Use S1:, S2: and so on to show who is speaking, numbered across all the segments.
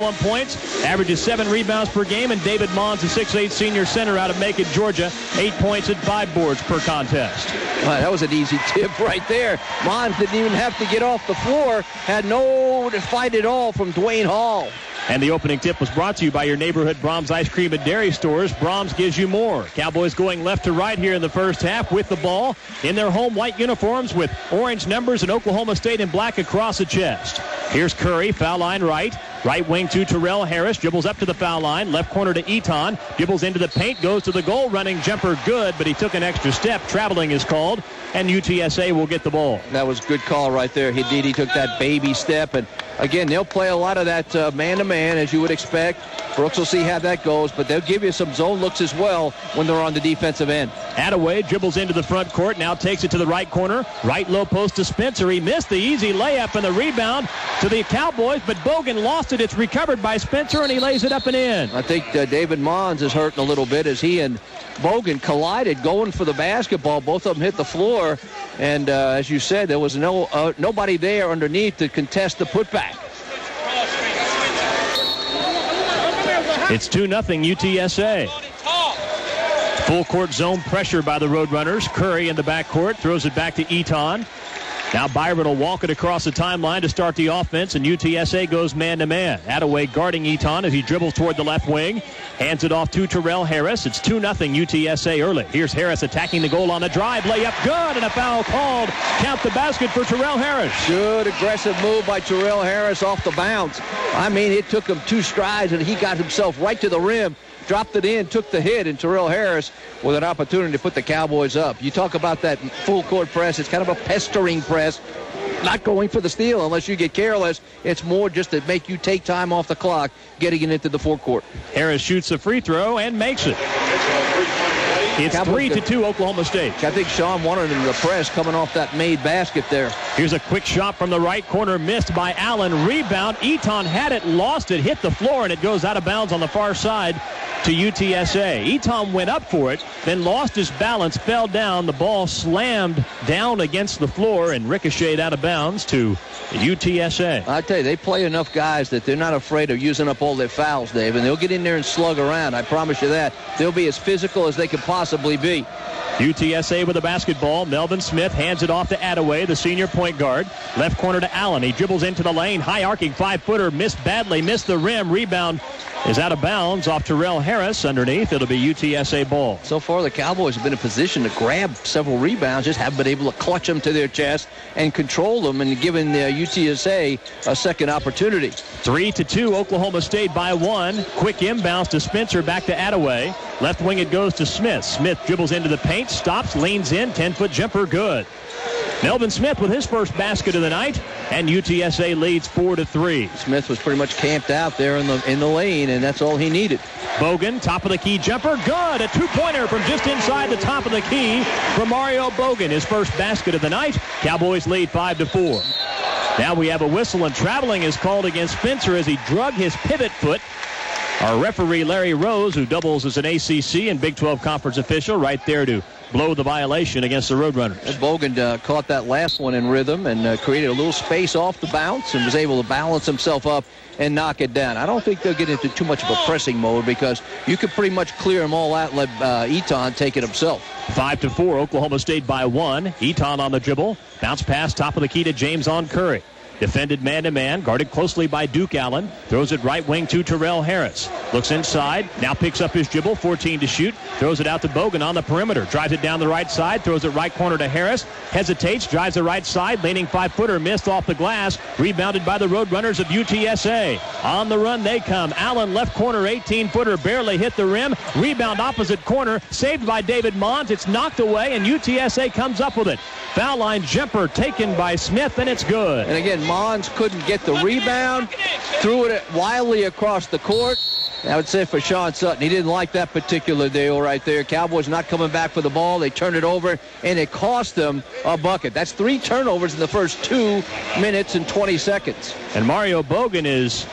S1: 1 points, averages 7 rebounds per game, and David Mons, a 6'8 senior center out of Macon, Georgia, 8 points and 5 boards per contest.
S2: That was an easy tip right there. Mons didn't even have to get off the floor, had no fight at all from Dwayne Hall.
S1: And the opening tip was brought to you by your neighborhood Brahms Ice Cream and Dairy Stores. Brahms gives you more. Cowboys going left to right here in the first half with the ball in their home white uniforms with orange numbers and Oklahoma State in black across the chest. Here's Curry, foul line right. Right wing to Terrell Harris. Dribbles up to the foul line. Left corner to Eton. Dribbles into the paint. Goes to the goal. Running jumper good, but he took an extra step. Traveling is called, and UTSA will get the ball.
S2: That was a good call right there. He took that baby step. And, again, they'll play a lot of that man-to-man, as you would expect. Brooks will see how that goes, but they'll give you some zone looks as well when they're on the defensive end.
S1: Attaway dribbles into the front court. Now takes it to the right corner. Right low post to Spencer. He missed the easy layup and the rebound to the Cowboys, but Bogan lost it. It's recovered by Spencer, and he lays it up and in.
S2: I think David Mons is hurting a little bit as he and Bogan collided going for the basketball. Both of them hit the floor, and as you said, there was nobody there underneath to contest the putback.
S1: It's 2-0 UTSA. Full court zone pressure by the Roadrunners. Curry in the backcourt throws it back to Eton. Now Byron will walk it across the timeline to start the offense, and UTSA goes man-to-man. Attaway guarding Eton as he dribbles toward the left wing. Hands it off to Terrell Harris. It's 2-0 UTSA early. Here's Harris attacking the goal on the drive. Layup good, and a foul called. Count the basket for Terrell Harris.
S2: Good aggressive move by Terrell Harris off the bounce. I mean, it took him 2 strides, and he got himself right to the rim. Dropped it in, took the hit, and Terrell Harris with an opportunity to put the Cowboys up. You talk about that full court press. It's kind of a pestering press. Not going for the steal unless you get careless. It's more just to make you take time off the clock getting it into the forecourt.
S1: Harris shoots a free throw and makes it. It's 3-2 Oklahoma State.
S2: I think Sean wanted him to press coming off that made basket there.
S1: Here's a quick shot from the right corner, missed by Allen. Rebound. Eton had it, lost it, hit the floor, and it goes out of bounds on the far side to UTSA. Eton went up for it, then lost his balance, fell down. The ball slammed down against the floor and ricocheted out of bounds to UTSA.
S2: I tell you, they play enough guys that they're not afraid of using up all their fouls, Dave, and they'll get in there and slug around. I promise you that. They'll be as physical as they can possibly be.
S1: UTSA with the basketball. Melvin Smith hands it off to Attaway, the senior point guard. Left corner to Allen. He dribbles into the lane. High arcing 5-footer. Missed badly. Missed the rim. Rebound is out of bounds off Terrell Harris. Underneath, it'll be UTSA ball.
S2: So far, the Cowboys have been in position to grab several rebounds, just haven't been able to clutch them to their chest and control them, and giving UTSA a second opportunity.
S1: 3-2, Oklahoma State by 1. Quick inbounds to Spencer, back to Attaway. Left wing it goes to Smith. Smith dribbles into the paint, stops, leans in, 10-foot jumper, good. Melvin Smith with his first basket of the night, and UTSA leads 4-3.
S2: Smith was pretty much camped out there in the lane, and that's all he needed.
S1: Bogan, top of the key jumper, good. A 2-pointer from just inside the top of the key from Mario Bogan, his first basket of the night. Cowboys lead 5-4. Now we have a whistle, and traveling is called against Spencer as he drug his pivot foot. Our referee, Larry Rose, who doubles as an ACC and Big 12 conference official, right there to blow the violation against the Roadrunners.
S2: Bogan caught that last one in rhythm and created a little space off the bounce and was able to balance himself up and knock it down. I don't think they'll get into too much of a pressing mode because you could pretty much clear them all out and let Eton take it himself.
S1: 5-4, Oklahoma State by 1. Eton on the dribble. Bounce pass, top of the key to James on Curry. Defended man-to-man, guarded closely by Duke Allen. Throws it right wing to Terrell Harris. Looks inside, now picks up his dribble, 14 to shoot. Throws it out to Bogan on the perimeter. Drives it down the right side, throws it right corner to Harris. Hesitates, drives the right side, leaning 5-footer, missed off the glass. Rebounded by the Roadrunners of UTSA. On the run they come. Allen left corner, 18-footer, barely hit the rim. Rebound opposite corner, saved by David Mons. It's knocked away, and UTSA comes up with it. Foul line jumper taken by Smith, and it's good.
S2: And again, Mons couldn't get the rebound, threw it wildly across the court. I would say for Sean Sutton, he didn't like that particular deal right there. Cowboys not coming back for the ball. They turned it over, and it cost them a bucket. That's 3 turnovers in the first 2 minutes and 20 seconds.
S1: And Mario Bogan is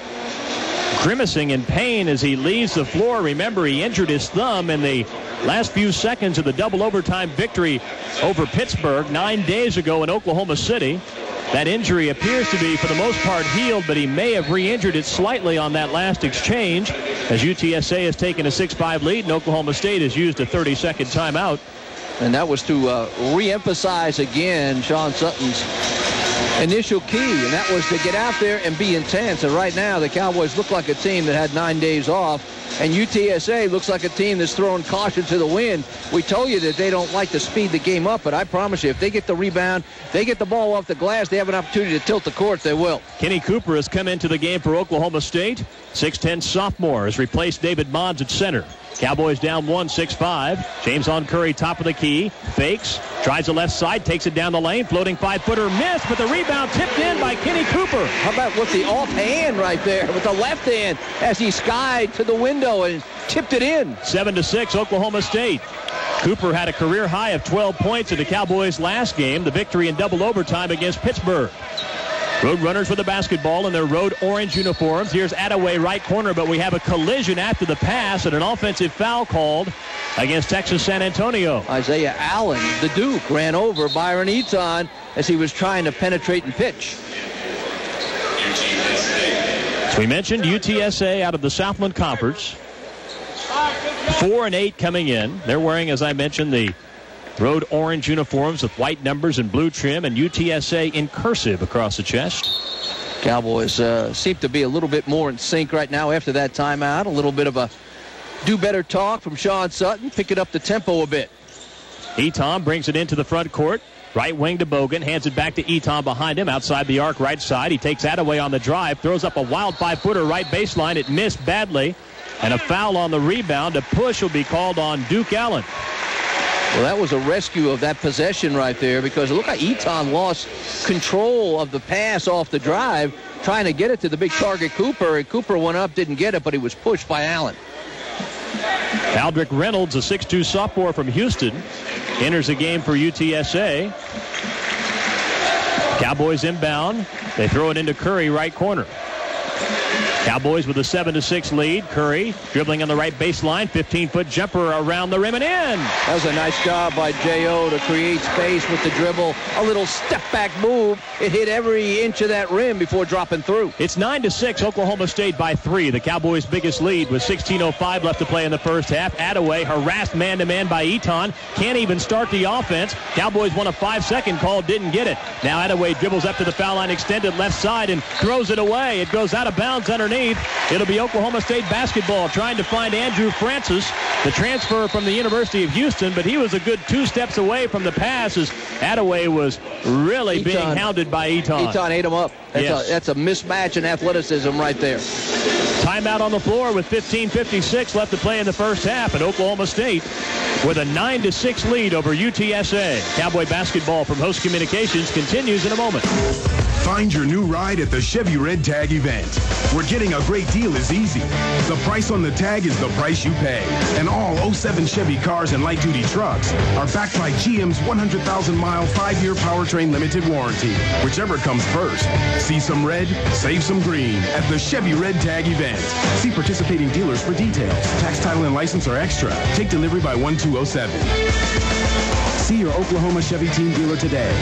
S1: grimacing in pain as he leaves the floor. Remember, he injured his thumb in the last few seconds of the double overtime victory over Pittsburgh 9 days ago in Oklahoma City. That injury appears to be, for the most part, healed, but he may have re-injured it slightly on that last exchange, as UTSA has taken a 6-5 lead, and Oklahoma State has used a 30-second timeout.
S2: And that was to re-emphasize again Sean Sutton's initial key, and that was to get out there and be intense. And right now, the Cowboys look like a team that had 9 days off, and UTSA looks like a team that's throwing caution to the wind. We told you that they don't like to speed the game up, but I promise you, if they get the rebound, they get the ball off the glass, they have an opportunity to tilt the court, they will.
S1: Kenny Cooper has come into the game for Oklahoma State. 6'10 sophomore has replaced David Mons at center. Cowboys down 6-5. James on Curry, top of the key. Fakes. Tries the left side. Takes it down the lane. Floating 5-footer missed, but the rebound tipped in by Kenny Cooper.
S2: How about with the offhand right there, with the left hand, as he skied to the window and tipped it in.
S1: 7-6, Oklahoma State. Cooper had a career high of 12 points in the Cowboys' last game, the victory in double overtime against Pittsburgh. Roadrunners with the basketball in their road orange uniforms. Here's Attaway, right corner, but we have a collision after the pass and an offensive foul called against Texas San Antonio.
S2: Isaiah Allen, the Duke, ran over Byron Eaton as he was trying to penetrate and pitch.
S1: So we mentioned UTSA out of the Southland Conference. 4-8 coming in. They're wearing, as I mentioned, the road orange uniforms with white numbers and blue trim, and UTSA in cursive across the chest.
S2: Cowboys seem to be a little bit more in sync right now after that timeout. A little bit of a do-better talk from Sean Sutton, picking up the tempo a bit.
S1: Eaton brings it into the front court. Right wing to Bogan, hands it back to Eaton behind him, outside the arc right side. He takes Attaway on the drive, throws up a wild 5-footer right baseline. It missed badly, and a foul on the rebound. A push will be called on Duke Allen.
S2: Well, that was a rescue of that possession right there, because look how Eaton lost control of the pass off the drive, trying to get it to the big target Cooper, and Cooper went up, didn't get it, but he was pushed by Allen.
S1: Aldrick Reynolds, a 6'2 sophomore from Houston, enters the game for UTSA. Cowboys inbound. They throw it into Curry, right corner. Cowboys with a 7-6 lead. Curry dribbling on the right baseline. 15-foot jumper around the rim and in.
S2: That was a nice job by J.O. to create space with the dribble. A little step-back move. It hit every inch of that rim before dropping through.
S1: It's 9-6, Oklahoma State by 3. The Cowboys' biggest lead with 16:05 left to play in the first half. Attaway harassed man-to-man by Eaton. Can't even start the offense. Cowboys won a 5-second call, didn't get it. Now Attaway dribbles up to the foul line, extended left side, and throws it away. It goes out of bounds underneath. It'll be Oklahoma State basketball trying to find Andrew Francis, the transfer from the University of Houston, but he was a good 2 steps away from the pass as Attaway was really being hounded by Eaton.
S2: Eaton ate him up. That's a mismatch in athleticism right there.
S1: Timeout on the floor with 15:56 left to play in the first half, and Oklahoma State with a 9-6 lead over UTSA. Cowboy basketball from Host Communications continues in a moment.
S3: Find your new ride at the Chevy Red Tag event, where getting a great deal is easy. The price on the tag is the price you pay. And all 07 Chevy cars and light-duty trucks are backed by GM's 100,000-mile 5-year powertrain limited warranty. Whichever comes first. See some red, save some green at the Chevy Red Tag event. See participating dealers for details. Tax, title, and license are extra. Take delivery by 1207. See your Oklahoma Chevy team dealer today.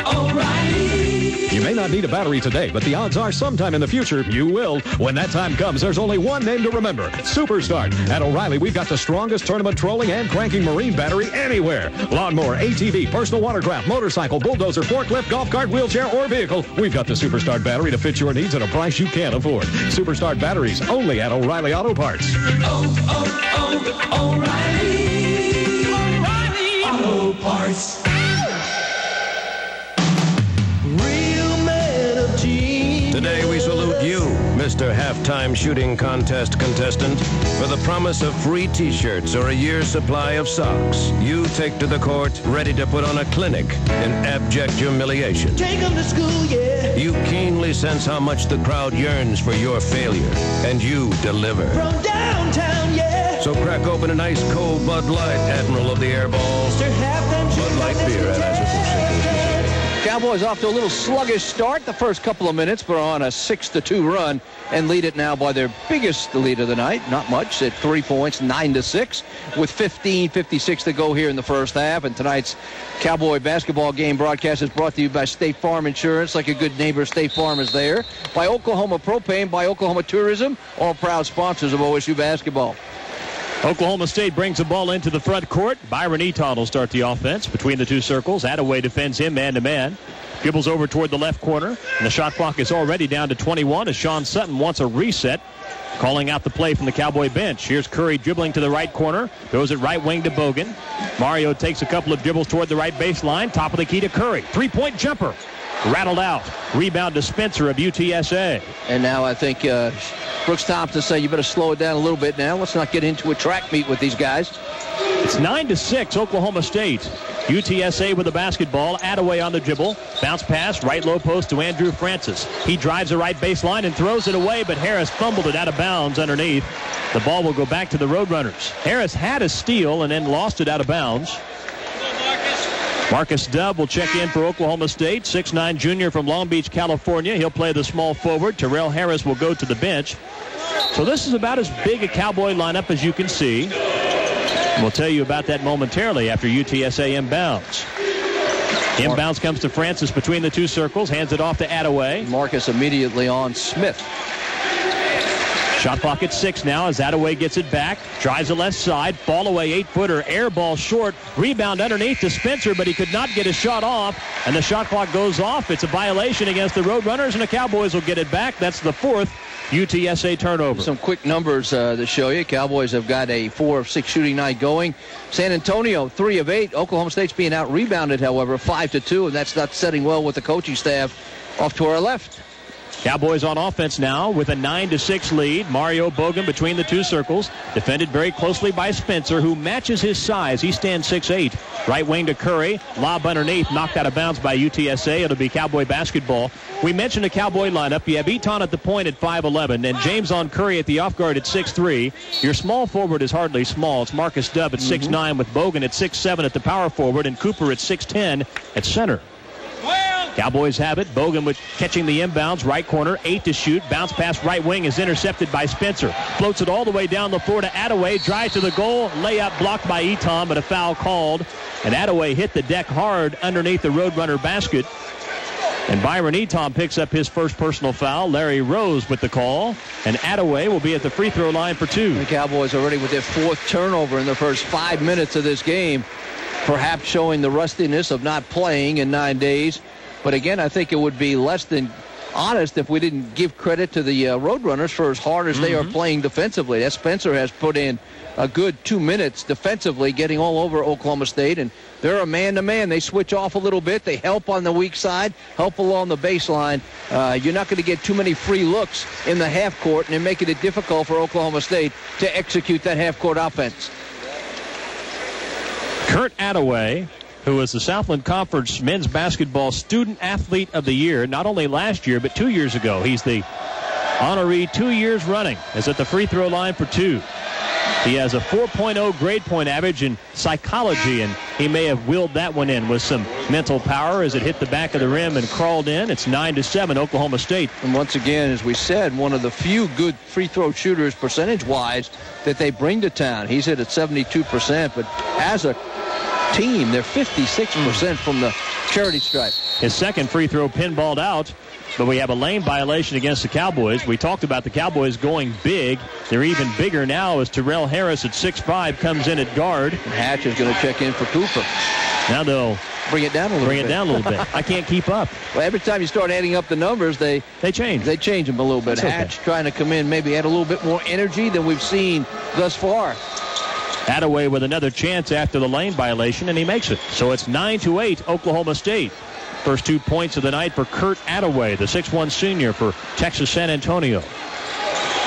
S4: O'Reilly. You may not need a battery today, but the odds are sometime in the future you will. When that time comes, there's only one name to remember: Superstart. At O'Reilly, we've got the strongest tournament trolling and cranking marine battery anywhere. Lawnmower, ATV, personal watercraft, motorcycle, bulldozer, forklift, golf cart, wheelchair, or vehicle. We've got the Superstart battery to fit your needs at a price you can't afford. Superstart batteries only at O'Reilly Auto Parts.
S5: O'Reilly Auto Parts.
S6: Today we salute you, Mr. Halftime Shooting Contest contestant, for the promise of free T-shirts or a year's supply of socks. You take to the court ready to put on a clinic in abject humiliation.
S5: Take them to school, yeah.
S6: You keenly sense how much the crowd yearns for your failure, and you deliver.
S5: From downtown, yeah.
S6: So crack open an ice cold Bud Light, Admiral of the Airball.
S5: Mr. Halftime Shooting
S6: Bud Light beer, and I suppose.
S2: Cowboys off to a little sluggish start the first couple of minutes, but on a 6-2 run and lead it now by their biggest lead of the night. Not much, at 3 points, 9-6, with 15:56 to go here in the first half. And tonight's Cowboy basketball game broadcast is brought to you by State Farm Insurance. Like a good neighbor, State Farm is there. By Oklahoma Propane, by Oklahoma Tourism, all proud sponsors of OSU basketball.
S1: Oklahoma State brings the ball into the front court. Byron Eaton will start the offense between the two circles. Attaway defends him man-to-man. Dribbles over toward the left corner. And the shot clock is already down to 21 as Sean Sutton wants a reset. Calling out the play from the Cowboy bench. Here's Curry dribbling to the right corner. Throws it right wing to Bogan. Mario takes a couple of dribbles toward the right baseline. Top of the key to Curry. Three-point jumper. Rattled out. Rebound to Spencer of UTSA.
S2: And now I think Brooks Thompson say you better slow it down a little bit now. Let's not get into a track meet with these guys.
S1: It's 9-6 Oklahoma State. UTSA with the basketball. Attaway on the dribble. Bounce pass, right low post to Andrew Francis. He drives the right baseline and throws it away, but Harris fumbled it out of bounds underneath. The ball will go back to the Roadrunners. Harris had a steal and then lost it out of bounds. Marcus Dubb will check in for Oklahoma State, 6'9" junior from Long Beach, California. He'll play the small forward. Terrell Harris will go to the bench. So this is about as big a Cowboy lineup as you can see. We'll tell you about that momentarily after UTSA inbounds. Inbounds comes to Francis between the two circles, hands it off to Attaway.
S2: Marcus immediately on Smith.
S1: Shot clock at 6 now as Attaway gets it back. Drives the left side. Ball away, 8-footer. Air ball short. Rebound underneath to Spencer, but he could not get a shot off. And the shot clock goes off. It's a violation against the Roadrunners, and the Cowboys will get it back. That's the fourth UTSA turnover.
S2: Some quick numbers to show you. Cowboys have got a 4 of 6 shooting night going. San Antonio, 3 of 8. Oklahoma State's being out-rebounded, however, 5-2, and that's not setting well with the coaching staff off to our left.
S1: Cowboys on offense now with a 9-6 lead. Mario Bogan between the two circles. Defended very closely by Spencer, who matches his size. He stands 6'8". Right wing to Curry. Lob underneath. Knocked out of bounds by UTSA. It'll be Cowboy basketball. We mentioned a Cowboy lineup. You have Eaton at the point at 5'11", and James on Curry at the off guard at 6'3". Your small forward is hardly small. It's Marcus Dubb at 6'9", with Bogan at 6'7" at the power forward, and Cooper at 6'10" at center. Cowboys have it. Bogan with catching the inbounds. Right corner, 8 to shoot. Bounce pass right wing is intercepted by Spencer. Floats it all the way down the floor to Attaway. Drives to the goal. Layup blocked by Eaton, but a foul called. And Attaway hit the deck hard underneath the Roadrunner basket. And Byron Eaton picks up his first personal foul. Larry Rose with the call. And Attaway will be at the free throw line for 2.
S2: The Cowboys already with their 4th turnover in the first 5 minutes of this game. Perhaps showing the rustiness of not playing in 9 days. But again, I think it would be less than honest if we didn't give credit to the Roadrunners for as hard as they are playing defensively. That Spencer has put in a good 2 minutes defensively, getting all over Oklahoma State. And they're a man-to-man. They switch off a little bit. They help on the weak side, help along the baseline. You're not going to get too many free looks in the half court, and they're making it difficult for Oklahoma State to execute that half-court offense.
S1: Kurt Attaway, who is the Southland Conference Men's Basketball Student Athlete of the Year, not only last year, but 2 years ago. He's the honoree 2 years running, is at the free throw line for 2. He has a 4.0 grade point average in psychology, and he may have willed that one in with some mental power as it hit the back of the rim and crawled in. It's 9-7 Oklahoma State.
S2: And once again, as we said, one of the few good free throw shooters percentage-wise that they bring to town. He's hit at 72%, but as a team, they're 56% from the charity stripe.
S1: His second free throw pinballed out, but we have a lane violation against the Cowboys. We talked about the Cowboys going big. They're even bigger now as Terrell Harris at 6'5" comes in at guard.
S2: And Hatch is going to check in for Cooper.
S1: Now they'll
S2: bring it down a little bit.
S1: I can't keep up.
S2: Well, every time you start adding up the numbers, they
S1: change.
S2: They change them a little bit.
S1: That's
S2: Hatch
S1: okay.
S2: trying to come in, maybe add a little bit more energy than we've seen thus far.
S1: Attaway with another chance after the lane violation, and he makes it. So it's 9-8 Oklahoma State. First 2 points of the night for Kurt Attaway, the 6'1" senior for Texas San Antonio.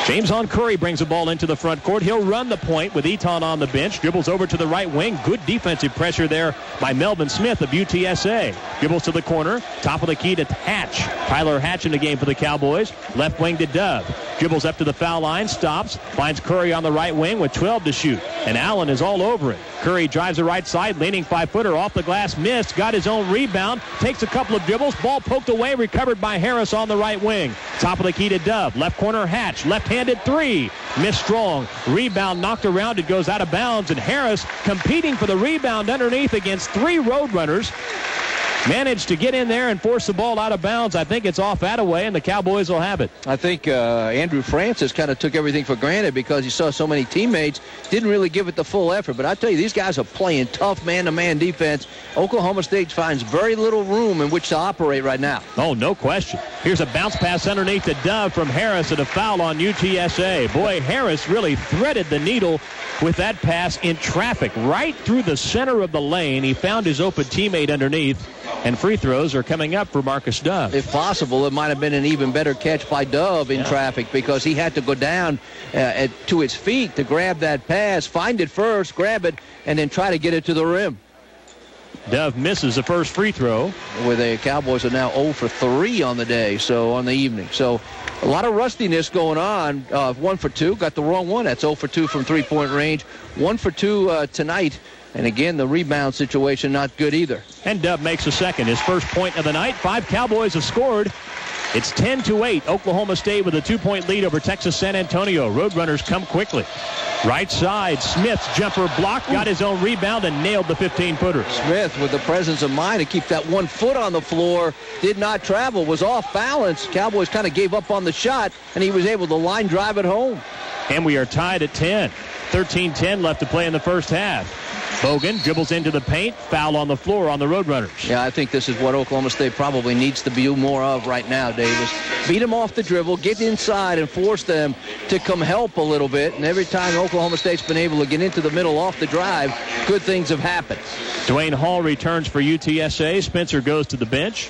S1: James on Curry brings the ball into the front court. He'll run the point with Eton on the bench. Dribbles over to the right wing. Good defensive pressure there by Melvin Smith of UTSA. Dribbles to the corner. Top of the key to Hatch. Tyler Hatch in the game for the Cowboys. Left wing to Dove. Dribbles up to the foul line. Stops. Finds Curry on the right wing with 12 to shoot. And Allen is all over it. Curry drives the right side. Leaning 5-footer off the glass. Missed. Got his own rebound. Takes a couple of dribbles. Ball poked away. Recovered by Harris on the right wing. Top of the key to Dove. Left corner Hatch. Left-handed three. Missed strong. Rebound knocked around. It goes out of bounds. And Harris competing for the rebound underneath against three Roadrunners. Managed to get in there and force the ball out of bounds. I think it's off Attaway, and the Cowboys will have it.
S2: I think Andrew Francis kind of took everything for granted because he saw so many teammates. Didn't really give it the full effort. But I tell you, these guys are playing tough man-to-man defense. Oklahoma State finds very little room in which to operate right now.
S1: Oh, no question. Here's a bounce pass underneath the Dove from Harris and a foul on UTSA. Boy, Harris really threaded the needle with that pass in traffic right through the center of the lane. He found his open teammate underneath. And free throws are coming up for Marcus Dove.
S2: If possible, it might have been an even better catch by Dove in traffic because he had to go down to his feet to grab that pass, find it first, grab it, and then try to get it to the rim.
S1: Dove misses the first free throw.
S2: Where the Cowboys are now 0 for 3 on the day, so on the evening. So a lot of rustiness going on. 1 for 2, got the wrong one. That's 0 for 2 from three-point range. 1 for 2 tonight. And again, the rebound situation not good either.
S1: And Dove makes a second. His first point of the night. 5 Cowboys have scored. It's 10-8. Oklahoma State with a 2-point lead over Texas San Antonio. Roadrunners come quickly. Right side, Smith's jumper blocked, got his own rebound, and nailed the 15-footer.
S2: Smith with the presence of mind to keep that 1 foot on the floor. Did not travel, was off balance. Cowboys kind of gave up on the shot, and he was able to line drive it home.
S1: And we are tied at 10. 13-10 left to play in the first half. Bogan dribbles into the paint. Foul on the floor on the Roadrunners.
S2: Yeah, I think this is what Oklahoma State probably needs to be more of right now, Davis. Beat them off the dribble, get inside, and force them to come help a little bit. And every time Oklahoma State's been able to get into the middle off the drive, good things have happened.
S1: Dwayne Hall returns for UTSA. Spencer goes to the bench.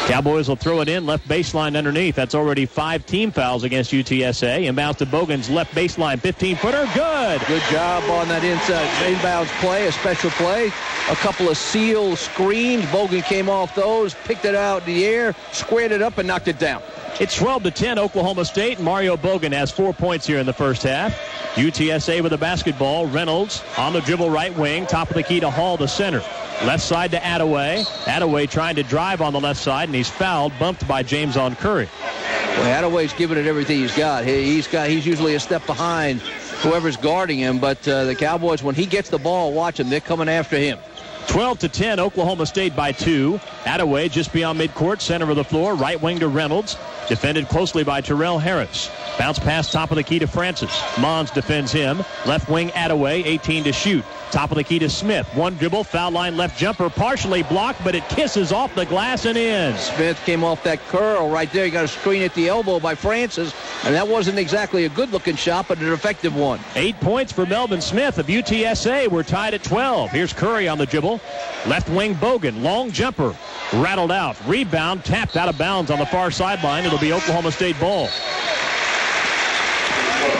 S1: Cowboys will throw it in, left baseline underneath. That's already 5 team fouls against UTSA. Inbounds to Bogan's left baseline, 15-footer, good.
S2: Good job on that inside inbounds play, a special play. A couple of seal screens. Bogan came off those, picked it out in the air, squared it up, and knocked it down.
S1: It's 12-10 Oklahoma State. Mario Bogan has 4 points here in the first half. UTSA with the basketball. Reynolds on the dribble right wing. Top of the key to Hall, the center. Left side to Attaway. Attaway trying to drive on the left side, and he's fouled, bumped by James on Curry.
S2: Well, Attaway's giving it everything he's got. He's usually a step behind whoever's guarding him, but the Cowboys, when he gets the ball, watch him. They're coming after him.
S1: 12-10, Oklahoma State by 2. Attaway just beyond midcourt, center of the floor, right wing to Reynolds. Defended closely by Terrell Harris. Bounce pass top of the key to Francis. Mons defends him. Left wing Attaway, 18 to shoot. Top of the key to Smith. One dribble, foul line left jumper, partially blocked, but it kisses off the glass and in.
S2: Smith came off that curl right there. He got a screen at the elbow by Francis, and that wasn't exactly a good-looking shot, but an effective one.
S1: 8 points for Melvin Smith of UTSA. We're tied at 12. Here's Curry on the dribble. Left wing Bogan, long jumper, rattled out. Rebound, tapped out of bounds on the far sideline. It'll be Oklahoma State ball.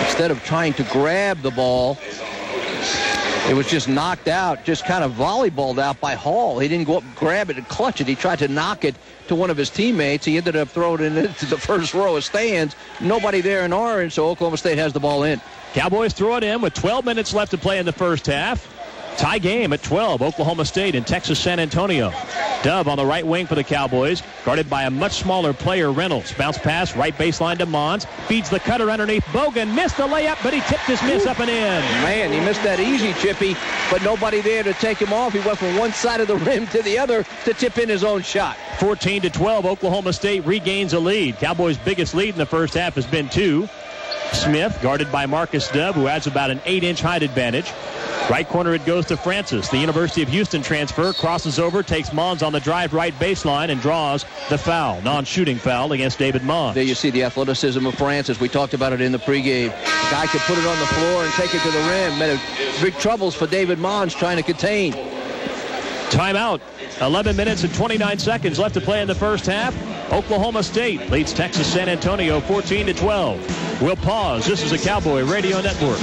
S2: Instead of trying to grab the ball, it was just knocked out, just kind of volleyballed out by Hall. He didn't go up and grab it and clutch it. He tried to knock it to one of his teammates. He ended up throwing it into the first row of stands. Nobody there in orange, so Oklahoma State has the ball in.
S1: Cowboys throw it in with 12 minutes left to play in the first half. Tie game at 12, Oklahoma State and Texas San Antonio. Dove on the right wing for the Cowboys, guarded by a much smaller player, Reynolds. Bounce pass, right baseline to Mons. Feeds the cutter underneath Bogan. Missed the layup, but he tipped his miss up and in.
S2: Man, he missed that easy, Chippy, but nobody there to take him off. He went from one side of the rim to the other to tip in his own shot.
S1: 14-12, Oklahoma State regains a lead. Cowboys' biggest lead in the first half has been 2. Smith, guarded by Marcus Dove, who adds about an 8-inch height advantage. Right corner it goes to Francis. The University of Houston transfer, crosses over, takes Mons on the drive right baseline and draws the foul. Non-shooting foul against David Mons.
S2: There you see the athleticism of Francis. We talked about it in the pregame. The guy could put it on the floor and take it to the rim. Made big troubles for David Mons trying to contain.
S1: Timeout. 11 minutes and 29 seconds left to play in the first half. Oklahoma State leads Texas San Antonio 14-12. We'll pause. This is the Cowboy Radio Network.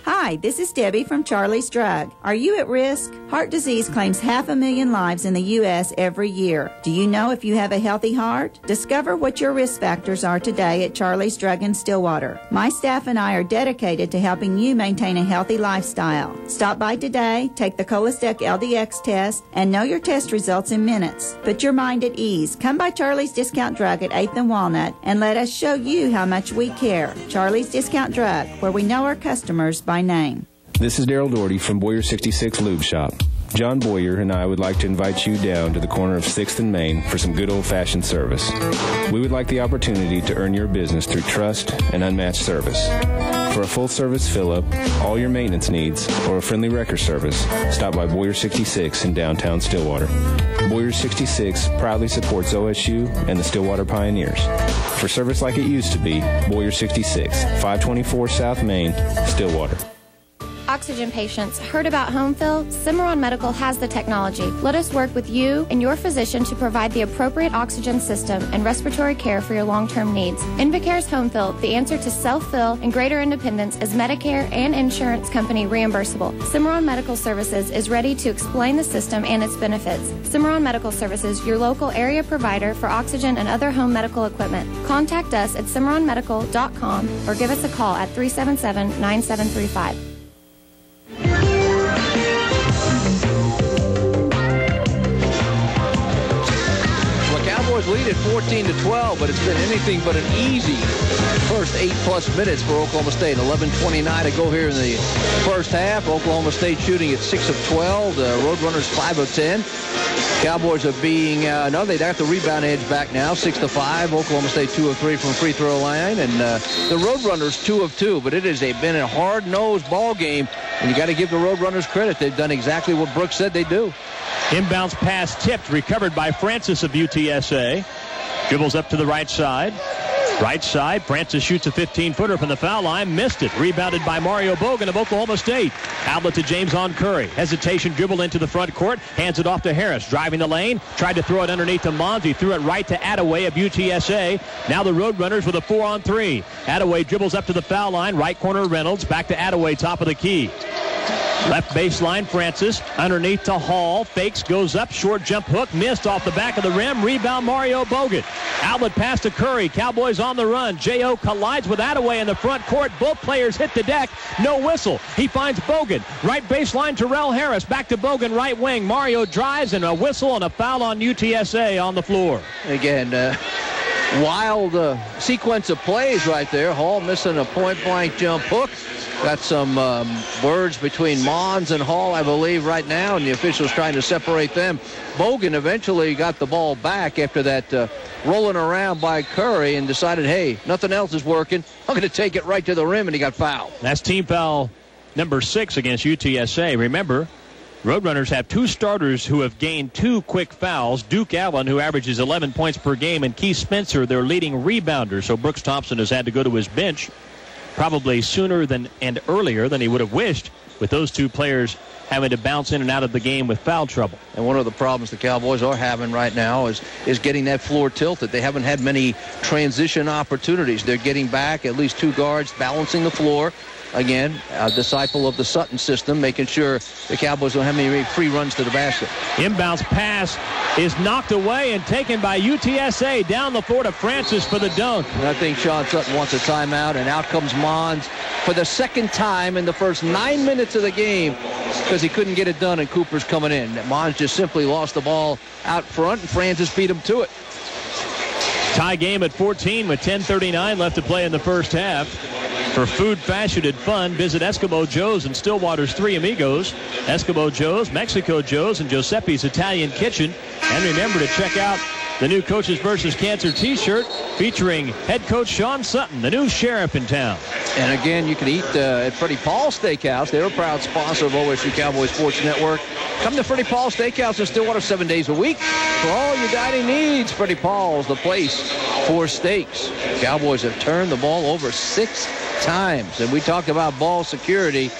S7: Hi, this is Debbie from Charlie's Drug. Are you at risk? Heart disease claims 500,000 lives in the U.S. every year. Do you know if you have a healthy heart? Discover what your risk factors are today at Charlie's Drug in Stillwater. My staff and I are dedicated to helping you maintain a healthy lifestyle. Stop by today, take the Cholestec LDX test, and know your test results in minutes. Put your mind at ease. Come by Charlie's Discount Drug at 8th and Walnut and let us show you how much we care. Charlie's Discount Drug, where we know our customers by name.
S8: This is Daryl Doherty from Boyer 66 Lube Shop. John Boyer and I would like to invite you down to the corner of 6th and Main for some good old-fashioned service. We would like the opportunity to earn your business through trust and unmatched service. For a full-service fill-up, all your maintenance needs, or a friendly wrecker service, stop by Boyer 66 in downtown Stillwater. Boyer 66 proudly supports OSU and the Stillwater Pioneers. For service like it used to be, Boyer 66, 524 South Main, Stillwater.
S9: Oxygen patients, heard about home fill? Cimarron Medical has the technology. Let us work with you and your physician to provide the appropriate oxygen system and respiratory care for your long-term needs. Invicare's Home Fill, the answer to self-fill and greater independence, is Medicare and insurance company reimbursable. Cimarron Medical Services is ready to explain the system and its benefits. Cimarron Medical Services, your local area provider for oxygen and other home medical equipment. Contact us at cimarronmedical.com or give us a call at 377-9735.
S2: Cowboys lead at 14-12, but it's been anything but an easy first 8+ minutes for Oklahoma State. 11:29 to go here in the first half. Oklahoma State shooting at 6 of 12. The Roadrunners 5 of 10. Cowboys are being, no, they got the rebound edge back now, 6 to 5. Oklahoma State 2 of 3 from free throw line, and the Roadrunners 2 of 2. But it has been a hard-nosed ball game, and you got to give the Roadrunners credit. They've done exactly what Brooks said they'd do.
S1: Inbounds pass tipped, recovered by Francis of UTSA. Dribbles up to the right side. Right side, Francis shoots a 15-footer from the foul line. Missed it. Rebounded by Mario Bogan of Oklahoma State. Outlet to James on Curry. Hesitation, dribble into the front court. Hands it off to Harris. Driving the lane. Tried to throw it underneath to Mons. He threw it right to Attaway of UTSA. Now the Roadrunners with a 4-on-3. Attaway dribbles up to the foul line. Right corner, Reynolds. Back to Attaway, top of the key. Left baseline, Francis. Underneath to Hall. Fakes, goes up. Short jump hook. Missed off the back of the rim. Rebound, Mario Bogan. Outlet pass to Curry. Cowboys on the run. J.O. collides with Attaway in the front court. Both players hit the deck. No whistle. He finds Bogan. Right baseline, Terrell Harris. Back to Bogan, right wing. Mario drives, and a whistle and a foul on UTSA on the floor.
S2: Again, wild sequence of plays right there. Hall missing a point-blank jump hook. Got some words between Mons and Hall, I believe, right now, and the officials trying to separate them. Bogan eventually got the ball back after that rolling around by Curry and decided, hey, nothing else is working. I'm going to take it right to the rim, and he got fouled.
S1: That's team foul number 6 against UTSA. Remember, Roadrunners have 2 starters who have gained 2 quick fouls. Duke Allen, who averages 11 points per game, and Keith Spencer, their leading rebounder. So Brooks Thompson has had to go to his bench probably sooner than and earlier than he would have wished, with those 2 players having to bounce in and out of the game with foul trouble.
S2: And one of the problems the Cowboys are having right now is getting that floor tilted. They haven't had many transition opportunities. They're getting back at least 2 guards, balancing the floor. Again, a disciple of the Sutton system, making sure the Cowboys don't have any free runs to the basket.
S1: Inbounds pass is knocked away and taken by UTSA. Down the floor to Francis for the dunk.
S2: And I think Sean Sutton wants a timeout, and out comes Mons for the second time in the first 9 minutes of the game because he couldn't get it done, and Cooper's coming in. Mons just simply lost the ball out front, and Francis beat him to it.
S1: Tie game at 14 with 10:39 left to play in the first half. For food, fashion, and fun, visit Eskimo Joe's and Stillwater's Three Amigos. Eskimo Joe's, Mexico Joe's, and Giuseppe's Italian Kitchen. And remember to check out the new Coaches vs. Cancer t-shirt featuring head coach Sean Sutton, the new sheriff in town.
S2: And again, you can eat at Freddie Paul's Steakhouse. They're a proud sponsor of OSU Cowboy Sports Network. Come to Freddie Paul's Steakhouse in Stillwater 7 days a week for all your dining needs. Freddie Paul's, the place for steaks. The Cowboys have turned the ball over 6 times. And we talked about ball security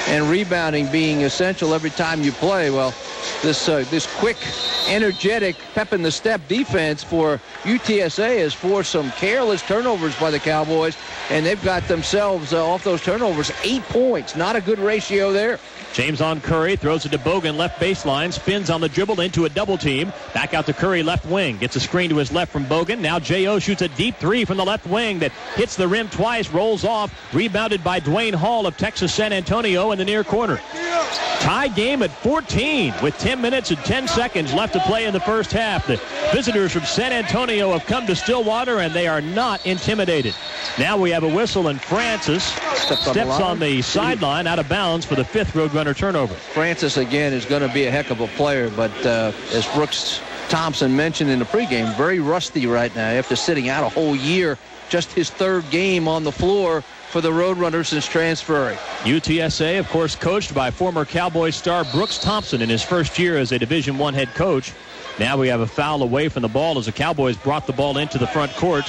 S2: and rebounding being essential every time you play. Well, this quick, energetic, pep-in-the-step defense for UTSA has forced some careless turnovers by the Cowboys, and they've got themselves off those turnovers 8 points. Not a good ratio there.
S1: James on Curry, throws it to Bogan, left baseline, spins on the dribble into a double team. Back out to Curry, left wing. Gets a screen to his left from Bogan. Now J.O. shoots a deep three from the left wing that hits the rim twice, rolls off. Rebounded by Dwayne Hall of Texas San Antonio in the near corner. Tie game at 14 with 10 minutes and 10 seconds left to play in the first half. The visitors from San Antonio have come to Stillwater, and they are not intimidated. Now we have a whistle, and Francis steps on the sideline out of bounds for the 5th Roadrunner turnover.
S2: Francis, again, is going to be a heck of a player, but as Brooks Thompson mentioned in the pregame, very rusty right now after sitting out a whole year. Just his 3rd game on the floor for the Roadrunners since transferring.
S1: UTSA, of course, coached by former Cowboy star Brooks Thompson in his first year as a Division I head coach. Now we have a foul away from the ball as the Cowboys brought the ball into the front court.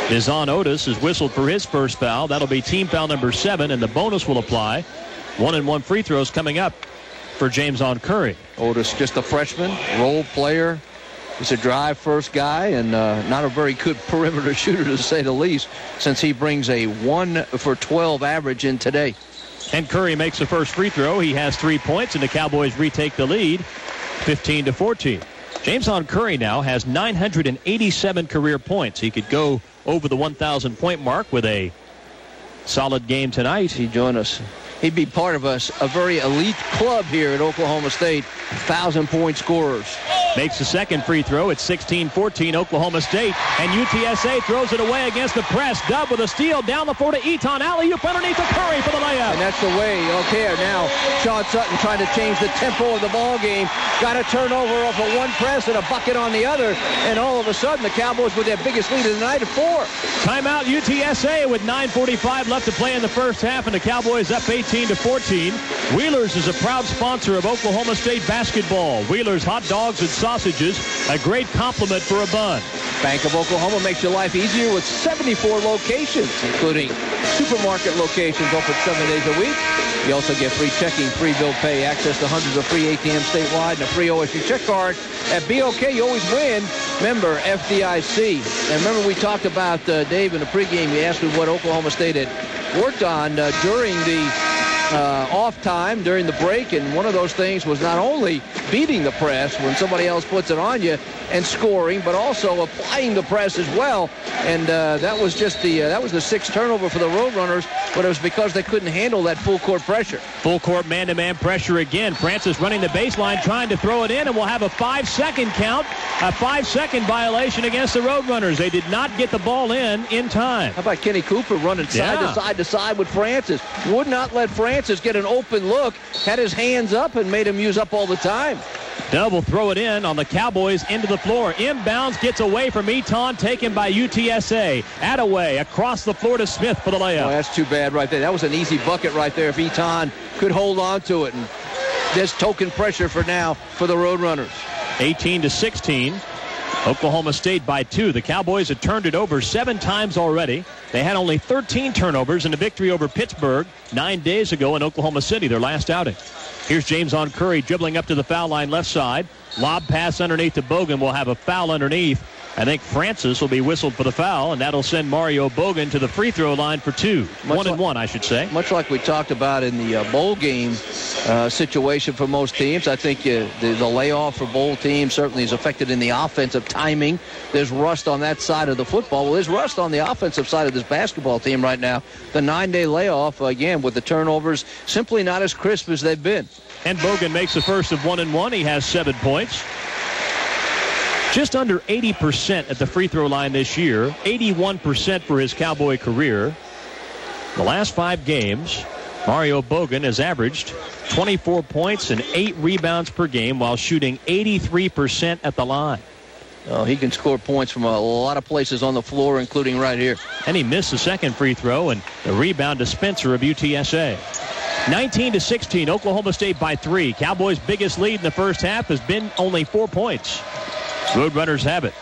S1: Nizan Otis is whistled for his first foul. That'll be team foul number 7, and the bonus will apply. 1-and-1 free throws coming up for James on Curry.
S2: Otis, just a freshman, role player. He's a drive first guy, and not a very good perimeter shooter, to say the least, since he brings a 1 for 12 average in today.
S1: And Curry makes the first free throw. He has 3 points, and the Cowboys retake the lead 15-14. James on Curry now has 987 career points. He could go over the 1,000 point mark with a solid game tonight.
S2: He'd join us. He'd be part of a very elite club here at Oklahoma State. 1,000-point scorers.
S1: Makes the second free throw. It's 16-14 Oklahoma State. And UTSA throws it away against the press. Dub with a steal down the floor to Eton. Alley-oop underneath to Curry for the layup.
S2: And that's the way. Okay, now Sean Sutton trying to change the tempo of the ball game. Got a turnover off of one press and a bucket on the other. And all of a sudden, the Cowboys with their biggest lead of the night at 4.
S1: Timeout UTSA with 9:45 left to play in the first half. And the Cowboys up 18-14. Wheeler's is a proud sponsor of Oklahoma State basketball. Wheeler's hot dogs and sausages, a great compliment for a bun.
S2: Bank of Oklahoma makes your life easier with 74 locations, including supermarket locations open 7 days a week. You also get free checking, free bill pay, access to hundreds of free ATMs statewide, and a free OSU check card. At BOK, you always win. Member FDIC. And remember we talked about, Dave, in the pregame, you asked me what Oklahoma State had worked on during the off time, during the break, and one of those things was not only beating the press when somebody else puts it on you and scoring, but also applying the press as well. And that was just the 6th turnover for the Roadrunners, but it was because they couldn't handle that full court pressure.
S1: Full court man-to-man pressure again. Francis running the baseline, trying to throw it in, and we'll have a 5-second count, a 5-second violation against the Roadrunners. They did not get the ball in time.
S2: How about Kenny Cooper running side to side with Francis? Would not let Francis get an open look, had his hands up and made him use up all the time.
S1: Dub will throw it in on the Cowboys into the floor. Inbounds, gets away from Eton, taken by UTSA. Attaway across the floor to Smith for the layup.
S2: Oh, that's too bad right there. That was an easy bucket right there if Eton could hold on to it. And there's token pressure for now for the Roadrunners.
S1: 18-16. Oklahoma State by 2. The Cowboys had turned it over 7 times already. They had only 13 turnovers in a victory over Pittsburgh 9 days ago in Oklahoma City, their last outing. Here's James on Curry dribbling up to the foul line left side. Lob pass underneath to Bogan. Will have a foul underneath. I think Francis will be whistled for the foul, and that'll send Mario Bogan to the free throw line for 2. 1-and-1, I should say.
S2: Much like we talked about in the bowl game situation for most teams, I think the layoff for bowl teams certainly is affected in the offensive timing. There's rust on that side of the football. Well, there's rust on the offensive side of this basketball team right now. The 9-day layoff, again, with the turnovers simply not as crisp as they've been.
S1: And Bogan makes the first of 1-and-1. He has 7 points. Just under 80% at the free throw line this year, 81% for his Cowboy career. The last 5 games, Mario Bogan has averaged 24 points and 8 rebounds per game while shooting 83% at the line.
S2: Oh, he can score points from a lot of places on the floor, including right here.
S1: And he missed the second free throw, and the rebound to Spencer of UTSA. 19-16, Oklahoma State by 3. Cowboys' biggest lead in the first half has been only 4 points. Roadrunners have it.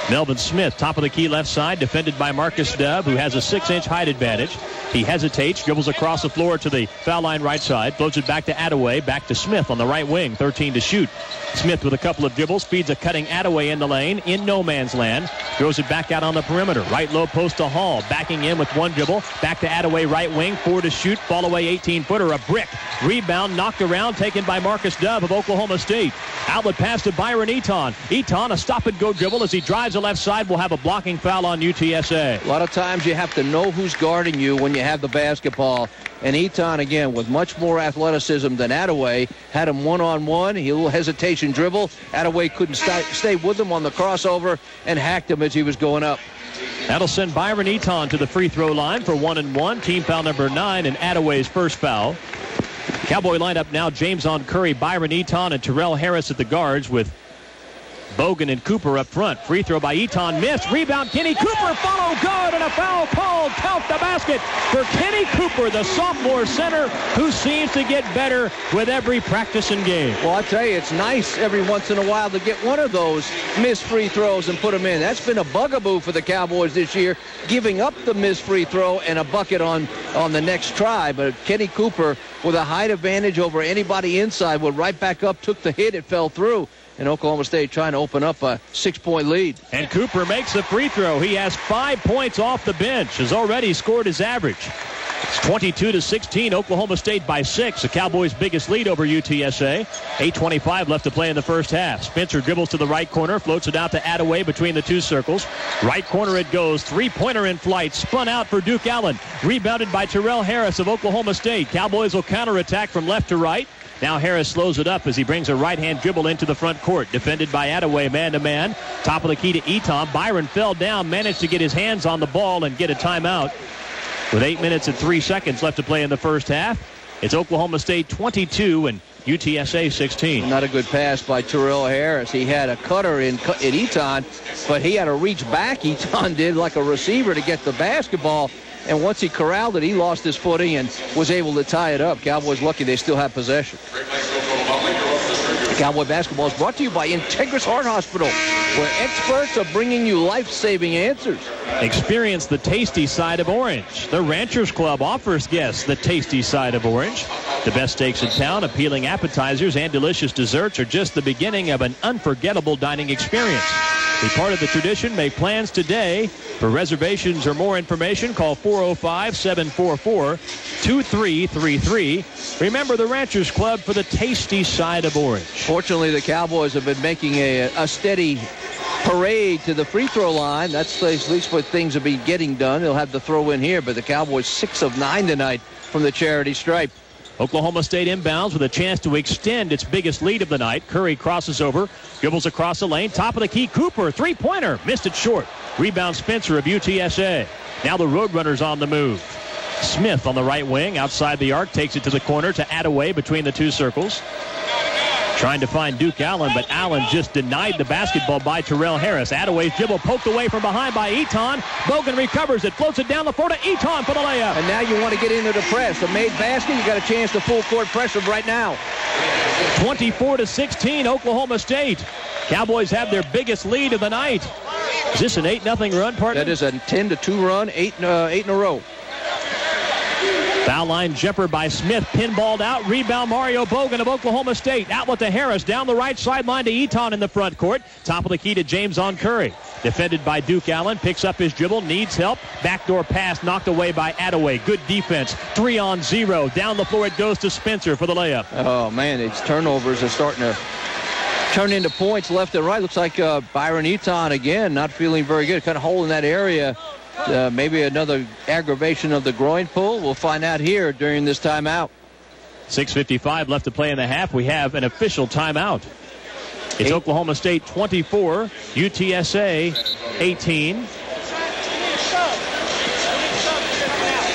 S1: Melvin Smith, top of the key left side, defended by Marcus Dove, who has a 6-inch height advantage. He hesitates, dribbles across the floor to the foul line right side, floats it back to Attaway, back to Smith on the right wing, 13 to shoot. Smith with a couple of dribbles, feeds a cutting Attaway in the lane, in no man's land, throws it back out on the perimeter. Right low post to Hall, backing in with one dribble, back to Attaway right wing, 4 to shoot, fall away 18-footer, a brick. Rebound knocked around, taken by Marcus Dove of Oklahoma State. Outlet pass to Byron Eaton. Eaton, a stop-and-go dribble as he drives the left side, will have a blocking foul on UTSA.
S2: A lot of times you have to know who's guarding you when you have the basketball. And Eaton, again, with much more athleticism than Attaway, had him one-on-one. He a little hesitation dribble. Attaway couldn't stay with him on the crossover and hacked him as he was going up.
S1: That'll send Byron Eaton to the free throw line for 1-and-1. Team foul number 9 and Attaway's first foul. Cowboy lineup now, James on Curry, Byron Eaton, and Terrell Harris at the guards with Bogan and Cooper up front. Free throw by Eaton, missed. Rebound, Kenny Cooper, follow good, and a foul called. Count the basket for Kenny Cooper, the sophomore center, who seems to get better with every practice and game.
S2: Well, I tell you, it's nice every once in a while to get one of those missed free throws and put them in. That's been a bugaboo for the Cowboys this year, giving up the missed free throw and a bucket on the next try. But Kenny Cooper, with a height advantage over anybody inside, went right back up, took the hit, it fell through. And Oklahoma State trying to open up a 6-point lead.
S1: And Cooper makes the free throw. He has 5 points off the bench, has already scored his average. It's 22-16, Oklahoma State by 6. The Cowboys' biggest lead over UTSA. 8:25 left to play in the first half. Spencer dribbles to the right corner, floats it out to Attaway between the two circles. Right corner it goes. Three-pointer in flight, spun out for Duke Allen. Rebounded by Terrell Harris of Oklahoma State. Cowboys will counterattack from left to right. Now Harris slows it up as he brings a right-hand dribble into the front court. Defended by Attaway, man-to-man. Top of the key to Eaton. Byron fell down, managed to get his hands on the ball and get a timeout. With 8 minutes and 3 seconds left to play in the first half, it's Oklahoma State 22 and UTSA 16.
S2: Not a good pass by Terrell Harris. He had a cutter in Eaton, but he had to reach back, Eaton did, like a receiver to get the basketball. And once he corralled it, he lost his footing and was able to tie it up. Cowboys lucky they still have possession. Cowboy basketball is brought to you by Integris Heart Hospital, where experts are bringing you life-saving answers.
S1: Experience the tasty side of orange. The Ranchers Club offers guests the tasty side of orange. The best steaks in town, appealing appetizers, and delicious desserts are just the beginning of an unforgettable dining experience. Be part of the tradition. Make plans today. For reservations or more information, call 405-744-2333. Remember the Ranchers Club for the tasty side of orange.
S2: Fortunately, the Cowboys have been making a steady parade to the free throw line. That's at least what things will be getting done. They'll have the throw in here, but the Cowboys 6 of 9 tonight from the charity stripe.
S1: Oklahoma State inbounds with a chance to extend its biggest lead of the night. Curry crosses over, dribbles across the lane, top of the key, Cooper, three-pointer, missed it short. Rebound Spencer of UTSA. Now the Roadrunners on the move. Smith on the right wing, outside the arc, takes it to the corner to Attaway between the two circles. Trying to find Duke Allen, but Allen just denied the basketball by Terrell Harris. Attaway's dribble poked away from behind by Eaton. Bogan recovers it, floats it down the floor to Eaton for the layup.
S2: And now you want to get into the press. A made basket, you got a chance to full court press him right now.
S1: 24-16, Oklahoma State. Cowboys have their biggest lead of the night. Is this an 8-0 run, partner?
S2: That is a 10-2 run, eight in a row.
S1: Foul line jumper by Smith, pinballed out. Rebound Mario Bogan of Oklahoma State. Outlet to Harris, down the right sideline to Eaton in the front court. Top of the key to James on Curry. Defended by Duke Allen, picks up his dribble, needs help. Backdoor pass knocked away by Attaway. Good defense, 3-on-0. Down the floor it goes to Spencer for the layup.
S2: Oh, man, these turnovers are starting to turn into points left and right. Looks like Byron Eaton again not feeling very good. Kind of hole in that area. Maybe another aggravation of the groin pull. We'll find out here during this timeout.
S1: 6:55 left to play in the half. We have an official timeout. It's Oklahoma State 24, UTSA 18.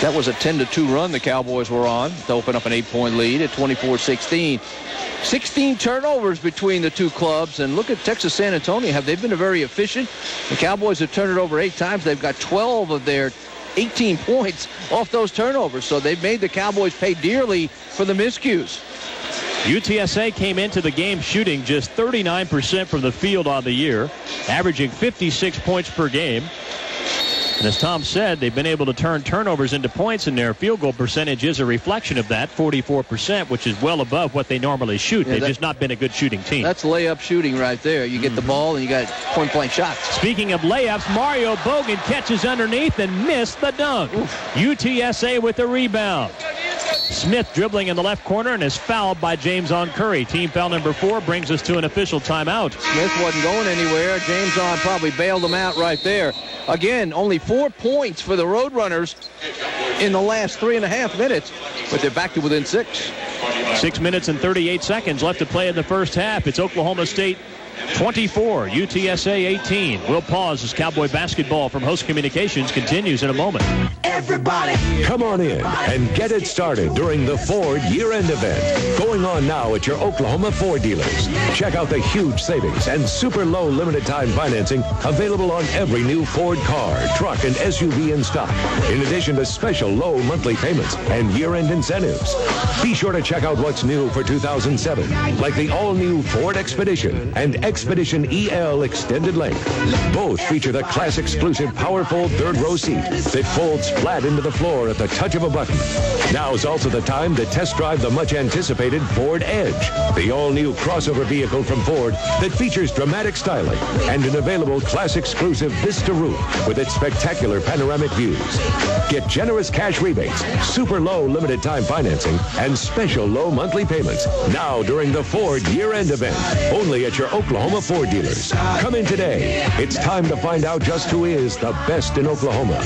S2: That was a 10-2 run the Cowboys were on to open up an 8-point lead at 24-16. 16 turnovers between the two clubs, and look at Texas San Antonio. Have they been very efficient? The Cowboys have turned it over 8 times. They've got 12 of their 18 points off those turnovers, so they've made the Cowboys pay dearly for the miscues.
S1: UTSA came into the game shooting just 39% from the field on the year, averaging 56 points per game. And as Tom said, they've been able to turn turnovers into points, and their field goal percentage is a reflection of that, 44%, which is well above what they normally shoot. They've just not been a good shooting team.
S2: That's layup shooting right there. You get the ball, and you got point-blank shots.
S1: Speaking of layups, Mario Bogan catches underneath and missed the dunk. UTSA with the rebound. Smith dribbling in the left corner and is fouled by James on Curry. Team foul number 4 brings us to an official timeout.
S2: Smith wasn't going anywhere. James on probably bailed him out right there. Again, only 4 points for the Roadrunners in the last 3.5 minutes, but they're back to within 6.
S1: 6 minutes and 38 seconds left to play in the first half. It's Oklahoma State 24, UTSA 18. We'll pause as Cowboy basketball from Host Communications continues in a moment.
S10: Everybody, come on in and get it started during the Ford year-end event going on now at your Oklahoma Ford dealers. Check out the huge savings and super low limited time financing available on every new Ford car, truck, and SUV in stock, in addition to special low monthly payments and year-end incentives. Be sure to check out what's new for 2007, like the all-new Ford Expedition and Expedition EL Extended Length. Both feature the class exclusive powerful third row seat that folds flat into the floor at the touch of a button. Now's also the time to test drive the much anticipated Ford Edge, the all new crossover vehicle from Ford that features dramatic styling and an available class exclusive Vista roof with its spectacular panoramic views. Get generous cash rebates, super low limited time financing, and special low monthly payments now during the Ford year-end event, only at your Oklahoma Ford dealers. Come in today. It's time to find out just who is the best in Oklahoma.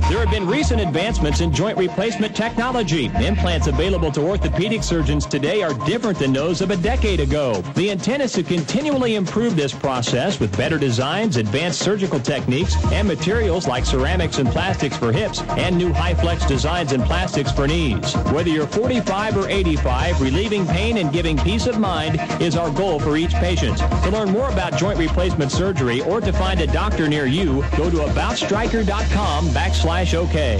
S1: There have been recent advancements in joint replacement technology. Implants available to orthopedic surgeons today are different than those of a decade ago. The intent is to continually improve this process with better designs, advanced surgical techniques, and materials like ceramics and plastics for hips, and new high-flex designs and plastics for knees. Whether you're 45 or 85, relieving pain and giving peace of mind is our goal for each patient. To learn more about joint replacement surgery or to find a doctor near you, go to aboutstriker.com/OK.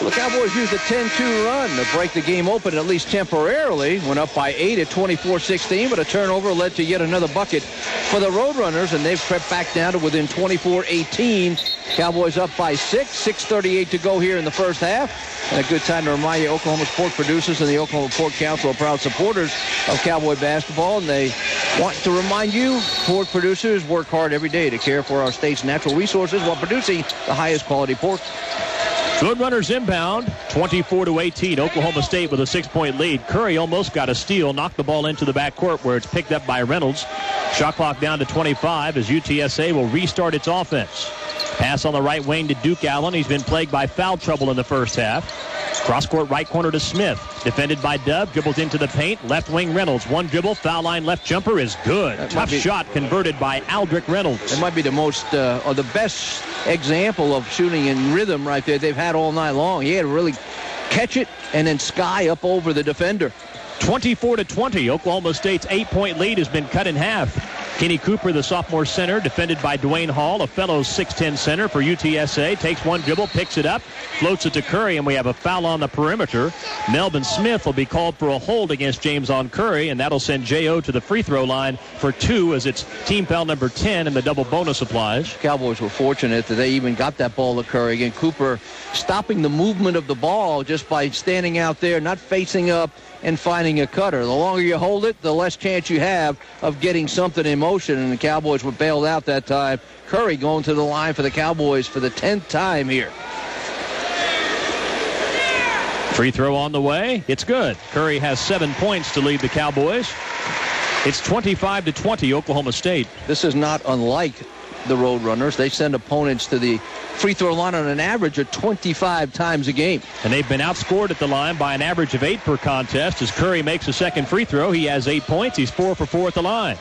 S2: The Cowboys used a 10-2 run to break the game open, at least temporarily. Went up by 8 at 24-16, but a turnover led to yet another bucket for the Roadrunners, and they've crept back down to within 24-18. Cowboys up by 6, 6:38 to go here in the first half. And a good time to remind you, Oklahoma's pork producers and the Oklahoma Pork Council are proud supporters of Cowboy basketball, and they want to remind you, pork producers work hard every day to care for our state's natural resources while producing the highest quality pork.
S1: Roadrunners inbound, 24-18. Oklahoma State with a 6-point lead. Curry almost got a steal, knocked the ball into the backcourt where it's picked up by Reynolds. Shot clock down to 25 as UTSA will restart its offense. Pass on the right wing to Duke Allen. He's been plagued by foul trouble in the first half. Cross-court right corner to Smith. Defended by Dove. Dribbles into the paint. Left wing Reynolds. One dribble. Foul line left jumper is good. Tough shot converted by Aldrick Reynolds.
S2: It might be the most, or the best example of shooting in rhythm right there they've had all night long. He had to really catch it and then sky up over the defender.
S1: 24-20. Oklahoma State's 8-point lead has been cut in half. Kenny Cooper, the sophomore center, defended by Dwayne Hall, a fellow 6'10 center for UTSA. Takes one dribble, picks it up, floats it to Curry, and we have a foul on the perimeter. Melvin Smith will be called for a hold against James on Curry, and that'll send J.O. to the free throw line for 2 as it's team foul number 10 and the double bonus applies.
S2: Cowboys were fortunate that they even got that ball to Curry. Again, Cooper stopping the movement of the ball just by standing out there, not facing up and finding a cutter. The longer you hold it, the less chance you have of getting something in motion, and the Cowboys were bailed out that time. Curry going to the line for the Cowboys for the 10th time here.
S1: Free throw on the way. It's good. Curry has 7 points to lead the Cowboys. It's 25-20 Oklahoma State.
S2: This is not unlike the Roadrunners. They send opponents to the free throw line on an average of 25 times a game.
S1: And they've been outscored at the line by an average of 8 per contest. As Curry makes a second free throw, he has 8 points. He's 4 for 4 at the line.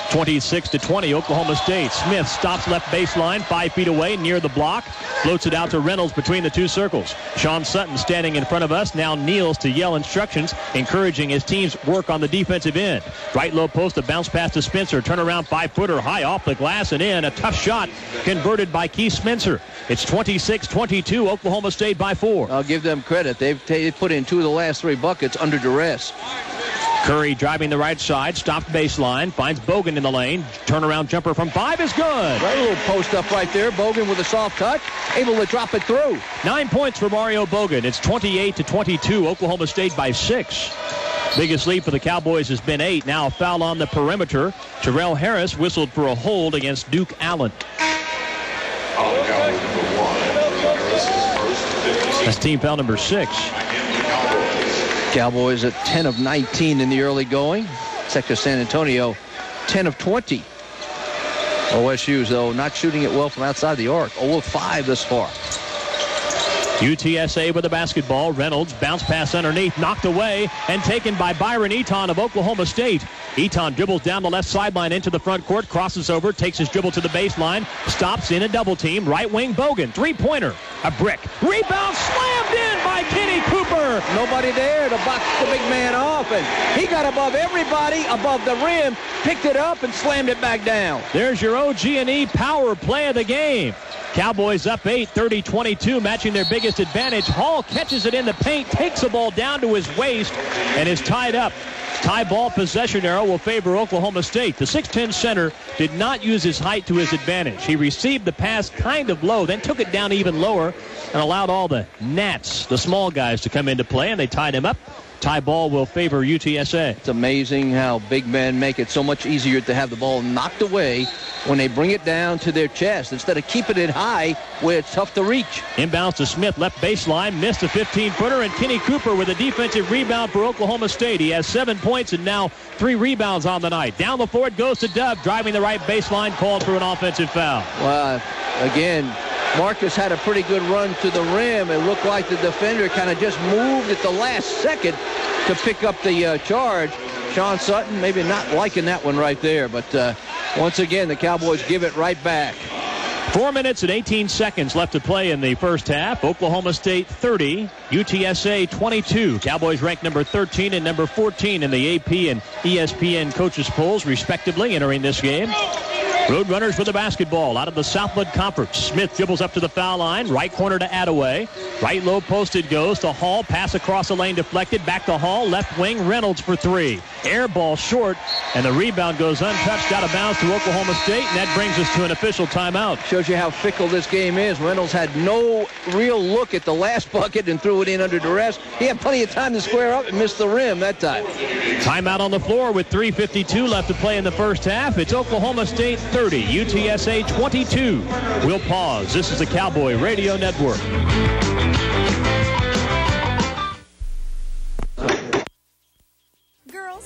S1: 26-20 Oklahoma State. Smith stops left baseline, 5 feet away near the block. Floats it out to Reynolds between the two circles. Sean Sutton standing in front of us now kneels to yell instructions, encouraging his team's work on the defensive end. Right low post, a bounce pass to Spencer. Turnaround 5-footer high off the glass and in. A tough shot converted by Keith Spencer. It's 26-22 Oklahoma State by 4.
S2: I'll give them credit. They've put in 2 of the last 3 buckets under duress.
S1: Curry driving the right side, stopped baseline, finds Bogan in the lane. Turnaround jumper from 5 is good.
S2: Right, a little post up right there. Bogan with a soft touch, able to drop it through.
S1: 9 points for Mario Bogan. It's 28-22. Oklahoma State by 6. Biggest lead for the Cowboys has been 8. Now a foul on the perimeter. Terrell Harris whistled for a hold against Duke Allen. That's team foul number 6.
S2: Cowboys at 10 of 19 in the early going. Sector San Antonio, 10 of 20. OSU's, though, not shooting it well from outside the arc. 0 of 5 this far.
S1: UTSA with the basketball. Reynolds, bounce pass underneath, knocked away, and taken by Byron Eaton of Oklahoma State. Eaton dribbles down the left sideline into the front court, crosses over, takes his dribble to the baseline, stops in a double team. Right wing Bogan, three-pointer, a brick. Rebound slammed in by Kenny Cooper.
S2: Nobody there to box the big man off, and he got above everybody, above the rim, picked it up, and slammed it back down.
S1: There's your OG&E power play of the game. Cowboys up 8, 30-22, matching their biggest advantage. Hall catches it in the paint, takes the ball down to his waist, and is tied up. Tie ball possession arrow will favor Oklahoma State. The 6'10 center did not use his height to his advantage. He received the pass kind of low, then took it down even lower and allowed all the Nats, the small guys, to come into play, and they tied him up. Tie ball will favor UTSA.
S2: It's amazing how big men make it so much easier to have the ball knocked away when they bring it down to their chest instead of keeping it high where it's tough to reach.
S1: Inbounds to Smith, left baseline, missed a 15-footer, and Kenny Cooper with a defensive rebound for Oklahoma State. He has 7 points and now 3 rebounds on the night. Down the floor it goes to Dub, driving the right baseline, called for an offensive foul.
S2: Well, again, Marcus had a pretty good run to the rim. It looked like the defender kind of just moved at the last second to pick up the charge. Sean Sutton maybe not liking that one right there, but once again, the Cowboys give it right back.
S1: 4 minutes and 18 seconds left to play in the first half. Oklahoma State 30, UTSA 22. Cowboys ranked number 13 and number 14 in the AP and ESPN coaches polls, respectively, entering this game. Roadrunners with the basketball out of the Southland Conference. Smith dribbles up to the foul line. Right corner to Attaway. Right low posted goes to Hall. Pass across the lane deflected. Back to Hall. Left wing Reynolds for 3. Air ball short. And the rebound goes untouched out of bounds to Oklahoma State. And that brings us to an official timeout.
S2: Shows you how fickle this game is. Reynolds had no real look at the last bucket and threw it in under duress. He had plenty of time to square up and missed the rim that time.
S1: Timeout on the floor with 3:52 left to play in the first half. It's Oklahoma State 30, UTSA 22. We'll pause. This is the Cowboy Radio Network.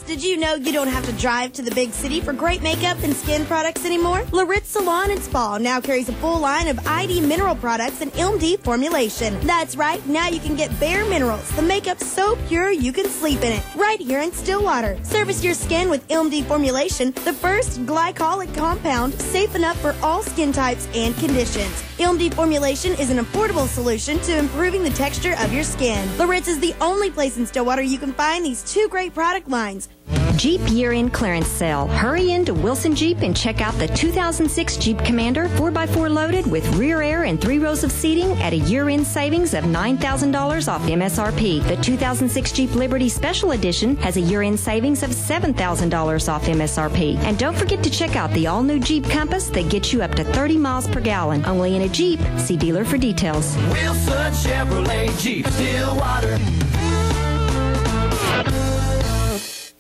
S11: Did you know you don't have to drive to the big city for great makeup and skin products anymore? Laritz Salon and Spa now carries a full line of ID mineral products and MD formulation. That's right, now you can get Bare Minerals, the makeup so pure you can sleep in it, right here in Stillwater. Service your skin with MD formulation, the first glycolic compound safe enough for all skin types and conditions. MD formulation is an affordable solution to improving the texture of your skin. Laritz is the only place in Stillwater you can find these 2 great product lines.
S12: Jeep year-end clearance sale. Hurry into Wilson Jeep and check out the 2006 Jeep Commander 4x4 loaded with rear air and 3 rows of seating at a year-end savings of $9,000 off MSRP. The 2006 Jeep Liberty Special Edition has a year-end savings of $7,000 off MSRP. And don't forget to check out the all-new Jeep Compass that gets you up to 30 miles per gallon. Only in a Jeep. See dealer for details.
S5: Wilson Chevrolet Jeep Stillwater.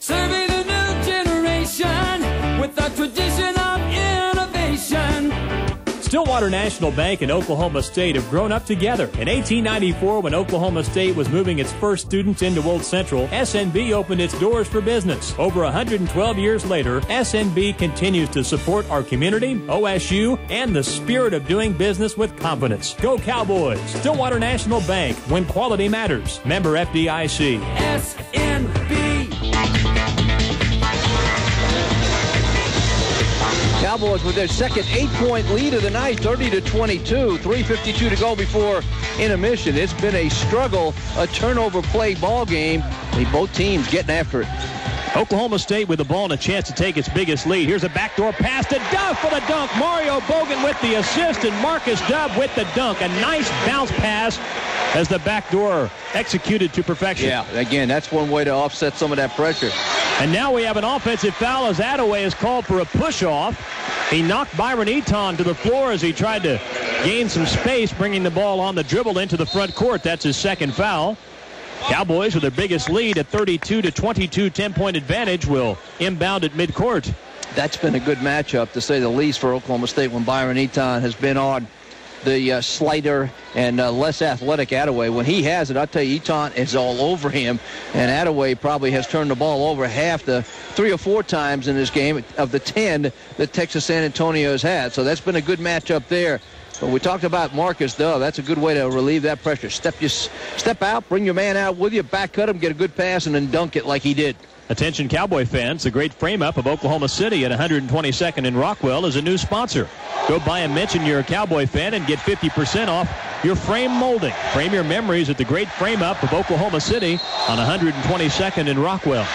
S5: Serving the new generation with a tradition of innovation.
S1: Stillwater National Bank and Oklahoma State have grown up together. In 1894, when Oklahoma State was moving its first students into Old Central, SNB opened its doors for business. Over 112 years later, SNB continues to support our community, OSU, and the spirit of doing business with confidence. Go Cowboys! Stillwater National Bank, when quality matters. Member FDIC.
S5: SNB.
S2: Cowboys with their second 8-point lead of the night, 30-22, 3:52 to go before intermission. It's been a struggle, a turnover play ball game. Both teams getting after it.
S1: Oklahoma State with the ball and a chance to take its biggest lead. Here's a backdoor pass to Dove for the dunk. Mario Bogan with the assist and Marcus Dove with the dunk. A nice bounce pass as the backdoor executed to perfection.
S2: Yeah, again, that's one way to offset some of that pressure.
S1: And now we have an offensive foul as Attaway is called for a push-off. He knocked Byron Eaton to the floor as he tried to gain some space, bringing the ball on the dribble into the front court. That's his second foul. Cowboys with their biggest lead at 32-22, 10-point advantage, will inbound at midcourt.
S2: That's been a good matchup, to say the least, for Oklahoma State when Byron Eaton has been on the slighter and less athletic Attaway. When he has it, I'll tell you, Eaton is all over him, and Attaway probably has turned the ball over half the 3 or 4 times in this game of the 10 that Texas San Antonio has had. So that's been a good matchup there. But we talked about Marcus Dove. That's a good way to relieve that pressure. Step out, bring your man out with you, back cut him, get a good pass, and then dunk it like he did.
S1: Attention Cowboy fans, the great frame-up of Oklahoma City at 122nd and Rockwell is a new sponsor. Go by and mention you're a Cowboy fan and get 50% off your frame molding. Frame your memories at the great frame-up of Oklahoma City on 122nd and Rockwell.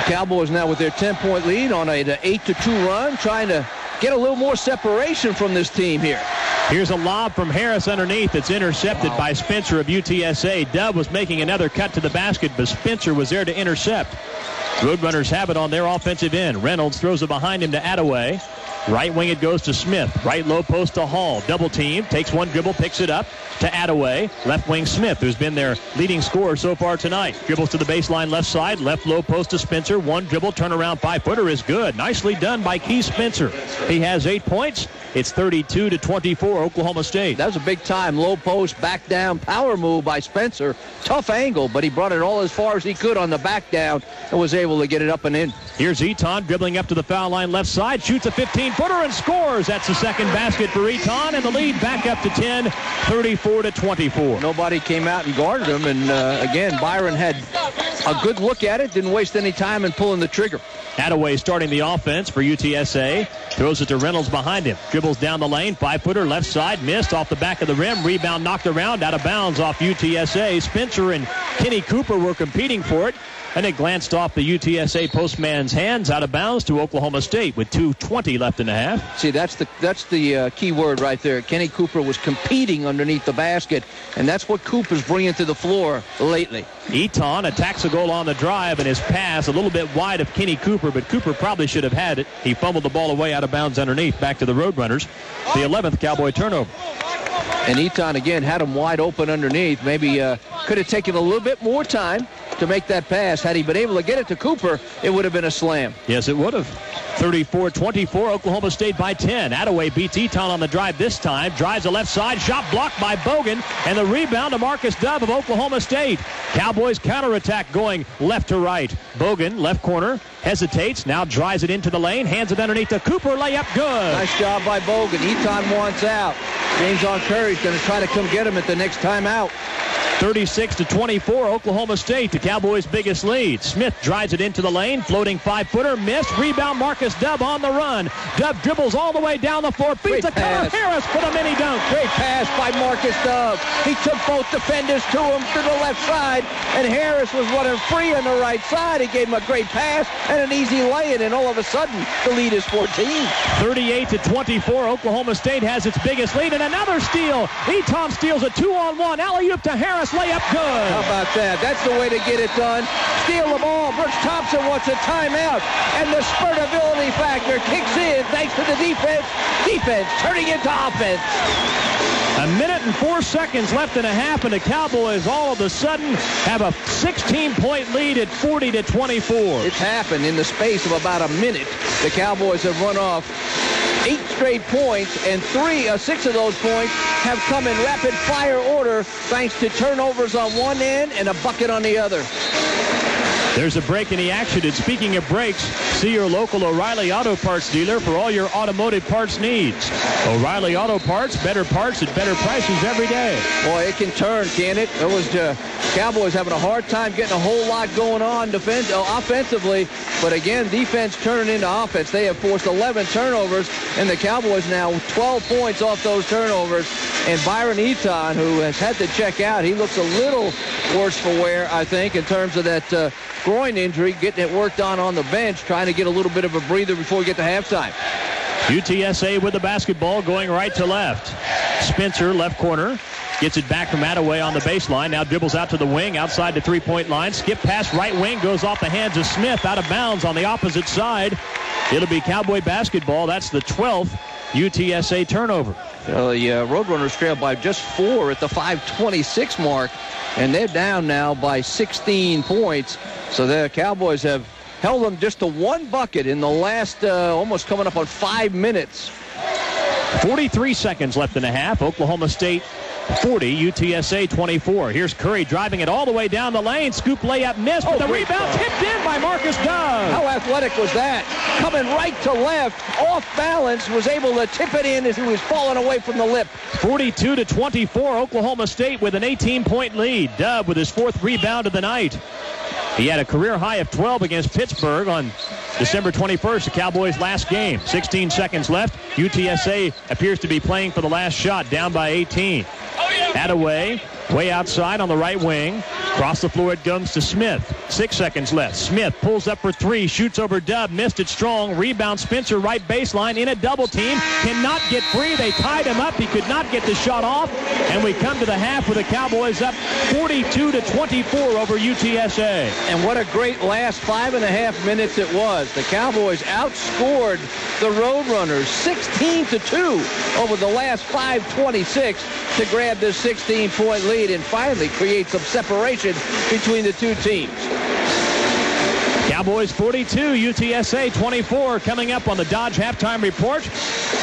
S2: Cowboys now with their 10-point lead on an 8-2 run, trying to get a little more separation from this team here.
S1: Here's a lob from Harris underneath. It's intercepted by Spencer of UTSA. Dove was making another cut to the basket, but Spencer was there to intercept. Roadrunners have it on their offensive end. Reynolds throws it behind him to Attaway. Right wing it goes to Smith. Right low post to Hall. Double team. Takes one dribble. Picks it up to Attaway. Left wing Smith, who's been their leading scorer so far tonight. Dribbles to the baseline left side. Left low post to Spencer. One dribble. Turnaround 5-footer is good. Nicely done by Keith Spencer. He has 8 points. It's 32-24 Oklahoma State.
S2: That was a big time low post back down power move by Spencer. Tough angle, but he brought it all as far as he could on the back down and was able to get it up and in.
S1: Here's Eaton dribbling up to the foul line left side, shoots a 15-footer and scores. That's the second basket for Eaton, and the lead back up to 10, 34-24.
S2: Nobody came out and guarded him, and again, Byron had a good look at it, didn't waste any time in pulling the trigger.
S1: Attaway starting the offense for UTSA. Throws it to Reynolds behind him. Dribbles down the lane. 5-footer left side. Missed off the back of the rim. Rebound knocked around. Out of bounds off UTSA. Spencer and Kenny Cooper were competing for it. And it glanced off the UTSA postman's hands out of bounds to Oklahoma State with 2:20 left in the half.
S2: See, that's the key word right there. Kenny Cooper was competing underneath the basket, and that's what Cooper's bringing to the floor lately.
S1: Eaton attacks a goal on the drive, and his pass a little bit wide of Kenny Cooper, but Cooper probably should have had it. He fumbled the ball away out of bounds underneath, back to the Roadrunners. The 11th Cowboy turnover.
S2: And Eaton, again, had him wide open underneath. Maybe could have taken a little bit more time to make that pass. Had he been able to get it to Cooper, it would have been a slam.
S1: Yes, it would have. 34-24, Oklahoma State by 10. Attaway beats Eaton on the drive this time. Drives the left side. Shot blocked by Bogan. And the rebound to Marcus Dove of Oklahoma State. Cowboys counterattack going left to right. Bogan, left corner, hesitates. Now drives it into the lane. Hands it underneath to Cooper. Layup good.
S2: Nice job by Bogan. Eaton wants out. James Curry's going to try to come get him at the next timeout.
S1: 36-24, Oklahoma State, the Cowboys' biggest lead. Smith drives it into the lane, floating 5-footer, missed. Rebound, Marcus Dove on the run. Dove dribbles all the way down the floor, beats a cover. Harris for the mini dunk.
S2: Great pass by Marcus Dove. He took both defenders to him to the left side, and Harris was running free on the right side. He gave him a great pass and an easy lay-in, and all of a sudden, the lead is 14.
S1: 38-24, Oklahoma State has its biggest lead, and another steal. Eaton steals a 2-on-1. Alley-oop to Harris. Layup good.
S2: How about that? That's the way to get it done. Steal the ball. Brooks Thompson wants a timeout. And the spurtability factor kicks in thanks to the defense. Defense turning into offense.
S1: A minute and 4 seconds left in a half, and the Cowboys all of a sudden have a 16-point lead at 40-24.
S2: It's happened in the space of about a minute. The Cowboys have run off 8 straight points, and 6 of those points have come in rapid-fire order thanks to turnovers on one end and a bucket on the other.
S1: There's a break in the action, and speaking of breaks, see your local O'Reilly Auto Parts dealer for all your automotive parts needs. O'Reilly Auto Parts, better parts at better prices every day.
S2: Boy, it can turn, can it? It was Cowboys having a hard time getting a whole lot going on offensively, but again, defense turning into offense. They have forced 11 turnovers, and the Cowboys now 12 points off those turnovers. And Byron Eaton, who has had to check out, he looks a little worse for wear, I think, in terms of that groin injury, getting it worked on the bench, trying to get a little bit of a breather before we get to halftime.
S1: UTSA with the basketball going right to left. Spencer, left corner. Gets it back from Attaway on the baseline. Now dribbles out to the wing, outside the three-point line. Skip pass right wing, goes off the hands of Smith, out of bounds on the opposite side. It'll be Cowboy basketball. That's the 12th UTSA turnover.
S2: The Roadrunners trail by just 4 at the 5:26 mark, and they're down now by 16 points. So the Cowboys have held them just to 1 bucket in the last almost coming up on 5 minutes.
S1: 43 seconds left in the half. Oklahoma State 40, UTSA 24. Here's Curry driving it all the way down the lane. Scoop layup missed, but the rebound tipped in by Marcus Dove.
S2: How athletic was that? Coming right to left, off balance, was able to tip it in as he was falling away from the lip.
S1: 42-24, Oklahoma State with an 18-point lead. Dove with his 4th rebound of the night. He had a career high of 12 against Pittsburgh on December 21st, the Cowboys' last game. 16 seconds left. UTSA appears to be playing for the last shot, down by 18. Attaway, way outside on the right wing. Across the floor it comes to Smith. 6 seconds left. Smith pulls up for 3, shoots over Dove, missed it strong. Rebound Spencer, right baseline, in a double team. Cannot get free. They tied him up. He could not get the shot off. And we come to the half with the Cowboys up 42-24 over UTSA.
S2: And what a great last 5.5 minutes it was. The Cowboys outscored the Roadrunners 16-2 over the last 5:26 to grab this 16-point lead and finally create some separation between the two teams.
S1: Cowboys 42, UTSA 24. Coming up on the Dodge Halftime Report.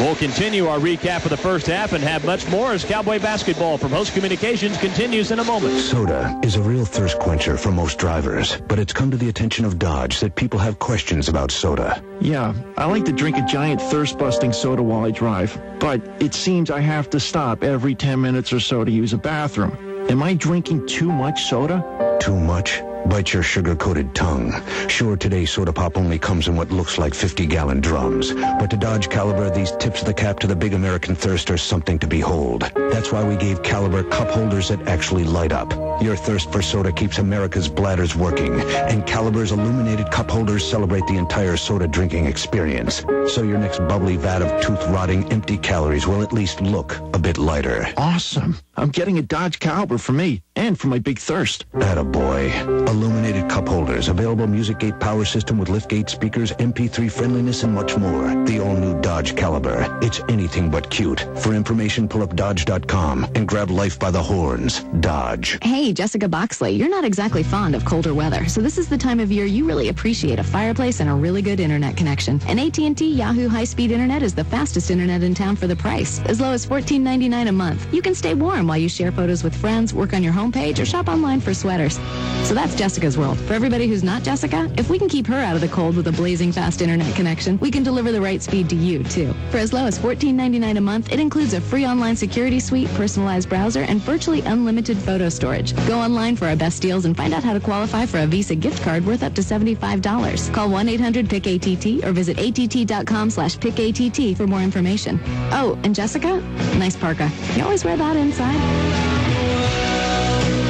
S1: We'll continue our recap of the first half and have much more as Cowboy basketball from Host Communications continues in a moment.
S10: Soda is a real thirst quencher for most drivers, but it's come to the attention of Dodge that people have questions about soda.
S13: Yeah, I like to drink a giant thirst-busting soda while I drive, but it seems I have to stop every 10 minutes or so to use a bathroom. Am I drinking too much soda?
S10: Too much? Bite your sugar-coated tongue. Sure, today soda pop only comes in what looks like 50-gallon drums. But to Dodge Caliber, these tips of the cap to the big American thirst are something to behold. That's why we gave Caliber cup holders that actually light up. Your thirst for soda keeps America's bladders working. And Caliber's illuminated cup holders celebrate the entire soda drinking experience. So your next bubbly vat of tooth-rotting empty calories will at least look a bit lighter.
S13: Awesome. I'm getting a Dodge Caliber for me and for my big thirst.
S10: Attaboy. Illuminated cup holders, available Music Gate power system with liftgate speakers, MP3 friendliness, and much more. The all-new Dodge Caliber. It's anything but cute. For information, pull up Dodge.com and grab life by the horns. Dodge.
S14: Hey, Jessica Boxley, you're not exactly fond of colder weather, so this is the time of year you really appreciate a fireplace and a really good internet connection. And AT&T Yahoo high-speed internet is the fastest internet in town for the price, as low as $14.99 a month. You can stay warm while you share photos with friends, work on your homepage, or shop online for sweaters. So that's Jessica's world. For everybody who's not Jessica, if we can keep her out of the cold with a blazing fast internet connection, we can deliver the right speed to you, too. For as low as $14.99 a month, it includes a free online security suite, personalized browser, and virtually unlimited photo storage. Go online for our best deals and find out how to qualify for a Visa gift card worth up to $75. Call 1-800-PIC-ATT or visit att.com/PICATT for more information. Oh, and Jessica, nice parka. You always wear that inside?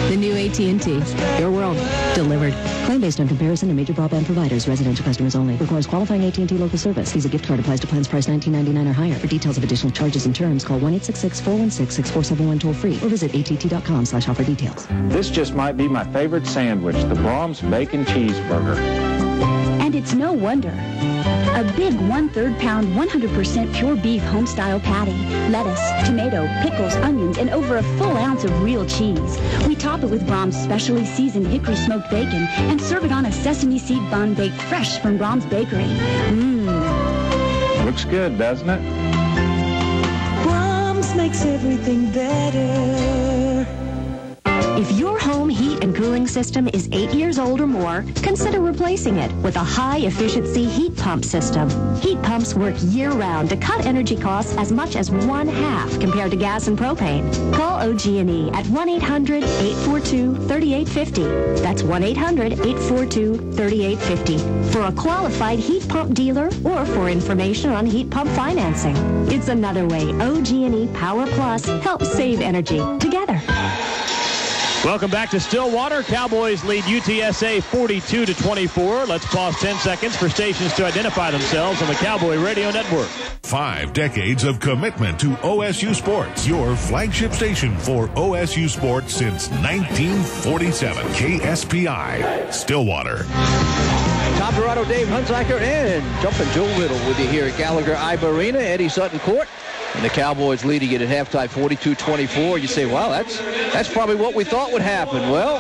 S14: The new AT&T. Your world. Delivered.
S15: Claim based on comparison to major broadband providers. Residential customers only. Requires qualifying AT&T local service. Visa gift card applies to plans priced $19.99 or higher. For details of additional charges and terms, call 1-866-416-6471 toll free or visit att.com/offer details.
S16: This just might be my favorite sandwich, the Brahms Bacon Cheeseburger.
S17: And it's no wonder. A big 1/3 pound, 100% pure beef home-style patty, lettuce, tomato, pickles, onions, and over a full ounce of real cheese. We top it with Brahms' specially seasoned hickory smoked bacon and serve it on a sesame seed bun baked fresh from Brahms Bakery.
S16: Looks good, doesn't it?
S5: Brahms makes everything better.
S18: If your home heat and cooling system is 8 years old or more, consider replacing it with a high-efficiency heat pump system. Heat pumps work year-round to cut energy costs as much as 1/2 compared to gas and propane. Call OG&E at 1-800-842-3850. That's 1-800-842-3850 for a qualified heat pump dealer or for information on heat pump financing. It's another way OG&E Power Plus helps save energy together.
S1: Welcome back to Stillwater. Cowboys lead UTSA 42-24. Let's pause 10 seconds for stations to identify themselves on the Cowboy Radio Network.
S19: 5 decades of commitment to OSU sports. Your flagship station for OSU sports since 1947. KSPI, Stillwater.
S2: Tom Dorado, Dave Hunziker, and Jumpin' Joe Little with you here at Gallagher Iba Arena, Eddie Sutton Court. And the Cowboys leading it at halftime 42-24. You say, wow, that's probably what we thought would happen. Well,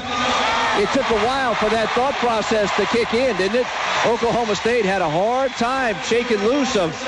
S2: it took a while for that thought process to kick in, didn't it? Oklahoma State had a hard time shaking loose of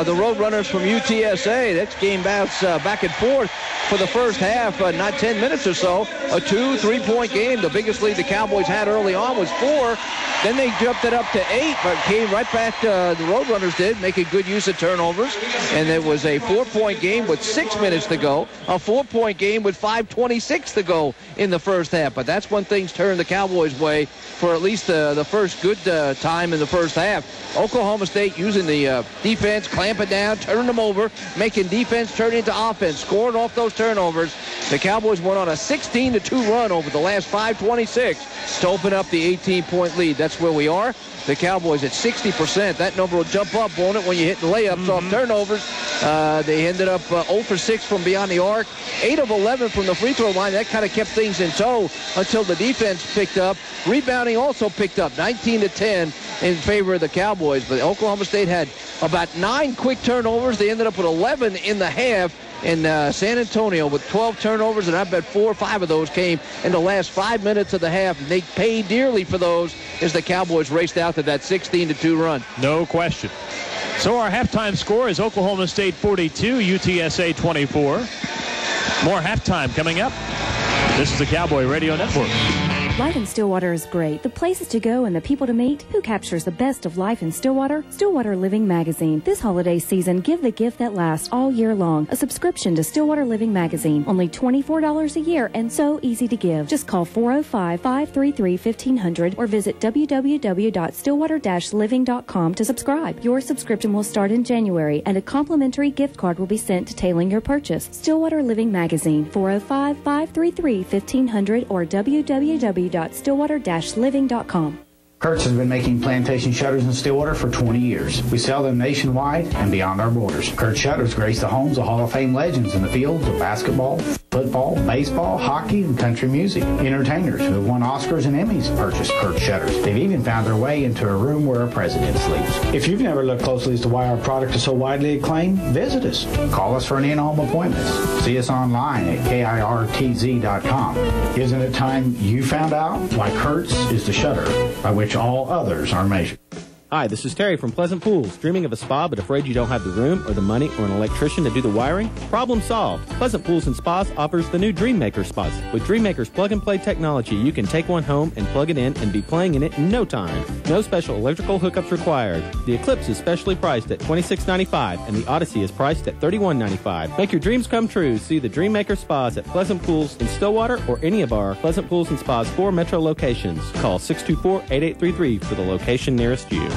S2: the Roadrunners from UTSA. That game bounced back and forth for the first half, not 10 minutes or so. A 2-3-point game. The biggest lead the Cowboys had early on was 4. Then they jumped it up to 8, but came right back to the Roadrunners did, making good use of turnovers. And it was a 4-point game with 6 minutes to go, a 4-point game with 5:26 to go in the first half. But that's when things turned the Cowboys' way for at least the first good time in the first half. Oklahoma State using the defense, clamping down, turning them over, making defense turn into offense, scoring off those turnovers. The Cowboys went on a 16-2 run over the last 5:26 to open up the 18-point lead. That's where we are. The Cowboys at 60%. That number will jump up, won't it, when you hit the layups off turnovers. They ended up 0 for 6 from beyond the arc, 8 of 11 from the free throw line. That kind of kept things in tow until the defense picked up. Rebounding also picked up, 19-10 in favor of the Cowboys. But Oklahoma State had about 9 quick turnovers. They ended up with 11 in the half. In San Antonio with 12 turnovers, and I bet 4 or 5 of those came in the last 5 minutes of the half. And they paid dearly for those as the Cowboys raced out to that 16-2 run.
S1: No question. So our halftime score is Oklahoma State 42, UTSA 24. More halftime coming up. This is the Cowboy Radio Network.
S20: Life in Stillwater is great. The places to go and the people to meet. Who captures the best of life in Stillwater? Stillwater Living Magazine. This holiday season, give the gift that lasts all year long. A subscription to Stillwater Living Magazine. Only $24 a year and so easy to give. Just call 405-533-1500 or visit www.stillwater-living.com to subscribe. Your subscription will start in January and a complimentary gift card will be sent to tailing your purchase. Stillwater Living Magazine. 405-533-1500 or www.stillwater-living.com.
S21: Kurtz has been making plantation shutters in Stillwater for 20 years. We sell them nationwide and beyond our borders. Kurtz shutters grace the homes of Hall of Fame legends in the fields of basketball, football, baseball, hockey, and country music. Entertainers who have won Oscars and Emmys purchase Kurtz shutters. They've even found their way into a room where a president sleeps. If you've never looked closely as to why our product is so widely acclaimed, visit us. Call us for an in-home appointment. See us online at KIRTZ.com. Isn't it time you found out why Kurtz is the shutter by which all others are measured?
S22: Hi, this is Terry from Pleasant Pools. Dreaming of a spa but afraid you don't have the room or the money or an electrician to do the wiring? Problem solved. Pleasant Pools and Spas offers the new Dreammaker spas. With Dreammaker's plug-and-play technology, you can take one home and plug it in and be playing in it in no time. No special electrical hookups required. The Eclipse is specially priced at $26.95 and the Odyssey is priced at $31.95. Make your dreams come true. See the Dreammaker Spas at Pleasant Pools in Stillwater or any of our Pleasant Pools and Spas 4 metro locations. Call 624-8833 for the location nearest you.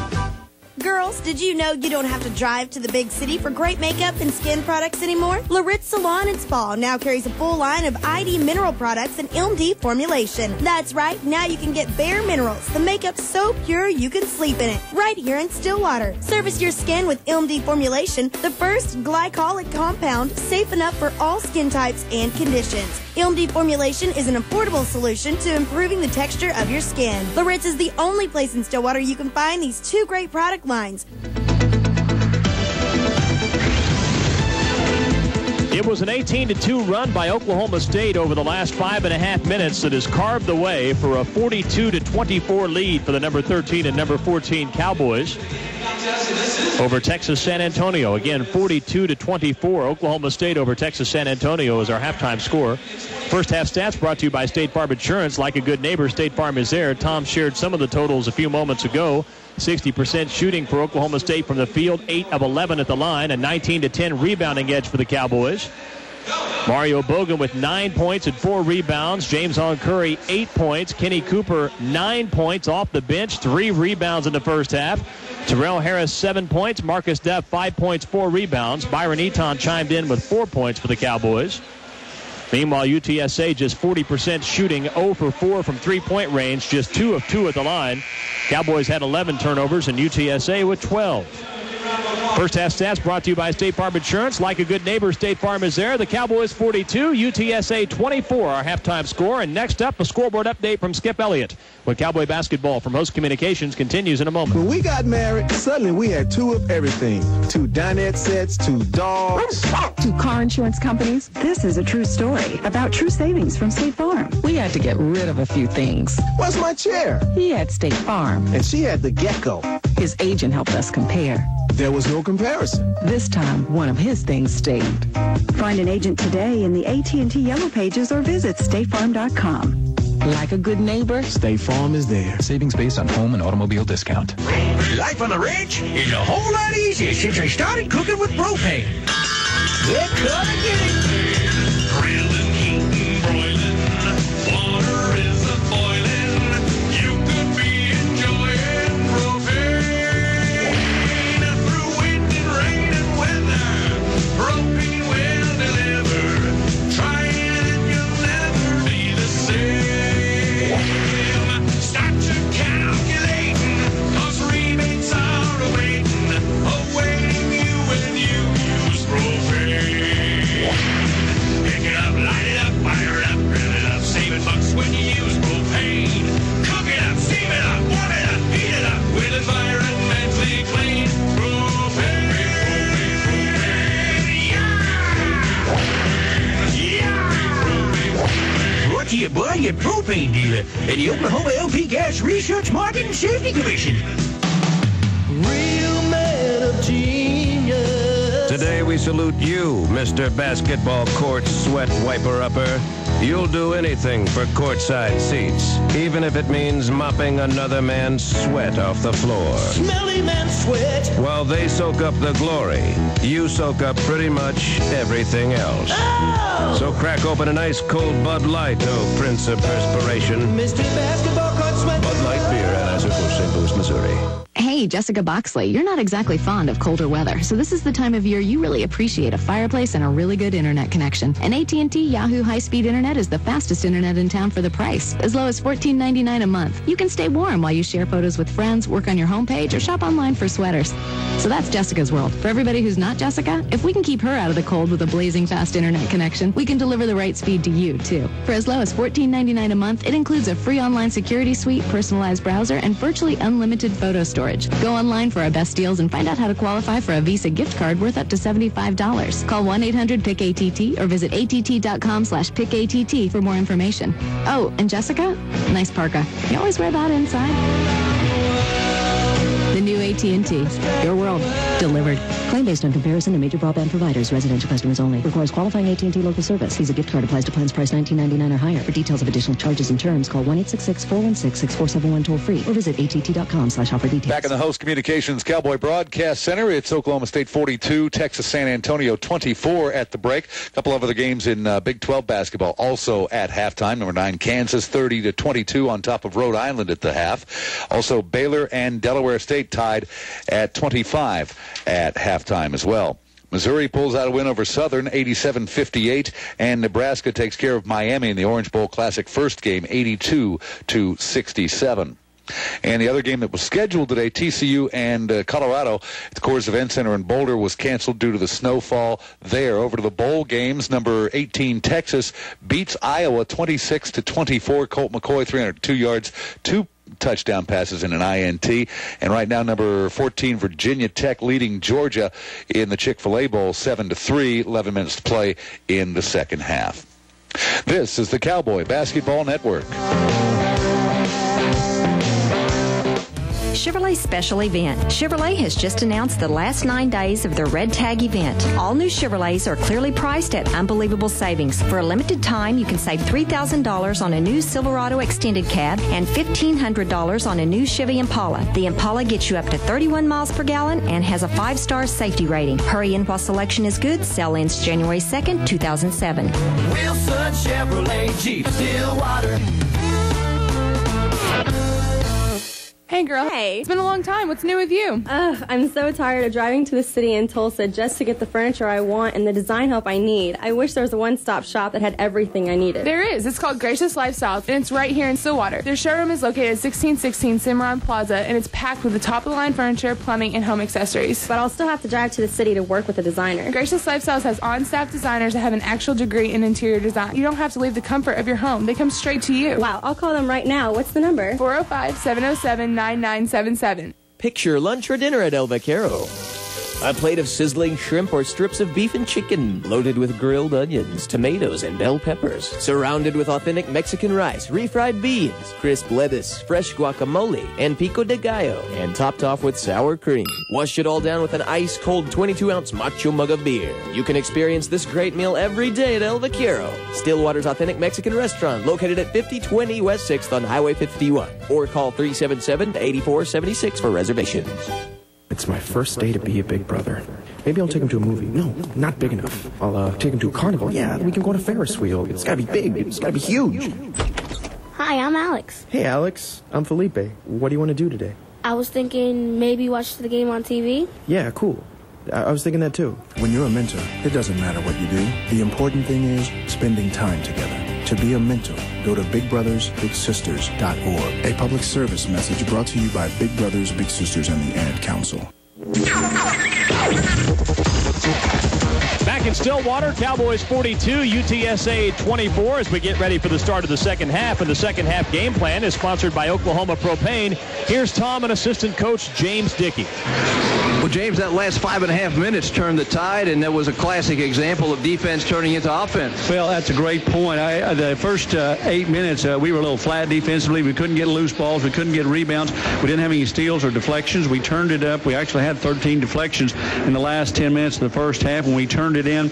S11: Girls, did you know you don't have to drive to the big city for great makeup and skin products anymore? Laritz Salon and Spa now carries a full line of ID mineral products and MD formulation. That's right, now you can get Bare Minerals, the makeup so pure you can sleep in it, right here in Stillwater. Service your skin with MD formulation, the first glycolic compound safe enough for all skin types and conditions. MD formulation is an affordable solution to improving the texture of your skin. Laritz is the only place in Stillwater you can find these 2 great product lines.
S1: It was an 18-2 run by Oklahoma State over the last 5.5 minutes that has carved the way for a 42-24 lead for the number 13 and number 14 Cowboys over Texas San Antonio. Again, 42-24. Oklahoma State over Texas San Antonio is our halftime score. First half stats brought to you by State Farm Insurance. Like a good neighbor, State Farm is there. Tom shared some of the totals a few moments ago. 60% shooting for Oklahoma State from the field, 8 of 11 at the line, a 19-10 rebounding edge for the Cowboys. Mario Bogan with 9 points and 4 rebounds. James Curry, 8 points. Kenny Cooper, 9 points off the bench, 3 rebounds in the first half. Terrell Harris, 7 points. Marcus Duff, 5 points, 4 rebounds. Byron Eaton chimed in with 4 points for the Cowboys. Meanwhile, UTSA just 40% shooting, 0 for 4 from three-point range, just 2 of 2 at the line. Cowboys had 11 turnovers, and UTSA with 12. First half stats brought to you by State Farm Insurance. Like a good neighbor, State Farm is there. The Cowboys 42, UTSA 24, our halftime score. And next up, a scoreboard update from Skip Elliott, when Cowboy basketball from Host Communications continues in a moment.
S3: When we got married, suddenly we had 2 of everything. 2 dinette sets, 2 dogs,
S4: 2 car insurance companies. This is a true story about true savings from State Farm. We had to get rid of a few things.
S3: Where's my chair?
S4: He had State Farm.
S3: And she had the gecko.
S4: His agent helped us compare.
S3: There was no comparison.
S4: This time, one of his things stayed.
S5: Find an agent today in the AT&T Yellow Pages or visit statefarm.com.
S4: Like a good neighbor,
S3: State Farm is there.
S23: Savings based on home and automobile discount.
S24: Life on the ranch is a whole lot easier since I started cooking with propane. They're gonna get it. Grilling, heating, broiling, water is a boiling. You could be enjoying propane through wind and rain and weather. Propane will deliver. Try it and you'll never be the same. Start your calculating, 'cause rebates are awaiting you when you use propane. Pick it up, light it up, fire it up, grill it up, saving bucks when you use propane. Cook it up, steam it up, warm it up, heat it up with environmentally clean propane. Brought to you by your propane dealer and the Oklahoma LP Gas Research Market and Safety Commission.
S6: Real man of genius. Today we salute you, Mr. Basketball Court Sweat Wiper-Upper. You'll do anything for courtside seats, even if it means mopping another man's sweat off the floor.
S24: Smelly man sweat.
S6: While they soak up the glory, you soak up pretty much everything else.
S24: Oh!
S6: So crack open an ice cold Bud Light, oh Prince of Perspiration.
S24: Mr. Basketball Court Sweat.
S6: Bud Light beer, Anheuser-Busch, St. Louis, Missouri.
S14: Hey, Jessica Boxley, you're not exactly fond of colder weather, so this is the time of year you really appreciate a fireplace and a really good internet connection. And AT&T Yahoo high-speed internet is the fastest internet in town for the price, as low as $14.99 a month. You can stay warm while you share photos with friends, work on your homepage, or shop online for sweaters. So that's Jessica's world. For everybody who's not Jessica, if we can keep her out of the cold with a blazing fast internet connection, we can deliver the right speed to you, too. For as low as $14.99 a month, it includes a free online security suite, personalized browser, and virtually unlimited photo storage. Go online for our best deals and find out how to qualify for a Visa gift card worth up to $75. Call 1-800-PICK-ATT or visit att.com/PICKATT for more information. Oh, and Jessica, nice parka. You always wear that inside? The new AT&T. Your world. Delivered.
S15: Claim based on comparison to major broadband providers. Residential customers only. Requires qualifying AT&T local service. Visa gift card applies to plans priced $19.99 or higher. For details of additional charges and terms, call 1-866-416-6471 toll free or visit att.com/offer details.
S25: Back in the Host Communications Cowboy Broadcast Center, it's Oklahoma State 42, Texas San Antonio 24 at the break. A couple of other games in Big 12 basketball also at halftime. Number 9, Kansas 30-22 on top of Rhode Island at the half. Also, Baylor and Delaware State tied at 25 at halftime as well. Missouri pulls out a win over Southern, 87-58, and Nebraska takes care of Miami in the Orange Bowl Classic first game, 82-67. And the other game that was scheduled today, TCU and Colorado at the Coors Event Center in Boulder, was canceled due to the snowfall there. Over to the bowl games, number 18, Texas beats Iowa 26-24. Colt McCoy, 302 yards, 2 touchdown passes and an INT. And right now, number 14, Virginia Tech leading Georgia in the Chick-fil-A Bowl 7-3, 11 minutes to play in the second half. This is the Cowboy Basketball Network.
S12: Chevrolet special event. Chevrolet has just announced the last 9 days of their Red Tag event. All new Chevrolets are clearly priced at unbelievable savings. For a limited time, you can save $3,000 on a new Silverado Extended Cab and $1,500 on a new Chevy Impala. The Impala gets you up to 31 miles per gallon and has a 5-star safety rating. Hurry in while selection is good. Sale ends January 2nd, 2007.
S24: Wilson Chevrolet Jeep Stillwater.
S7: Hey, girl. Hey. It's been a long time. What's new with you?
S8: I'm so tired of driving to the city in Tulsa just to get the furniture I want and the design help I need. I wish there was a one-stop shop that had everything I needed.
S7: There is. It's called Gracious Lifestyles, and it's right here in Stillwater. Their showroom is located at 1616 Cimarron Plaza, and it's packed with the top-of-the-line furniture, plumbing, and home accessories.
S8: But I'll still have to drive to the city to work with a designer.
S7: Gracious Lifestyles has on-staff designers that have an actual degree in interior design. You don't have to leave the comfort of your home. They come straight to you.
S8: Wow, I'll call them right now. What's the number?
S7: 405-707-9977.
S9: Picture lunch or dinner at El Vaquero. A plate of sizzling shrimp or strips of beef and chicken, loaded with grilled onions, tomatoes, and bell peppers, surrounded with authentic Mexican rice, refried beans, crisp lettuce, fresh guacamole, and pico de gallo, and topped off with sour cream. Wash it all down with an ice-cold 22-ounce macho mug of beer. You can experience this great meal every day at El Vaquero, Stillwater's authentic Mexican restaurant, located at 5020 West 6th on Highway 51, or call 377-8476 for reservations.
S10: It's my first day to be a big brother. Maybe I'll take him to a movie. No, not big enough. I'll take him to a carnival. Yeah, we can go on a Ferris wheel. It's gotta be big. It's gotta be huge.
S13: Hi, I'm Alex.
S10: Hey, Alex. I'm Felipe. What do you want to do today?
S13: I was thinking maybe watch the game on TV.
S10: Yeah, cool. I was thinking that too.
S3: When you're a mentor, it doesn't matter what you do. The important thing is spending time together. To be a mentor, go to bigbrothersbigsisters.org. A public service message brought to you by Big Brothers Big Sisters and the Ad Council.
S1: Back in Stillwater, Cowboys 42, UTSA 24 as we get ready for the start of the second half. And the second half game plan is sponsored by Oklahoma Propane. Here's Tom and assistant coach James Dickey.
S2: Well, James, that last 5.5 minutes turned the tide, and that was a classic example of defense turning into offense.
S26: Well, that's a great point. The first 8 minutes, we were a little flat defensively. We couldn't get loose balls. We couldn't get rebounds. We didn't have any steals or deflections. We turned it up. We actually had 13 deflections in the last 10 minutes of the first half, and we turned it in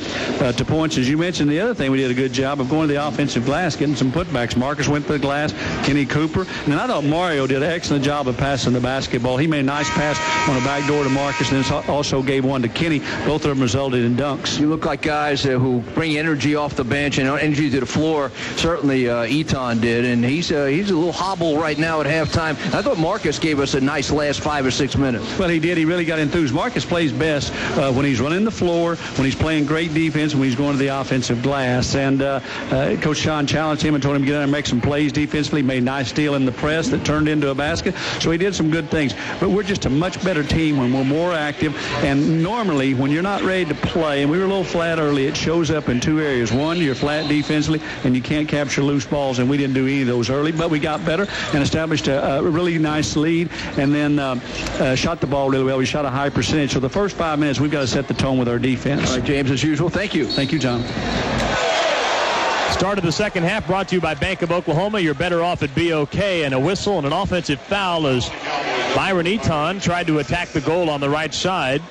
S26: to points. As you mentioned, the other thing we did a good job of going to the offensive glass, getting some putbacks. Marcus went to the glass, Kenny Cooper. And I thought Mario did an excellent job of passing the basketball. He made a nice pass on a back door to Marcus, and then also gave one to Kenny. Both of them resulted in dunks.
S2: You look like guys who bring energy off the bench and energy to the floor. Certainly Eton did, and he's a little hobble right now at halftime. I thought Marcus gave us a nice last 5 or 6 minutes.
S26: Well, he did. He really got enthused. Marcus plays best when he's running the floor, when he's playing great defense, when he's going to the offensive glass. And Coach Sean challenged him and told him to get out and make some plays defensively. Made a nice steal in the press that turned into a basket. So he did some good things. But we're just a much better team when we're more active. And normally, when you're not ready to play, and we were a little flat early, it shows up in two areas. One, you're flat defensively, and you can't capture loose balls, and we didn't do any of those early. But we got better and established a really nice lead, and then shot the ball really well. We shot a high percentage. So the first 5 minutes, we've got to set the tone with our defense.
S2: All right, James, as usual, thank you.
S26: Thank you, John.
S1: Start of the second half brought to you by Bank of Oklahoma. You're better off at BOK. And a whistle and an offensive foul as Byron Eton tried to attack the goal on the right side.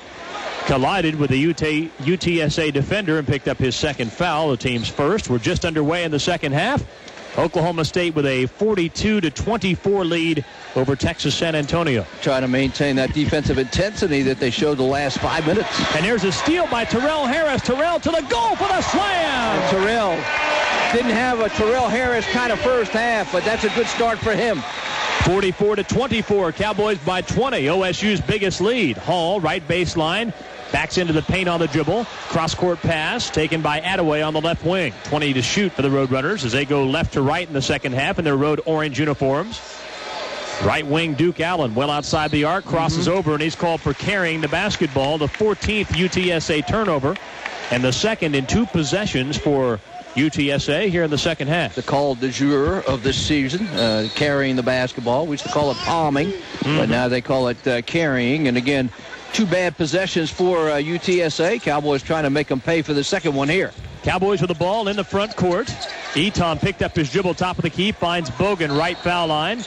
S1: Collided with the UTSA defender and picked up his second foul, the team's first. We're just underway in the second half. Oklahoma State with a 42-24 lead over Texas San Antonio.
S2: Trying to maintain that defensive intensity that they showed the last 5 minutes.
S1: And there's a steal by Terrell Harris. Terrell to the goal for the slam.
S2: And Terrell didn't have a Terrell Harris kind of first half, but that's a good start for him.
S1: 44-24, Cowboys by 20, OSU's biggest lead. Hall, right baseline, backs into the paint on the dribble. Cross-court pass taken by Attaway on the left wing. 20 to shoot for the Roadrunners as they go left to right in the second half in their road orange uniforms. Right wing Duke Allen, well outside the arc, crosses over, and he's called for carrying the basketball. The 14th UTSA turnover, and the second in 2 possessions for UTSA here in the second half.
S2: The call du jour of this season, carrying the basketball. We used to call it palming, but now they call it carrying. And again, 2 bad possessions for UTSA. Cowboys trying to make them pay for the second one here.
S1: Cowboys with the ball in the front court. Eton picked up his dribble top of the key, finds Bogan right foul line.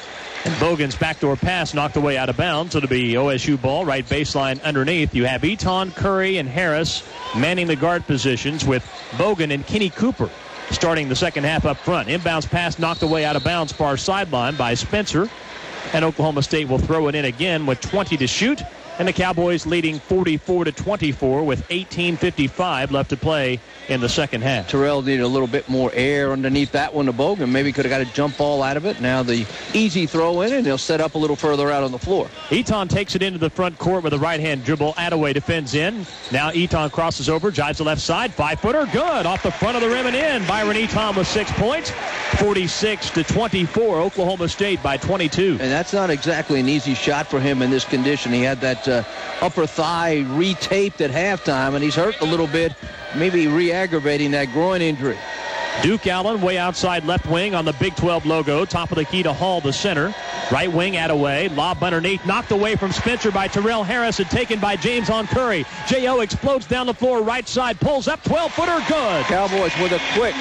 S1: And Bogan's backdoor pass knocked away out of bounds. It'll be OSU ball, right baseline underneath. You have Eton, Curry, and Harris manning the guard positions with Bogan and Kenny Cooper starting the second half up front. Inbounds pass knocked away out of bounds far sideline by Spencer. And Oklahoma State will throw it in again with 20 to shoot. and the Cowboys leading 44-24 with 18:55 left to play in the second half.
S2: Terrell needed a little bit more air underneath that one to Bogan. Maybe could have got a jump ball out of it. Now the easy throw in, and he'll set up a little further out on the floor.
S1: Eaton takes it into the front court with a right-hand dribble. Attaway defends in. Now Eaton crosses over, drives the left side. 5-footer, good. Off the front of the rim and in. Byron Eaton with 6 points. 46-24, Oklahoma State by 22.
S2: And that's not exactly an easy shot for him in this condition. He had that upper thigh retaped at halftime, and he's hurt a little bit, maybe re-aggravating that groin injury.
S1: Duke Allen way outside left wing on the Big 12 logo. Top of the key to Hall, the center. Right wing Attaway. Lob underneath. Knocked away from Spencer by Terrell Harris and taken by James on Curry. J.O. explodes down the floor right side. Pulls up. 12-footer. Good.
S2: Cowboys with a quick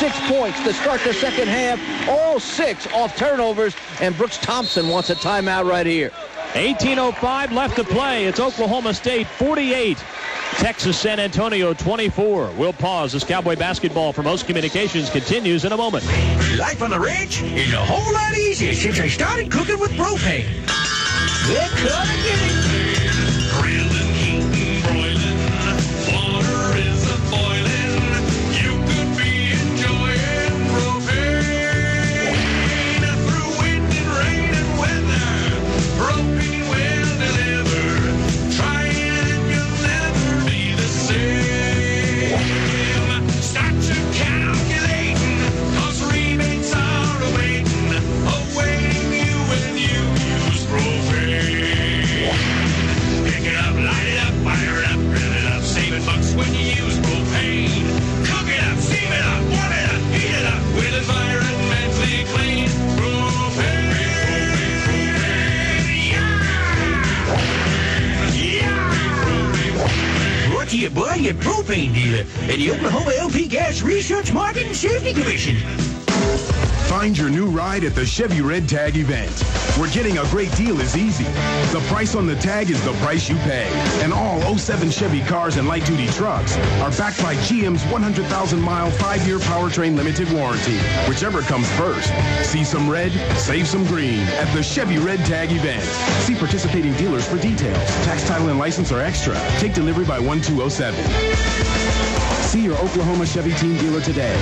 S2: 6 points to start the second half. All 6 off turnovers. And Brooks Thompson wants a timeout right here.
S1: 18:05 left to play. It's Oklahoma State 48. Texas San Antonio 24. We'll pause as Cowboy basketball from Most Communications continues in a moment.
S24: Life on the ranch is a whole lot easier since I started cooking with propane. They're gonna get it. Grilling, heating, broiling, water is a-boiling. You could be enjoying propane. Through wind and rain and weather, propane will deliver. Try it and you'll never be the same. Start to calculating, 'cause rebates are awaiting you when you use propane. Pick it up, light it up, fire it up, grill it up, saving bucks when you use propane. Cook it up, steam it up, warm it up, heat it up with environmentally clean propane. Brought to you by your propane dealer and the Oklahoma LP Gas Research Market and Safety Commission.
S16: Find your new ride at the Chevy Red Tag event, where getting a great deal is easy. The price on the tag is the price you pay. And all 07 Chevy cars and light-duty trucks are backed by GM's 100,000-mile, 5-year powertrain limited warranty. Whichever comes first. See some red, save some green at the Chevy Red Tag event. See participating dealers for details. Tax, title, and license are extra. Take delivery by 1207. See your Oklahoma Chevy team dealer today.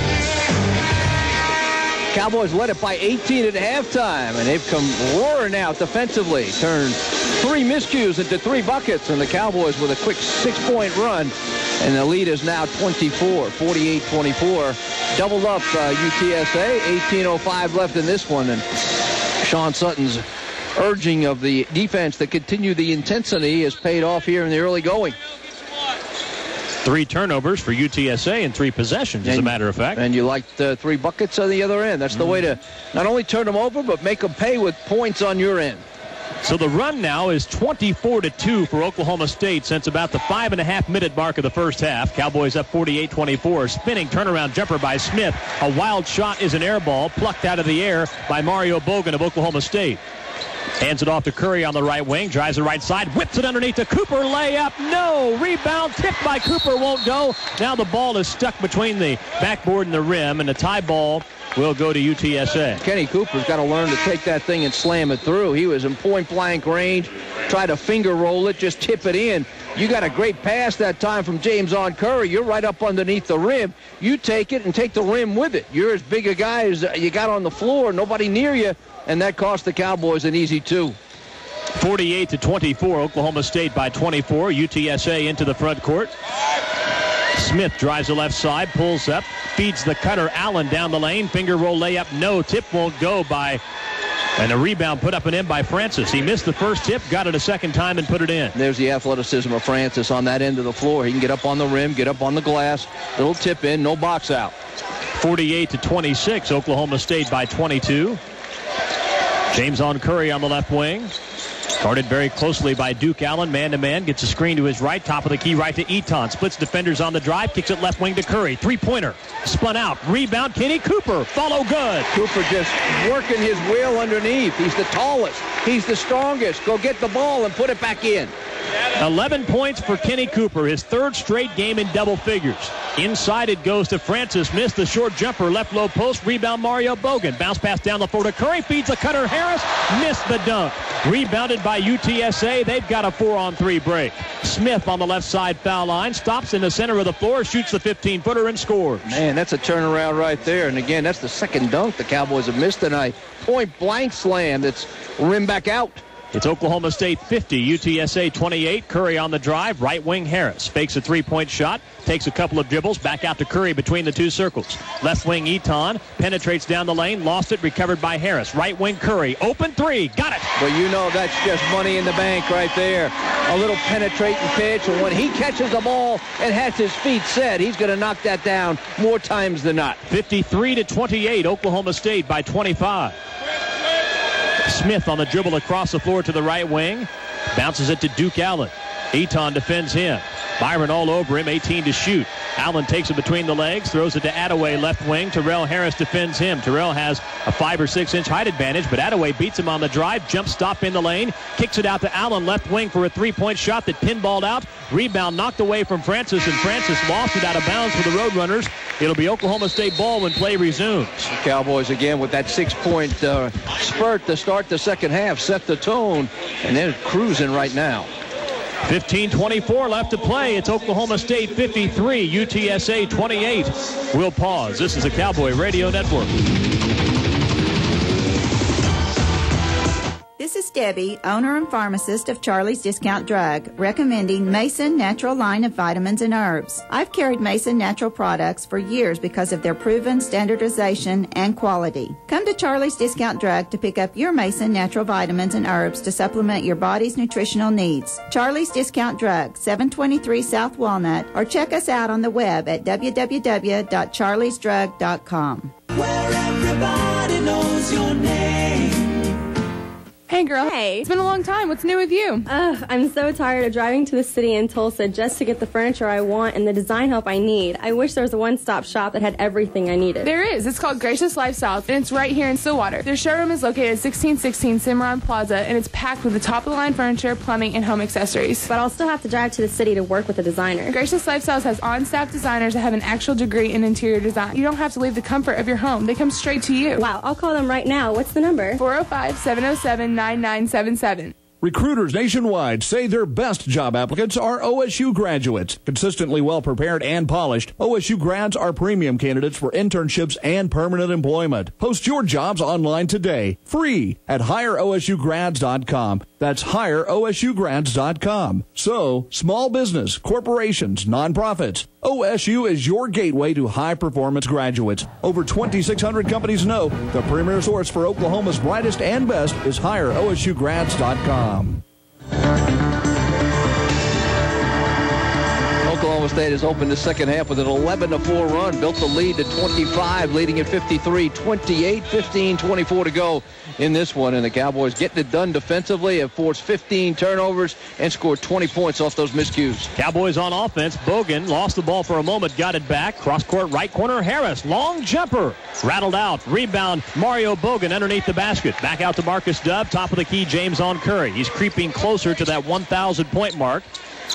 S2: Cowboys led it by 18 at halftime, and they've come roaring out defensively. Turned 3 miscues into 3 buckets, and the Cowboys with a quick 6-point run. And the lead is now 24, 48-24. Doubled up UTSA, 18:05 left in this one. And Sean Sutton's urging of the defense to continue the intensity has paid off here in the early going.
S1: 3 turnovers for UTSA and 3 possessions, as a matter of fact.
S2: And you liked 3 buckets on the other end. That's the way to not only turn them over, but make them pay with points on your end.
S1: So the run now is 24-2 for Oklahoma State since about the 5.5-minute mark of the first half. Cowboys up 48-24. Spinning turnaround jumper by Smith. A wild shot is an air ball plucked out of the air by Mario Bogan of Oklahoma State. Hands it off to Curry on the right wing. Drives the right side. Whips it underneath to Cooper. Layup. No. Rebound. Tipped by Cooper. Won't go. Now the ball is stuck between the backboard and the rim. And the tie ball will go to UTSA.
S2: Kenny Cooper's got to learn to take that thing and slam it through. He was in point-blank range. Try to finger roll it. Just tip it in. You got a great pass that time from James on Curry. You're right up underneath the rim. You take it and take the rim with it. You're as big a guy as you got on the floor. Nobody near you. And that cost the Cowboys an easy 2.
S1: 48-24, Oklahoma State by 24. UTSA into the front court. Smith drives the left side, pulls up, feeds the cutter Allen down the lane. Finger roll layup, no. Tip won't go by, and a rebound put up and in by Francis. He missed the first tip, got it a second time, and put it in.
S2: There's the athleticism of Francis on that end of the floor. He can get up on the rim, get up on the glass, little tip in, no box out.
S1: 48-26, Oklahoma State by 22. James on Curry on the left wing. Guarded very closely by Duke Allen. Man-to-man. Gets a screen to his right. Top of the key right to Eaton. Splits defenders on the drive. Kicks it left wing to Curry. 3-pointer. Spun out. Rebound. Kenny Cooper. Follow good.
S2: Cooper just working his will underneath. He's the tallest. He's the strongest. Go get the ball and put it back in.
S1: 11 points for Kenny Cooper, his third straight game in double figures. Inside it goes to Francis. Missed the short jumper. Left low post. Rebound Mario Bogan. Bounce pass down the floor to Curry. Feeds a cutter Harris. Missed the dunk. Rebounded by UTSA. They've got a 4-on-3 break. Smith on the left side foul line. Stops in the center of the floor. Shoots the 15-footer and scores.
S2: Man, that's a turnaround right there. And again, that's the second dunk the Cowboys have missed tonight. Point blank slam that's rimmed back out.
S1: It's Oklahoma State 50, UTSA 28. Curry on the drive. Right wing Harris fakes a three-point shot. Takes a couple of dribbles. Back out to Curry between the two circles. Left wing Eton penetrates down the lane. Lost it. Recovered by Harris. Right wing Curry. Open three. Got it.
S2: Well, you know that's just money in the bank right there. A little penetrating pitch. And when he catches the ball and has his feet set, he's going to knock that down more times than not.
S1: 53-28. Oklahoma State by 25. Smith on the dribble across the floor to the right wing. Bounces it to Duke Allen. Eton defends him. Byron all over him, 18 to shoot. Allen takes it between the legs, throws it to Attaway, left wing. Terrell Harris defends him. Terrell has a 5 or 6 inch height advantage, but Attaway beats him on the drive. Jump stop in the lane. Kicks it out to Allen, left wing for a three-point shot that pinballed out. Rebound knocked away from Francis, and Francis lost it out of bounds for the Roadrunners. It'll be Oklahoma State ball when play resumes.
S2: The Cowboys again with that 6-point spurt to start the second half, set the tone, and they're cruising right now.
S1: 15:24 left to play. It's Oklahoma State 53, UTSA 28. We'll pause. This is the Cowboy Radio Network.
S17: This is Debbie, owner and pharmacist of Charlie's Discount Drug, recommending Mason Natural line of vitamins and herbs. I've carried Mason Natural products for years because of their proven standardization and quality. Come to Charlie's Discount Drug to pick up your Mason Natural vitamins and herbs to supplement your body's nutritional needs. Charlie's Discount Drug, 723 South Walnut, or check us out on the web at www.charliesdrug.com.
S24: Where everybody knows your name.
S7: Hey, girl.
S8: Hey.
S7: It's been a long time. What's new with you?
S8: I'm so tired of driving to the city in Tulsa just to get the furniture I want and the design help I need. I wish there was a one-stop shop that had everything I needed.
S7: There is. It's called Gracious Lifestyle, and it's right here in Stillwater. Their showroom is located at 1616 Cimarron Plaza, and it's packed with the top-of-the-line furniture, plumbing, and home accessories.
S8: But I'll still have to drive to the city to work with a designer.
S7: Gracious Lifestyles has on-staff designers that have an actual degree in interior design. You don't have to leave the comfort of your home. They come straight to you.
S8: Wow, I'll call them right now. What's the number?
S7: 405-707-9977.
S18: Recruiters nationwide say their best job applicants are OSU graduates. Consistently well-prepared and polished, OSU grads are premium candidates for internships and permanent employment. Post your jobs online today, free, at HireOSUGrads.com. That's HireOSUGrads.com. So, small business, corporations, nonprofits, OSU is your gateway to high-performance graduates. Over 2,600 companies know the premier source for Oklahoma's brightest and best is HireOSUGrads.com.
S2: Oklahoma State has opened the second half with an 11-4 run, built the lead to 25, leading at 53, 28, 15-24 to go in this one. And the Cowboys getting it done defensively, have forced 15 turnovers and scored 20 points off those miscues.
S1: Cowboys on offense. Bogan lost the ball for a moment, got it back. Cross-court right corner, Harris. Long jumper. Rattled out. Rebound, Mario Bogan underneath the basket. Back out to Marcus Dubb. Top of the key, James on Curry. He's creeping closer to that 1,000-point mark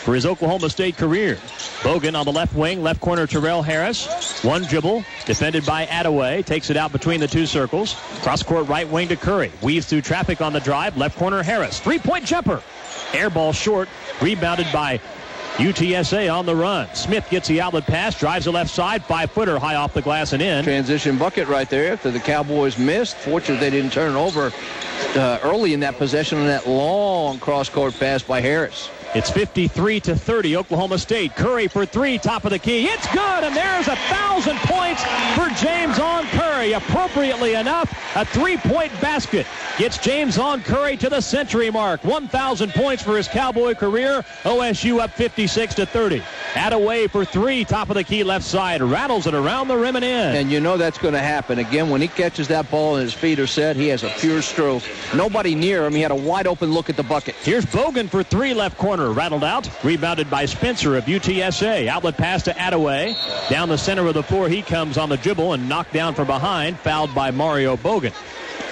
S1: for his Oklahoma State career. Bogan on the left wing, left corner Terrell Harris. One dribble, defended by Attaway. Takes it out between the two circles. Cross-court right wing to Curry. Weaves through traffic on the drive. Left corner Harris. Three-point jumper. Air ball short. Rebounded by UTSA on the run. Smith gets the outlet pass, drives the left side, 5-footer high off the glass and in.
S2: Transition bucket right there after the Cowboys missed. Fortunately, they didn't turn it over early in that possession on that long cross-court pass by Harris.
S1: It's 53-30, Oklahoma State. Curry for three, top of the key. It's good, and there's 1,000 points for James on Curry. Appropriately enough, a three-point basket gets James on Curry to the century mark. 1,000 points for his Cowboy career. OSU up 56-30. Attaway for three, top of the key left side. Rattles it around the rim and in.
S2: And you know that's going to happen. Again, when he catches that ball and his feet are set, he has a pure stroke. Nobody near him. He had a wide-open look at the bucket.
S1: Here's Bogan for three, left corner. Rattled out, rebounded by Spencer of UTSA. Outlet pass to Attaway. Down the center of the floor he comes on the dribble and knocked down from behind, fouled by Mario Bogan.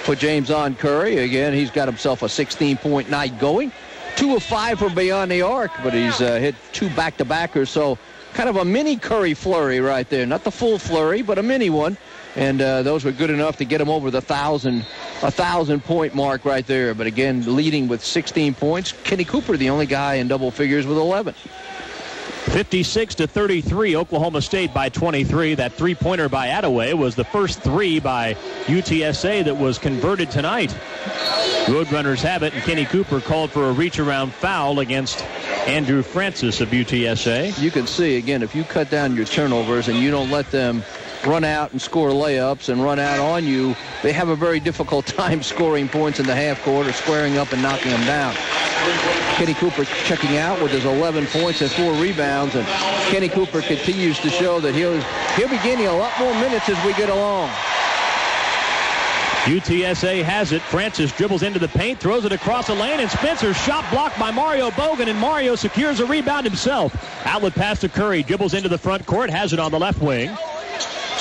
S2: Put James on Curry. Again, he's got himself a 16-point night going. 2 of 5 from beyond the arc, but he's hit 2 back-to-backers, so kind of a mini Curry flurry right there. Not the full flurry, but a mini one. And those were good enough to get him over the 1,000-point mark right there. But again, leading with 16 points. Kenny Cooper, the only guy in double figures with 11.
S1: 56-33, Oklahoma State by 23. That three-pointer by Attaway was the first 3 by UTSA that was converted tonight. Roadrunners have it, and Kenny Cooper called for a reach-around foul against Andrew Francis of UTSA.
S2: You can see, again, if you cut down your turnovers and you don't let them run out and score layups and run out on you, they have a very difficult time scoring points in the half court or squaring up and knocking them down. Kenny Cooper checking out with his 11 points and 4 rebounds, and Kenny Cooper continues to show that he'll be getting a lot more minutes as we get along.
S1: UTSA has it. Francis dribbles into the paint, throws it across the lane, and Spencer's shot blocked by Mario Bogan, and Mario secures a rebound himself. Outlet pass to Curry, dribbles into the front court, has it on the left wing.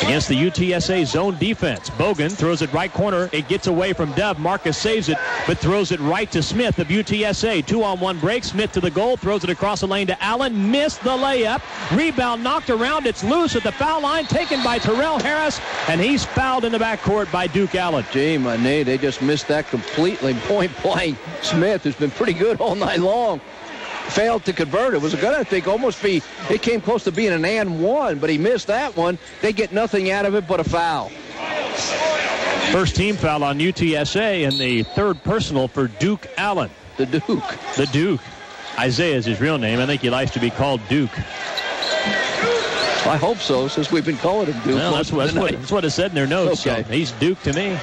S1: Against the UTSA zone defense, Bogan throws it right corner. It gets away from Dove. Marcus saves it, but throws it right to Smith of UTSA. 2-on-1 break. Smith to the goal. Throws it across the lane to Allen. Missed the layup. Rebound knocked around. It's loose at the foul line. Taken by Terrell Harris, and he's fouled in the backcourt by Duke Allen.
S2: Gee, my knee, they just missed that completely. Point blank. Smith, who's been pretty good all night long, failed to convert. It was going to, I think, almost be, it came close to being an and one, but he missed that one. They get nothing out of it but a foul.
S1: First team foul on UTSA, and the third personal for Duke Allen.
S2: The Duke.
S1: The Duke. Isaiah is his real name. I think he likes to be called Duke.
S2: I hope so, since we've been calling him Duke.
S1: Well, that's what it said in their notes.
S2: Okay.
S1: So he's Duke to me.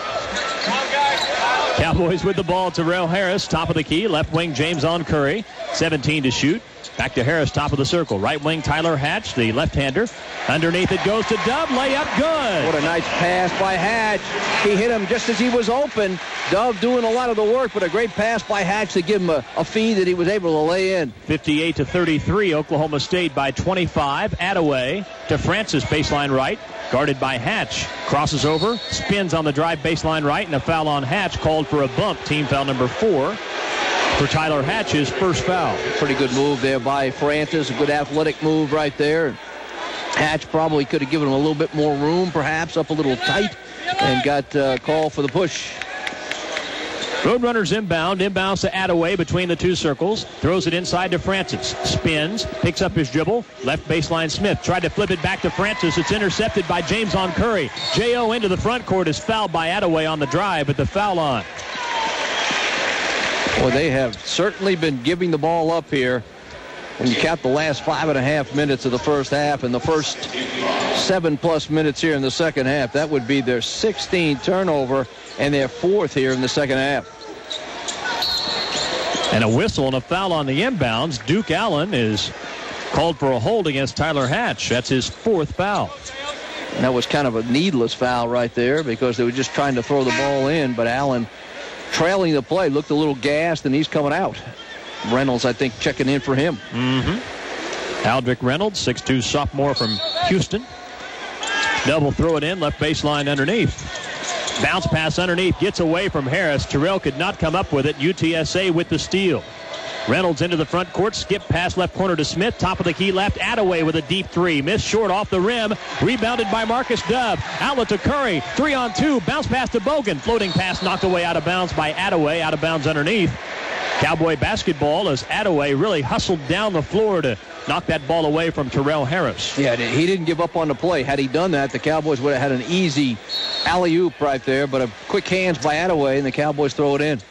S1: Cowboys with the ball. Terrell Harris, top of the key. Left wing, James on Curry. 17 to shoot. Back to Harris, top of the circle. Right wing, Tyler Hatch, the left-hander. Underneath it goes to Dove. Layup good.
S2: What a nice pass by Hatch. He hit him just as he was open. Dove doing a lot of the work, but a great pass by Hatch to give him a feed that he was able to lay in.
S1: 58-33, Oklahoma State by 25. Attaway to Francis, baseline right. Guarded by Hatch. Crosses over, spins on the drive, baseline right, and a foul on Hatch called for a bump. Team foul number 4. For Tyler Hatch's first foul.
S2: Pretty good move there by Francis. A good athletic move right there. Hatch probably could have given him a little bit more room, perhaps up a little tight, and got called for the push.
S1: Roadrunners inbounds to Attaway between the two circles. Throws it inside to Francis. Spins, picks up his dribble. Left baseline Smith. Tried to flip it back to Francis. It's intercepted by James on Curry. J.O. into the front court is fouled by Attaway on the drive at the foul line.
S2: Well, they have certainly been giving the ball up here. When you count the last 5.5 minutes of the first half and the first 7+ minutes here in the second half, that would be their 16th turnover and their 4th here in the second half.
S1: And a whistle and a foul on the inbounds. Duke Allen is called for a hold against Tyler Hatch. That's his 4th foul.
S2: And that was kind of a needless foul right there because they were just trying to throw the ball in, but Allen, trailing the play, looked a little gassed, and he's coming out. Reynolds, I think, checking in for him.
S1: Aldrick Reynolds, 6'2 sophomore from Houston. Double throw it in, left baseline underneath. Bounce pass underneath, gets away from Harris. Terrell could not come up with it. UTSA with the steal. Reynolds into the front court, skip pass left corner to Smith, top of the key left. Attaway with a deep 3, missed short off the rim, rebounded by Marcus Dove. Outlet to Curry, 3-on-2, bounce pass to Bogan, floating pass knocked away out of bounds by Attaway, out of bounds underneath. Cowboy basketball as Attaway really hustled down the floor to knock that ball away from Terrell Harris.
S2: Yeah, he didn't give up on the play. Had he done that, the Cowboys would have had an easy alley-oop right there, but a quick hands by Attaway, and the Cowboys throw it in.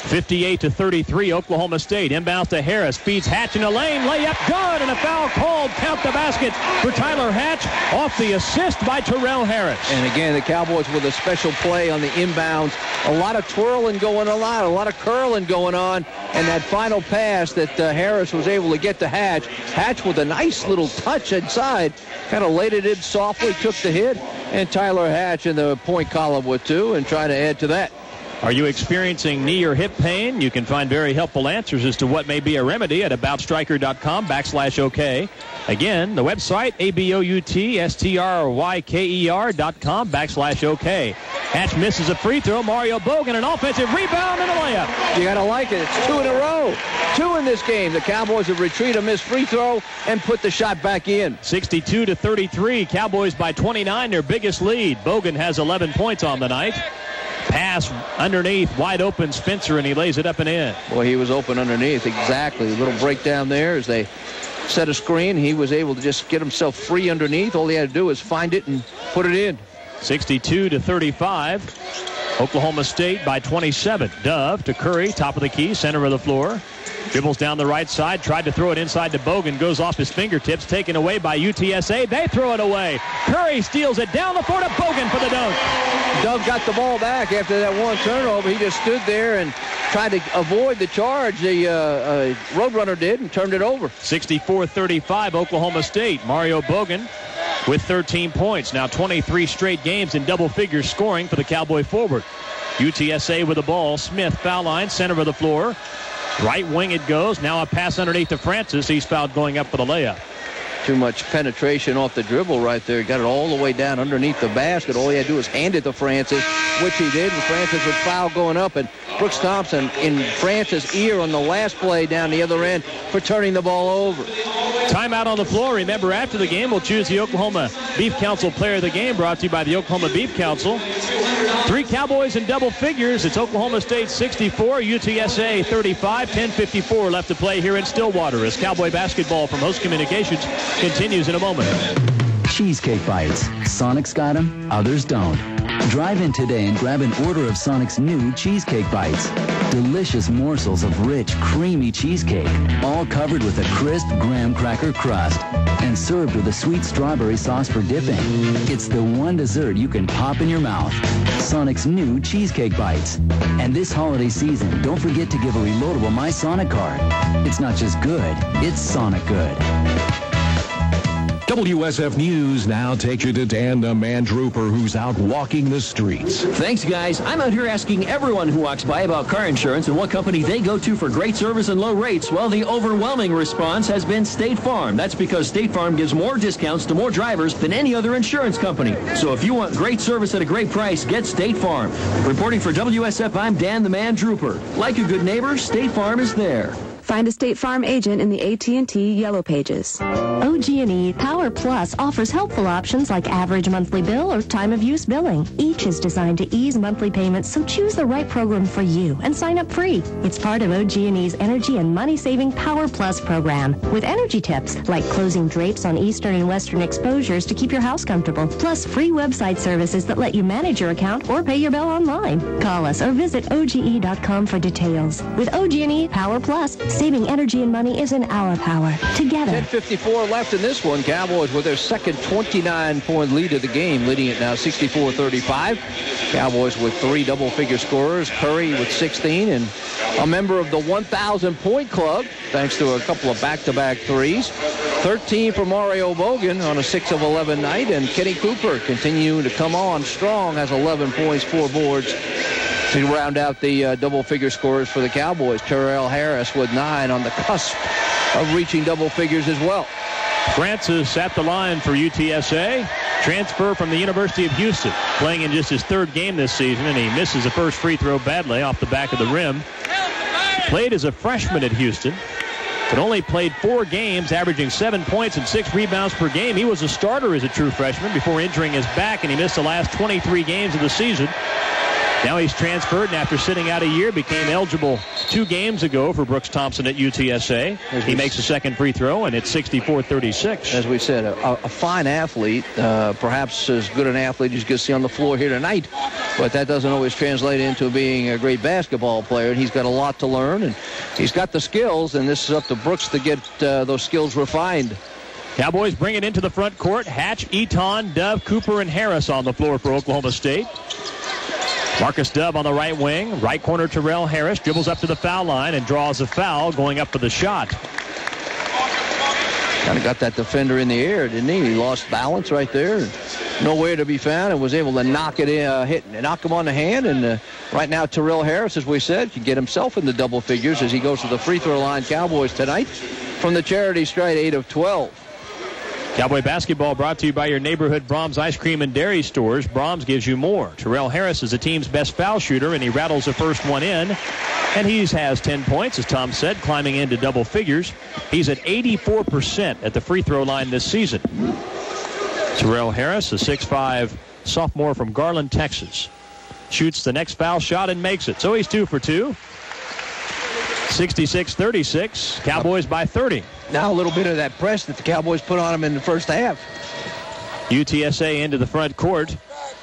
S1: 58-33, Oklahoma State. Inbounds to Harris. Feeds Hatch in the lane. Layup good, and a foul called. Count the basket for Tyler Hatch off the assist by Terrell Harris.
S2: And again, the Cowboys with a special play on the inbounds. A lot of twirling going on, a lot of curling going on. And that final pass that Harris was able to get to Hatch. Hatch with a nice little touch inside. Kind of laid it in softly, took the hit. And Tyler Hatch in the point column with 2 and trying to add to that.
S1: Are you experiencing knee or hip pain? You can find very helpful answers as to what may be a remedy at aboutstriker.com/OK. Again, the website, ABOUTSTRYKER.com/OK. Hatch misses a free throw. Mario Bogan, an offensive rebound and a layup.
S2: You got to like it. It's 2 in a row. 2 in this game. The Cowboys have retreated a missed free throw and put the shot back in.
S1: 62-33. Cowboys by 29, their biggest lead. Bogan has 11 points on the night. Pass underneath, wide open Spencer, and he lays it up and in.
S2: Boy, he was open underneath. Exactly. A little breakdown there as they set a screen. He was able to just get himself free underneath. All he had to do was find it and put it in.
S1: 62-35. Oklahoma State by 27. Dove to Curry, top of the key, center of the floor. Dribbles down the right side, tried to throw it inside to Bogan, goes off his fingertips, taken away by UTSA. They throw it away. Curry steals it down the floor to Bogan for the dunk.
S2: Dove got the ball back after that one turnover. He just stood there and tried to avoid the charge. The Roadrunner did and turned it over.
S1: 64-35 Oklahoma State. Mario Bogan with 13 points. Now 23 straight games in double figures scoring for the Cowboy forward. UTSA with the ball. Smith, foul line, center of the floor. Right wing it goes. Now a pass underneath to Francis. He's fouled going up for the layup.
S2: Too much penetration off the dribble right there. Got it all the way down underneath the basket. All he had to do was hand it to Francis, which he did, and Francis was foul going up. And Brooks Thompson in Francis' ear on the last play down the other end for turning the ball over.
S1: Timeout on the floor. Remember, after the game, we'll choose the Oklahoma Beef Council Player of the Game, brought to you by the Oklahoma Beef Council. 3 Cowboys in double figures. It's Oklahoma State 64, UTSA 35, 10:54 left to play here in Stillwater as Cowboy basketball from Host Communications continues in a moment.
S5: Cheesecake Bites. Sonic's got them, others don't. Drive in today and grab an order of Sonic's new Cheesecake Bites. Delicious morsels of rich, creamy cheesecake, all covered with a crisp graham cracker crust and served with a sweet strawberry sauce for dipping. It's the one dessert you can pop in your mouth. Sonic's new Cheesecake Bites. And this holiday season, don't forget to give a reloadable My Sonic card. It's not just good, it's Sonic good.
S11: WSF News now takes you to Dan the Man Trooper, who's out walking the streets.
S19: Thanks, guys. I'm out here asking everyone who walks by about car insurance and what company they go to for great service and low rates. Well, the overwhelming response has been State Farm. That's because State Farm gives more discounts to more drivers than any other insurance company. So if you want great service at a great price, get State Farm. Reporting for WSF, I'm Dan the Man Trooper. Like a good neighbor, State Farm is there.
S4: Find a State Farm agent in the AT&T Yellow Pages.
S20: OG&E Power Plus offers helpful options like average monthly bill or time of use billing. Each is designed to ease monthly payments, so choose the right program for you and sign up free. It's part of OG&E's energy and money-saving Power Plus program with energy tips like closing drapes on eastern and western exposures to keep your house comfortable, plus free website services that let you manage your account or pay your bill online. Call us or visit OGE.com for details. With OG&E Power Plus, saving energy and money is in our power. Together.
S2: 10:54 left in this one. Cowboys with their second 29-point lead of the game, leading it now 64-35. Cowboys with 3 double-figure scorers. Curry with 16 and a member of the 1,000-point club, thanks to a couple of back-to-back threes. 13 for Mario Bogan on a 6 of 11 night, and Kenny Cooper continuing to come on strong, has 11 points, 4 boards. To round out the double-figure scorers for the Cowboys, Terrell Harris with 9 on the cusp of reaching double figures as well.
S1: Francis at the line for UTSA. Transfer from the University of Houston. Playing in just his 3rd game this season, and he misses the first free throw badly off the back of the rim. Played as a freshman at Houston, but only played 4 games, averaging 7 points and 6 rebounds per game. He was a starter as a true freshman before injuring his back, and he missed the last 23 games of the season. Now he's transferred, and after sitting out a year, became eligible 2 games ago for Brooks Thompson at UTSA. He makes a second free throw, and it's 64-36.
S2: As we said, a fine athlete, perhaps as good an athlete as you can see on the floor here tonight, but that doesn't always translate into being a great basketball player, and he's got a lot to learn, and he's got the skills, and this is up to Brooks to get those skills refined.
S1: Cowboys bring it into the front court. Hatch, Eaton, Dove, Cooper, and Harris on the floor for Oklahoma State. Marcus Dove on the right wing. Right corner, Terrell Harris dribbles up to the foul line and draws a foul going up for the shot.
S2: Kind of got that defender in the air, didn't he? He lost balance right there. Nowhere to be found, and was able to knock it in, knock him on the hand. And right now, Terrell Harris, as we said, can get himself into double figures as he goes to the free throw line. Cowboys tonight from the charity stripe, 8 of 12.
S1: Cowboy basketball brought to you by your neighborhood Brahms Ice Cream and Dairy stores. Brahms gives you more. Terrell Harris is the team's best foul shooter, and he rattles the first one in. And he has 10 points, as Tom said, climbing into double figures. He's at 84% at the free throw line this season. Terrell Harris, a 6'5" sophomore from Garland, Texas, shoots the next foul shot and makes it. So he's 2 for 2. 66-36, Cowboys by 30.
S2: Now a little bit of that press that the Cowboys put on them in the first half.
S1: UTSA into the front court.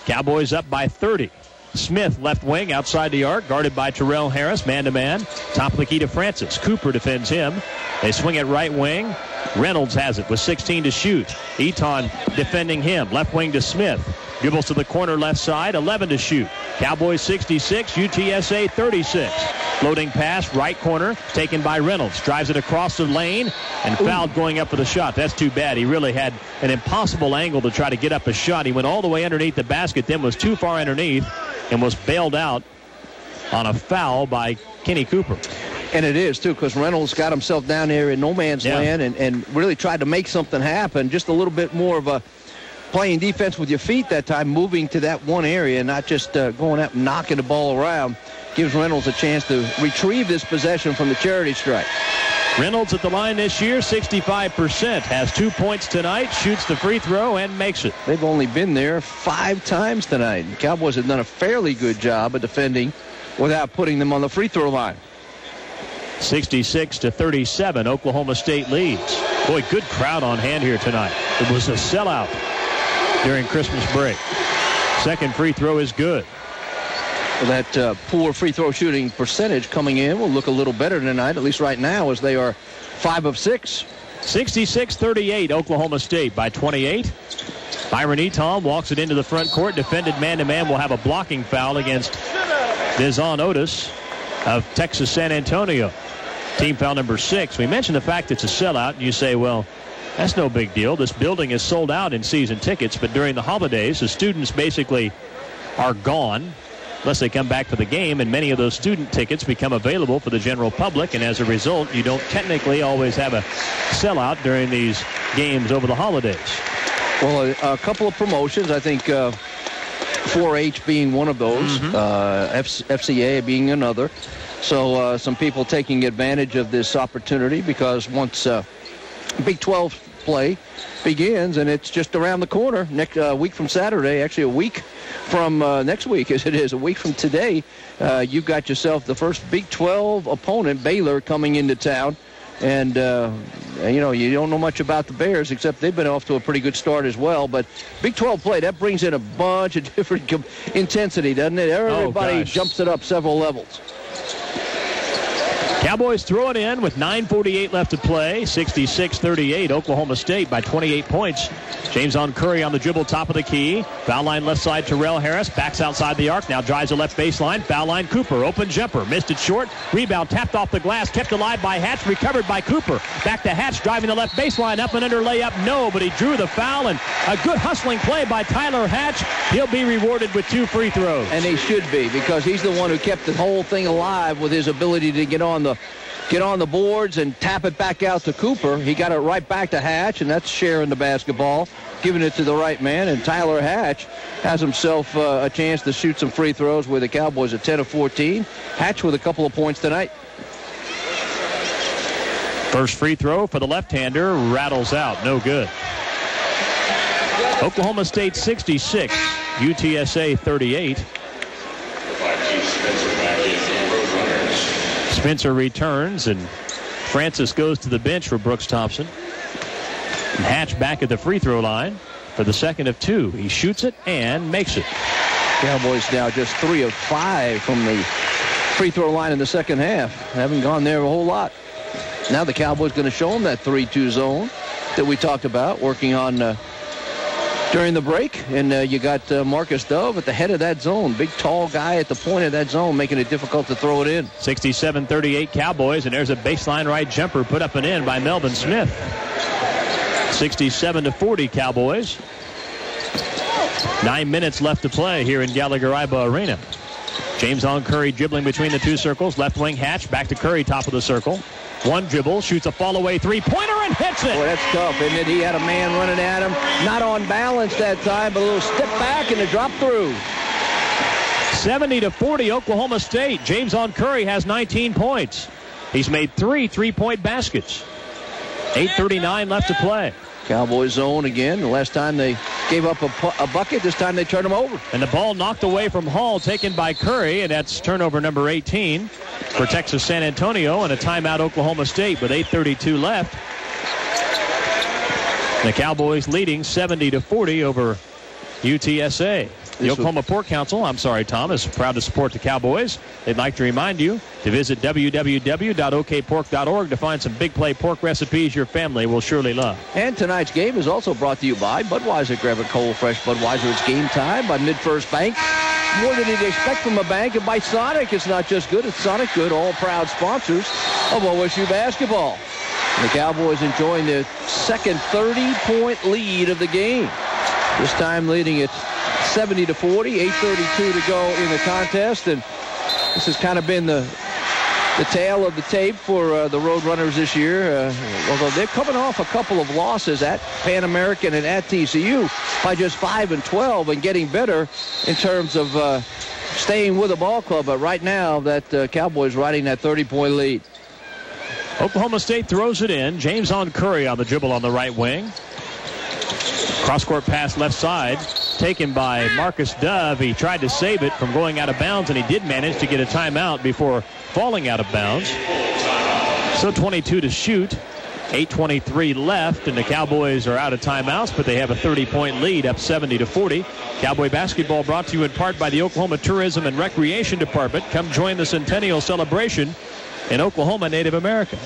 S1: Cowboys up by 30. Smith, left wing, outside the arc, guarded by Terrell Harris, man-to-man. Top of the key to Francis. Cooper defends him. They swing it right wing. Reynolds has it with 16 to shoot. Eton defending him. Left wing to Smith. Dribbles to the corner left side, 11 to shoot. Cowboys 66, UTSA 36. Floating pass, right corner, taken by Reynolds. Drives it across the lane and fouled going up for the shot. That's too bad. He really had an impossible angle to try to get up a shot. He went all the way underneath the basket, then was too far underneath and was bailed out on a foul by Kenny Cooper.
S2: And it is, too, because Reynolds got himself down there in no man's land and really tried to make something happen. Just a little bit more of a playing defense with your feet that time, moving to that one area and not just going up and knocking the ball around. Gives Reynolds a chance to retrieve this possession from the charity strike.
S1: Reynolds at the line this year, 65%. Has 2 points tonight, shoots the free throw, and makes it.
S2: They've only been there 5 times tonight. The Cowboys have done a fairly good job of defending without putting them on the free throw line.
S1: 66-37, Oklahoma State leads. Boy, good crowd on hand here tonight. It was a sellout during Christmas break. Second free throw is good.
S2: That poor free throw shooting percentage coming in will look a little better tonight, at least right now, as they are 5 of 6.
S1: 66-38, Oklahoma State by 28. Byron Eton walks it into the front court. Defended man-to-man, will have a blocking foul against Dizon Otis of Texas San Antonio. Team foul number 6. We mentioned the fact it's a sellout, and you say, well, that's no big deal. This building is sold out in season tickets, but during the holidays, the students basically are gone unless they come back for the game, and many of those student tickets become available for the general public, and as a result, you don't technically always have a sellout during these games over the holidays.
S2: Well, a couple of promotions, I think 4-H being one of those, FCA being another. So some people taking advantage of this opportunity because once Big 12 play begins, and it's just around the corner next week from Saturday, actually a week from next week as it is, a week from today, you've got yourself the first Big 12 opponent, Baylor, coming into town. And, you don't know much about the Bears, except they've been off to a pretty good start as well. But Big 12 play, that brings in a bunch of different intensity, doesn't it? Everybody jumps it up several levels.
S1: Cowboys throw it in with 9:48 left to play. 66-38, Oklahoma State by 28 points. James on Curry on the dribble, top of the key. Foul line left side, Terrell Harris. Backs outside the arc, now drives the left baseline. Foul line, Cooper, open jumper. Missed it short. Rebound tapped off the glass, kept alive by Hatch, recovered by Cooper. Back to Hatch, driving the left baseline, up and under layup. No, but he drew the foul, and a good hustling play by Tyler Hatch. He'll be rewarded with 2 free throws.
S2: And he should be, because he's the one who kept the whole thing alive with his ability to get on the boards and tap it back out to Cooper. He got it right back to Hatch, and that's sharing the basketball, giving it to the right man. And Tyler Hatch has himself a chance to shoot some free throws with the Cowboys at 10 of 14. Hatch with a couple of points tonight.
S1: First free throw for the left-hander rattles out. No good. Oklahoma State 66, UTSA 38. Spencer returns, and Francis goes to the bench for Brooks Thompson. And Hatch back at the free throw line for the second of 2. He shoots it and makes it.
S2: Cowboys now just 3 of 5 from the free throw line in the second half. Haven't gone there a whole lot. Now the Cowboys going to show them that 3-2 zone that we talked about, working on during the break. And you got Marcus Dove at the head of that zone. Big, tall guy at the point of that zone, making it difficult to throw it in.
S1: 67-38 Cowboys, and there's a baseline right jumper put up and in by Melvin Smith. 67-40 Cowboys. 9 minutes left to play here in Gallagher-Iba Arena. James on Curry dribbling between the two circles. Left wing Hatch, back to Curry, top of the circle. One dribble, shoots a fall-away three-pointer and hits it.
S2: Boy, that's tough, isn't it? He had a man running at him. Not on balance that time, but a little step back and a drop through.
S1: 70-40, Oklahoma State. James on Curry has 19 points. He's made 3 3-point baskets. 8:39 left to play.
S2: Cowboys zone again. The last time they gave up a bucket, this time they turned them over.
S1: And the ball knocked away from Hall, taken by Curry, and that's turnover number 18 for Texas San Antonio, and a timeout Oklahoma State with 8:32 left. The Cowboys leading 70-40 over UTSA. The Oklahoma Pork Council, I'm sorry, Tom, is proud to support the Cowboys. They'd like to remind you to visit www.okpork.org to find some big play pork recipes your family will surely love.
S2: And tonight's game is also brought to you by Budweiser. Grab a cold, fresh Budweiser. It's game time by Mid-First Bank. More than you'd expect from a bank. And by Sonic, it's not just good, it's Sonic Good, all proud sponsors of OSU basketball. And the Cowboys enjoying their second 30-point lead of the game. This time leading it 70-40, 8:32 to go in the contest, and this has kind of been the tail of the tape for the Roadrunners this year. Although they're coming off a couple of losses at Pan American and at TCU by just 5 and 12, and getting better in terms of staying with the ball club. But right now, that Cowboys riding that 30-point lead.
S1: Oklahoma State throws it in. James on Curry on the dribble on the right wing. Cross-court pass left side, taken by Marcus Dove. He tried to save it from going out of bounds, and he did manage to get a timeout before falling out of bounds. So 22 to shoot, 8:23 left, and the Cowboys are out of timeouts, but they have a 30-point lead, up 70-40. Cowboy basketball brought to you in part by the Oklahoma Tourism and Recreation Department. Come join the Centennial Celebration in Oklahoma Native America.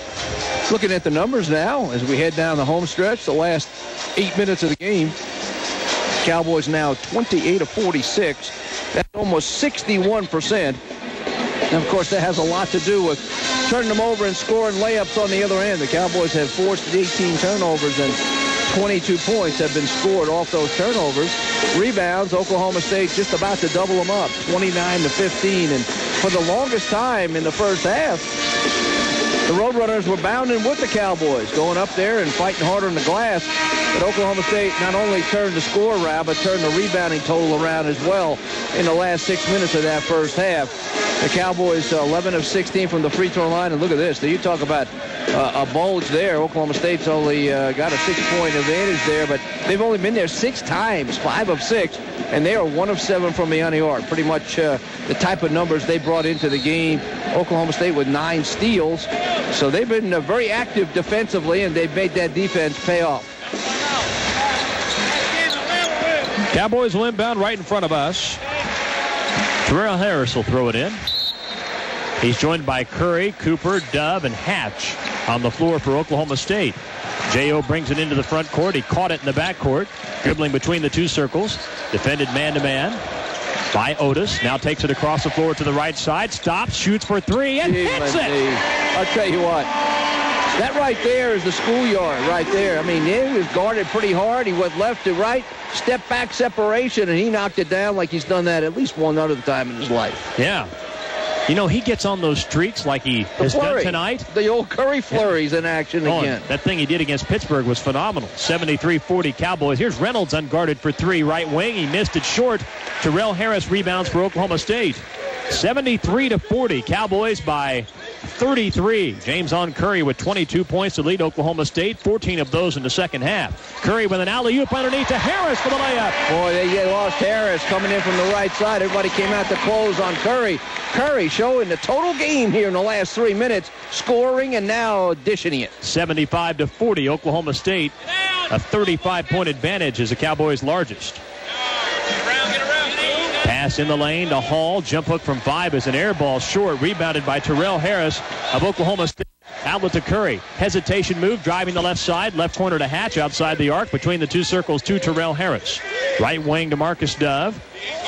S2: Looking at the numbers now as we head down the home stretch, the last 8 minutes of the game. Cowboys now 28 of 46. That's almost 61%. And, of course, that has a lot to do with turning them over and scoring layups on the other end. The Cowboys have forced 18 turnovers, and 22 points have been scored off those turnovers. Rebounds, Oklahoma State just about to double them up, 29-15. And for the longest time in the first half, the Roadrunners were bounding with the Cowboys, going up there and fighting harder on the glass. But Oklahoma State not only turned the score around, but turned the rebounding total around as well in the last 6 minutes of that first half. The Cowboys 11 of 16 from the free throw line. And look at this. You talk about a bulge there. Oklahoma State's only got a 6-point advantage there, but they've only been there 6 times, 5 of 6. And they are 1 of 7 from beyond the arc. Pretty much the type of numbers they brought into the game. Oklahoma State with 9 steals. So they've been very active defensively, and they've made that defense pay off.
S1: Cowboys will inbound right in front of us. Terrell Harris will throw it in. He's joined by Curry, Cooper, Dove, and Hatch on the floor for Oklahoma State. J.O. brings it into the front court. He caught it in the back court, dribbling between the two circles. Defended man-to-man by Otis. Now takes it across the floor to the right side. Stops, shoots for 3, and hits it.
S2: I'll tell you what. That right there is the schoolyard right there. I mean, he was guarded pretty hard. He went left to right, step back separation, and he knocked it down like he's done that at least one other time in his life.
S1: Yeah. You know, he gets on those streaks like he has done tonight.
S2: The old Curry flurries in action again.
S1: That thing he did against Pittsburgh was phenomenal. 73-40 Cowboys. Here's Reynolds unguarded for 3, right wing. He missed it short. Terrell Harris rebounds for Oklahoma State. 73-40 Cowboys by 33. James on Curry with 22 points to lead Oklahoma State. 14 of those in the second half. Curry with an alley-oop underneath to Harris for the layup.
S2: Boy, they lost Harris coming in from the right side. Everybody came out to close on Curry. Curry showing the total game here in the last 3 minutes, scoring and now dishing it.
S1: 75-40 Oklahoma State. A 35-point advantage is the Cowboys' largest. Pass in the lane to Hall. Jump hook from 5 is an air ball short. Rebounded by Terrell Harris of Oklahoma State. Outlet to Curry. Hesitation move, driving the left side. Left corner to Hatch outside the arc. Between the two circles to Terrell Harris. Right wing to Marcus Dove.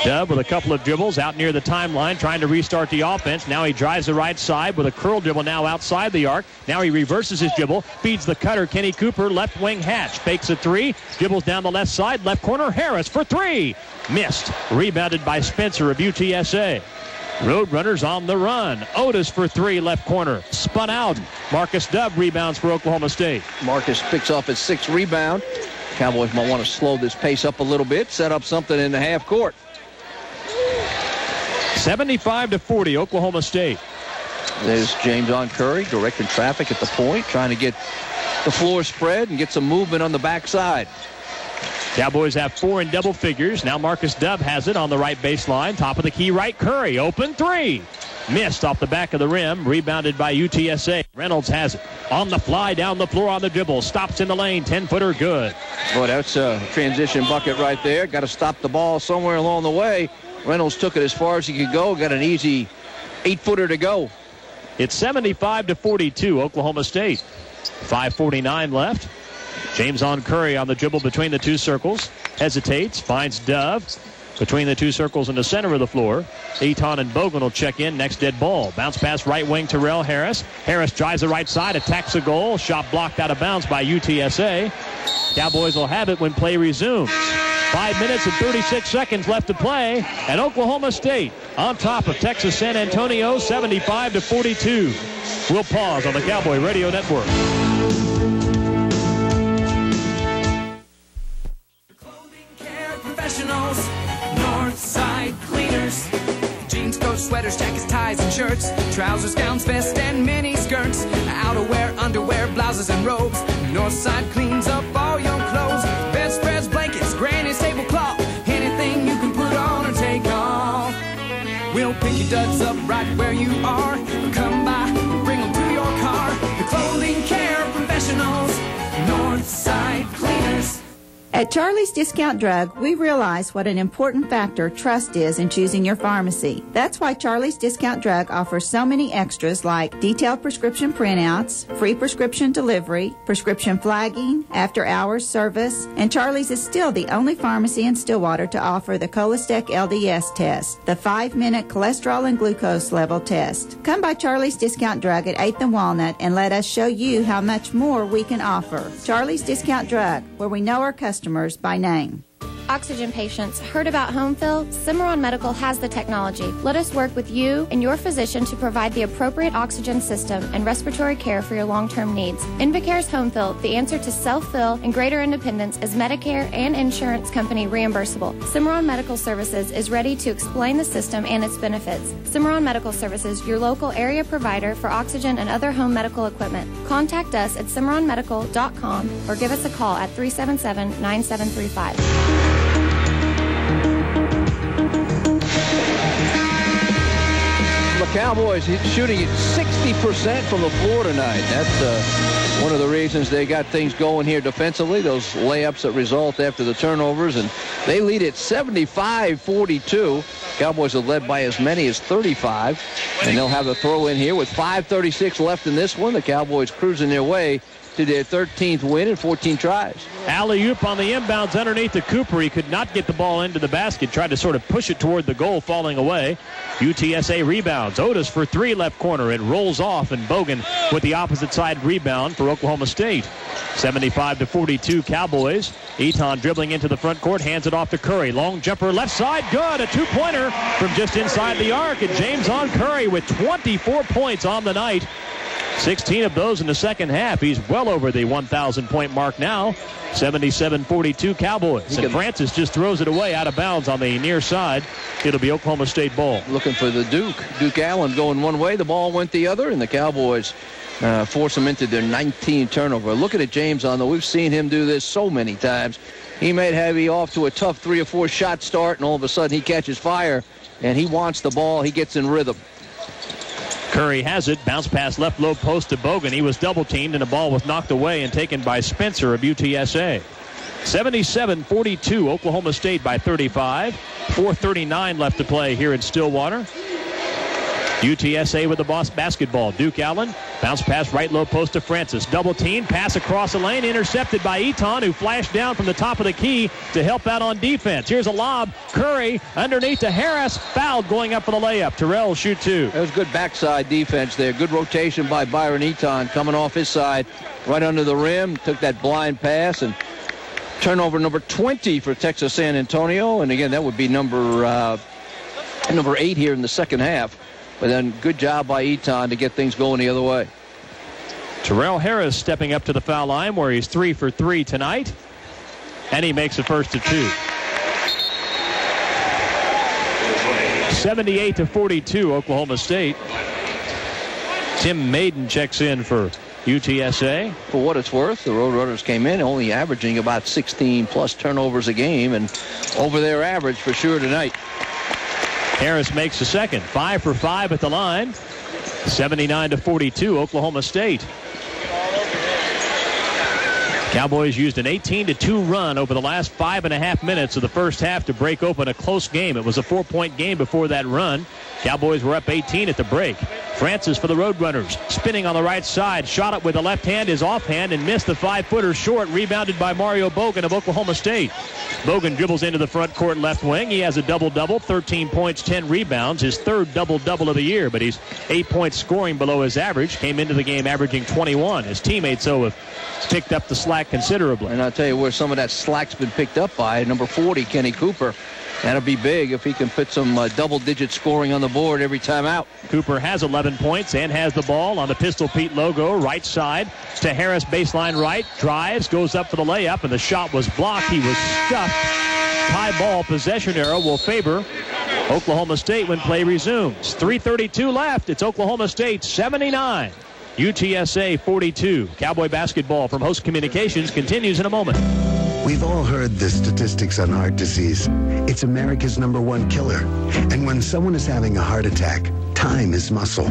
S1: Dove with a couple of dribbles out near the timeline, trying to restart the offense. Now he drives the right side with a curl dribble now outside the arc. Now he reverses his dribble, feeds the cutter, Kenny Cooper, left wing Hatch. Fakes a 3, dribbles down the left side, left corner, Harris for 3. Missed. Rebounded by Spencer of UTSA. Roadrunners on the run. Otis for three, left corner. Spun out. Marcus Dubb rebounds for Oklahoma State.
S2: Marcus picks off his 6th rebound. Cowboys might want to slow this pace up a little bit, set up something in the half court.
S1: 75-40, Oklahoma State.
S2: There's James on Curry directing traffic at the point, trying to get the floor spread and get some movement on the backside.
S1: Cowboys have 4 in double figures. Now Marcus Dubb has it on the right baseline. Top of the key right, Curry. Open three. Missed off the back of the rim. Rebounded by UTSA. Reynolds has it. On the fly, down the floor on the dribble. Stops in the lane. 10-footer good.
S2: Boy, that's a transition bucket right there. Got to stop the ball somewhere along the way. Reynolds took it as far as he could go. Got an easy 8-footer to go.
S1: It's 75-42, Oklahoma State. 5:49 left. James on Curry on the dribble between the two circles. Hesitates, finds Dove between the two circles in the center of the floor. Eaton and Bogan will check in. Next dead ball. Bounce pass right wing, Terrell Harris. Harris drives the right side, attacks the goal. Shot blocked out of bounds by UTSA. Cowboys will have it when play resumes. 5 minutes and 36 seconds left to play. And Oklahoma State on top of Texas San Antonio, 75-42. We'll pause on the Cowboy Radio Network.
S6: Professionals, Northside Cleaners. Jeans, coats, sweaters, jackets, ties, and shirts. Trousers, gowns, vests, and mini skirts. Outerwear, underwear, blouses, and robes. Northside cleans up all your clothes. Bedspreads, blankets, granny's tablecloth. Anything you can put on or take off. We'll pick your duds up right where you are. Come by, bring them to your car. The Clothing Care Professionals, Northside Cleaners.
S17: At Charlie's Discount Drug, we realize what an important factor trust is in choosing your pharmacy. That's why Charlie's Discount Drug offers so many extras like detailed prescription printouts, free prescription delivery, prescription flagging, after-hours service, and Charlie's is still the only pharmacy in Stillwater to offer the Cholestec LDS test, the 5-minute cholesterol and glucose level test. Come by Charlie's Discount Drug at 8th and Walnut and let us show you how much more we can offer. Charlie's Discount Drug, where we know our customers by name.
S14: Oxygen patients, heard about home fill? Cimarron Medical has the technology. Let us work with you and your physician to provide the appropriate oxygen system and respiratory care for your long-term needs. Invicare's Home Fill, the answer to self-fill and greater independence, is Medicare and insurance company reimbursable. Cimarron Medical Services is ready to explain the system and its benefits. Cimarron Medical Services, your local area provider for oxygen and other home medical equipment. Contact us at cimarronmedical.com or give us a call at 377-9735.
S2: The Cowboys shooting at 60% from the floor tonight. That's one of the reasons they got things going here defensively, those layups that result after the turnovers, and they lead at 75-42. Cowboys have led by as many as 35, and they'll have a throw in here with 5:36 left in this one. The Cowboys cruising their way to their 13th win in 14 tries.
S1: Alley-oop on the inbounds underneath to Cooper. He could not get the ball into the basket. Tried to sort of push it toward the goal, falling away. UTSA rebounds. Otis for three, left corner. It rolls off, and Bogan with the opposite side rebound for Oklahoma State. 75-42 Cowboys. Eaton dribbling into the front court, hands it off to Curry. Long jumper left side, good. A two-pointer from just inside the arc. And James on Curry with 24 points on the night. 16 of those in the second half. He's well over the 1,000-point mark now. 77-42 Cowboys. And Francis just throws it away out of bounds on the near side. It'll be Oklahoma State ball.
S2: Looking for the Duke. Duke Allen going one way. The ball went the other, and the Cowboys force them into their 19th turnover. Looking at James on, though, we've seen him do this so many times. He may have you off to a tough 3 or 4 shot start, and all of a sudden he catches fire, and he wants the ball. He gets in rhythm.
S1: Curry has it. Bounce pass left low post to Bogan. He was double-teamed, and the ball was knocked away and taken by Spencer of UTSA. 77-42, Oklahoma State by 35. 4:39 left to play here in Stillwater. UTSA with the basketball. Duke Allen, bounce pass right low post to Francis. Double team, pass across the lane, intercepted by Eaton, who flashed down from the top of the key to help out on defense. Here's a lob. Curry underneath to Harris. Fouled going up for the layup. Terrell will shoot two.
S2: That was good backside defense there. Good rotation by Byron Eaton coming off his side right under the rim. Took that blind pass, and turnover number 20 for Texas San Antonio. And again, that would be number number 8 here in the second half. But then good job by Eton to get things going the other way.
S1: Terrell Harris stepping up to the foul line where he's 3 for 3 tonight. And he makes the first of 2. 78-42, Oklahoma State. Tim Maiden checks in for UTSA.
S2: For what it's worth, the Roadrunners came in only averaging about 16-plus turnovers a game, and over their average for sure tonight.
S1: Harris makes the second. 5 for 5 at the line. 79-42, Oklahoma State. Cowboys used an 18-2 run over the last 5.5 minutes of the first half to break open a close game. It was a 4-point game before that run. Cowboys were up 18 at the break. Francis for the Roadrunners, spinning on the right side, shot it with the left hand, his offhand, and missed the 5-footer short, rebounded by Mario Bogan of Oklahoma State. Bogan dribbles into the front court left wing. He has a double-double, 13 points, 10 rebounds, his third double-double of the year, but he's 8 points scoring below his average. Came into the game averaging 21. His teammates, though, have picked up the slack considerably.
S2: And I'll tell you where some of that slack's been picked up by number 40, Kenny Cooper. That'll be big if he can put some double-digit scoring on the board every time out.
S1: Cooper has 11 points and has the ball on the Pistol Pete logo, right side to Harris, baseline right, drives, goes up for the layup, and the shot was blocked. He was stuffed. Tie ball, possession arrow will favor Oklahoma State when play resumes. 3:32 left. It's Oklahoma State 79. UTSA 42. Cowboy basketball from Host Communications continues in a moment.
S12: We've all heard the statistics on heart disease. It's America's #1 killer. And when someone is having a heart attack, time is muscle.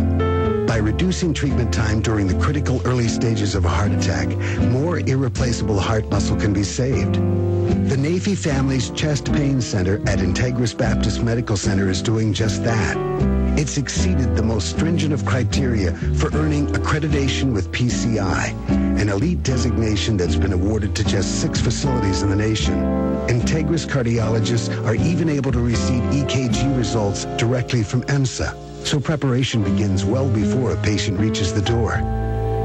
S12: By reducing treatment time during the critical early stages of a heart attack, more irreplaceable heart muscle can be saved. The Nafee Family's Chest Pain Center at Integris Baptist Medical Center is doing just that. It's exceeded the most stringent of criteria for earning accreditation with PCI, an elite designation that's been awarded to just 6 facilities in the nation. Integris cardiologists are even able to receive EKG results directly from EMSA, so preparation begins well before a patient reaches the door.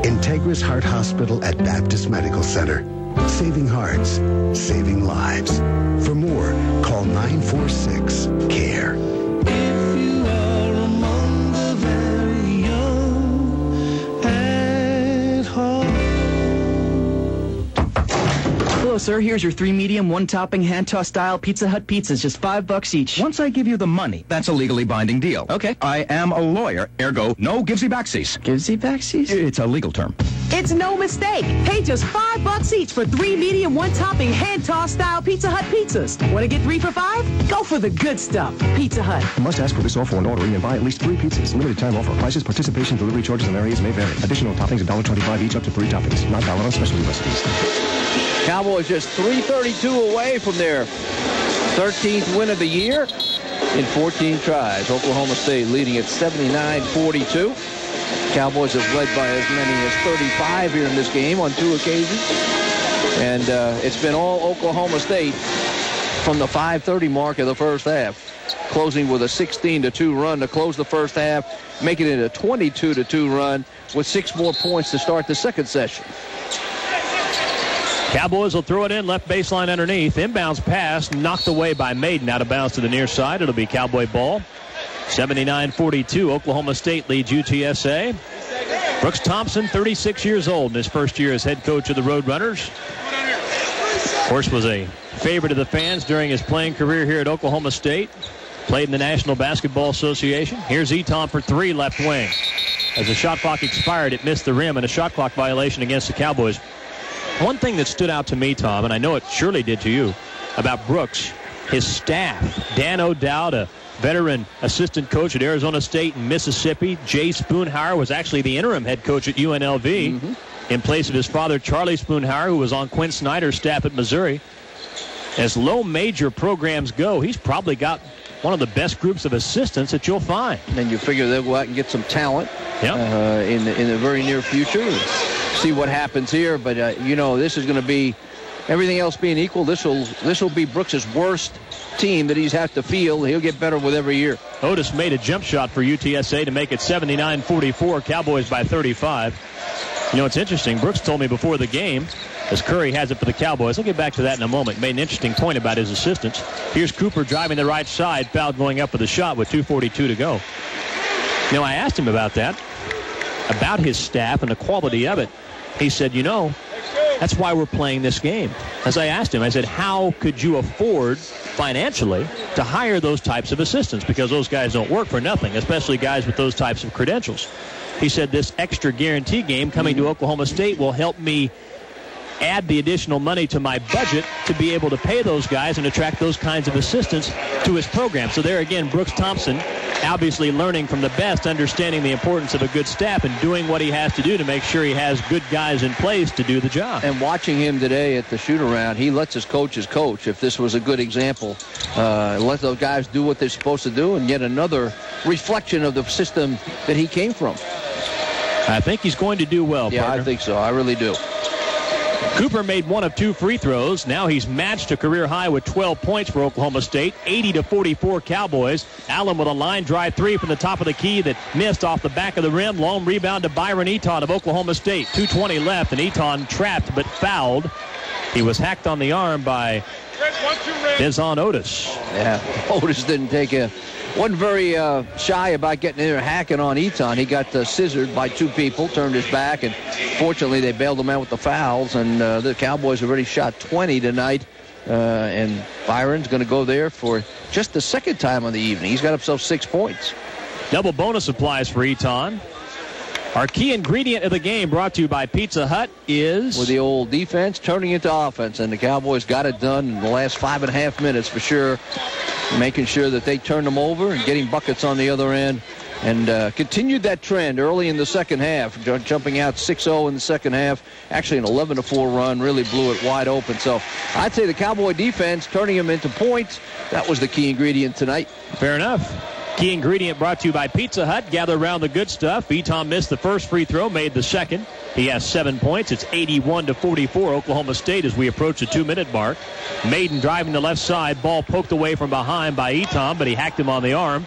S12: Integris Heart Hospital at Baptist Medical Center. Saving hearts, saving lives. For more, call 946-CARE.
S15: Hello, sir. Here's your 3 medium, 1 topping, hand-tossed style Pizza Hut pizzas, just $5 each.
S21: Once I give you the money, that's a legally binding deal.
S15: Okay.
S21: I am a lawyer, ergo, no givesy-backsies.
S15: Givesy-backsies?
S21: It's a legal term.
S22: It's no mistake. Pay just $5 each for 3 medium, 1 topping, hand-tossed style Pizza Hut pizzas. Want to get 3 for $5? Go for the good stuff. Pizza Hut.
S10: You must ask for this offer when ordering and buy at least 3 pizzas. Limited time offer. Prices, participation, delivery charges, and areas may vary. Additional toppings, $1.25 each, up to 3 toppings. Not valid on specialty recipes.
S2: Cowboys just 3:32 away from their 13th win of the year in 14 tries. Oklahoma State leading at 79-42. Cowboys have led by as many as 35 here in this game on 2 occasions. And it's been all Oklahoma State from the 5:30 mark of the first half, closing with a 16-2 run to close the first half, making it a 22-2 run with 6 more points to start the second session.
S1: Cowboys will throw it in, left baseline underneath. Inbounds pass, knocked away by Maiden, out of bounds to the near side. It'll be Cowboy ball. 79-42, Oklahoma State leads UTSA. Brooks Thompson, 36 years old in his first year as head coach of the Roadrunners. Of course, was a favorite of the fans during his playing career here at Oklahoma State. Played in the National Basketball Association. Here's Eton for 3, left wing. As the shot clock expired, it missed the rim, and a shot clock violation against the Cowboys. One thing that stood out to me, Tom, and I know it surely did to you, about Brooks, his staff. Dan O'Dowd, a veteran assistant coach at Arizona State and Mississippi. Jay Spoonhauer was actually the interim head coach at UNLV in place of his father, Charlie Spoonhauer, who was on Quinn Snyder's staff at Missouri. As low major programs go, he's probably got one of the best groups of assistants that you'll find.
S2: And you figure they'll go out and get some talent in the very near future. See what happens here, but this is going to be, everything else being equal, this will be Brooks' worst team that he's had to field. He'll get better with every year.
S1: Otis made a jump shot for UTSA to make it 79-44. Cowboys by 35. You know, it's interesting. Brooks told me before the game, as Curry has it for the Cowboys. I'll get back to that in a moment. Made an interesting point about his assistants. Here's Cooper driving the right side, foul going up with a shot with 2:42 to go. You know, I asked him about that, about his staff and the quality of it. He said, you know, that's why we're playing this game. As I asked him, I said, how could you afford financially to hire those types of assistants? Because those guys don't work for nothing, especially guys with those types of credentials. He said this extra guarantee game coming to Oklahoma State will help me add the additional money to my budget to be able to pay those guys and attract those kinds of assistants to his program. So there again, Brooks Thompson obviously learning from the best, understanding the importance of a good staff and doing what he has to do to make sure he has good guys in place to do the job.
S2: And watching him today at the shoot-around, he lets his coaches coach. If this was a good example, let those guys do what they're supposed to do, and yet another reflection of the system that he came from.
S1: I think he's going to do well,
S2: Yeah,
S1: partner.
S2: I think so. I really do.
S1: Cooper made 1 of 2 free throws. Now he's matched a career high with 12 points for Oklahoma State, 80-44 Cowboys. Allen with a line drive 3 from the top of the key that missed off the back of the rim. Long rebound to Byron Eaton of Oklahoma State. 2:20 left, and Eaton trapped but fouled. He was hacked on the arm by Dezon Otis.
S2: Yeah, Otis wasn't very shy about getting in there and hacking on Eaton. He got scissored by 2 people, turned his back, and fortunately they bailed him out with the fouls. And the Cowboys have already shot 20 tonight. And Byron's going to go there for just the second time on the evening. He's got himself 6 points.
S1: Double bonus applies for Eaton. Our key ingredient of the game, brought to you by Pizza Hut, is...
S2: with the old defense turning into offense, and the Cowboys got it done in the last 5.5 minutes for sure, making sure that they turned them over and getting buckets on the other end, and continued that trend early in the second half, jumping out 6-0 in the second half. Actually an 11-4 run, really blew it wide open. So I'd say the Cowboy defense turning them into points, that was the key ingredient tonight.
S1: Fair enough. Key ingredient brought to you by Pizza Hut. Gather around the good stuff. Eaton missed the first free throw, made the second. He has 7 points. It's 81-44 Oklahoma State as we approach the 2-minute mark. Maiden driving the left side. Ball poked away from behind by Eaton, but he hacked him on the arm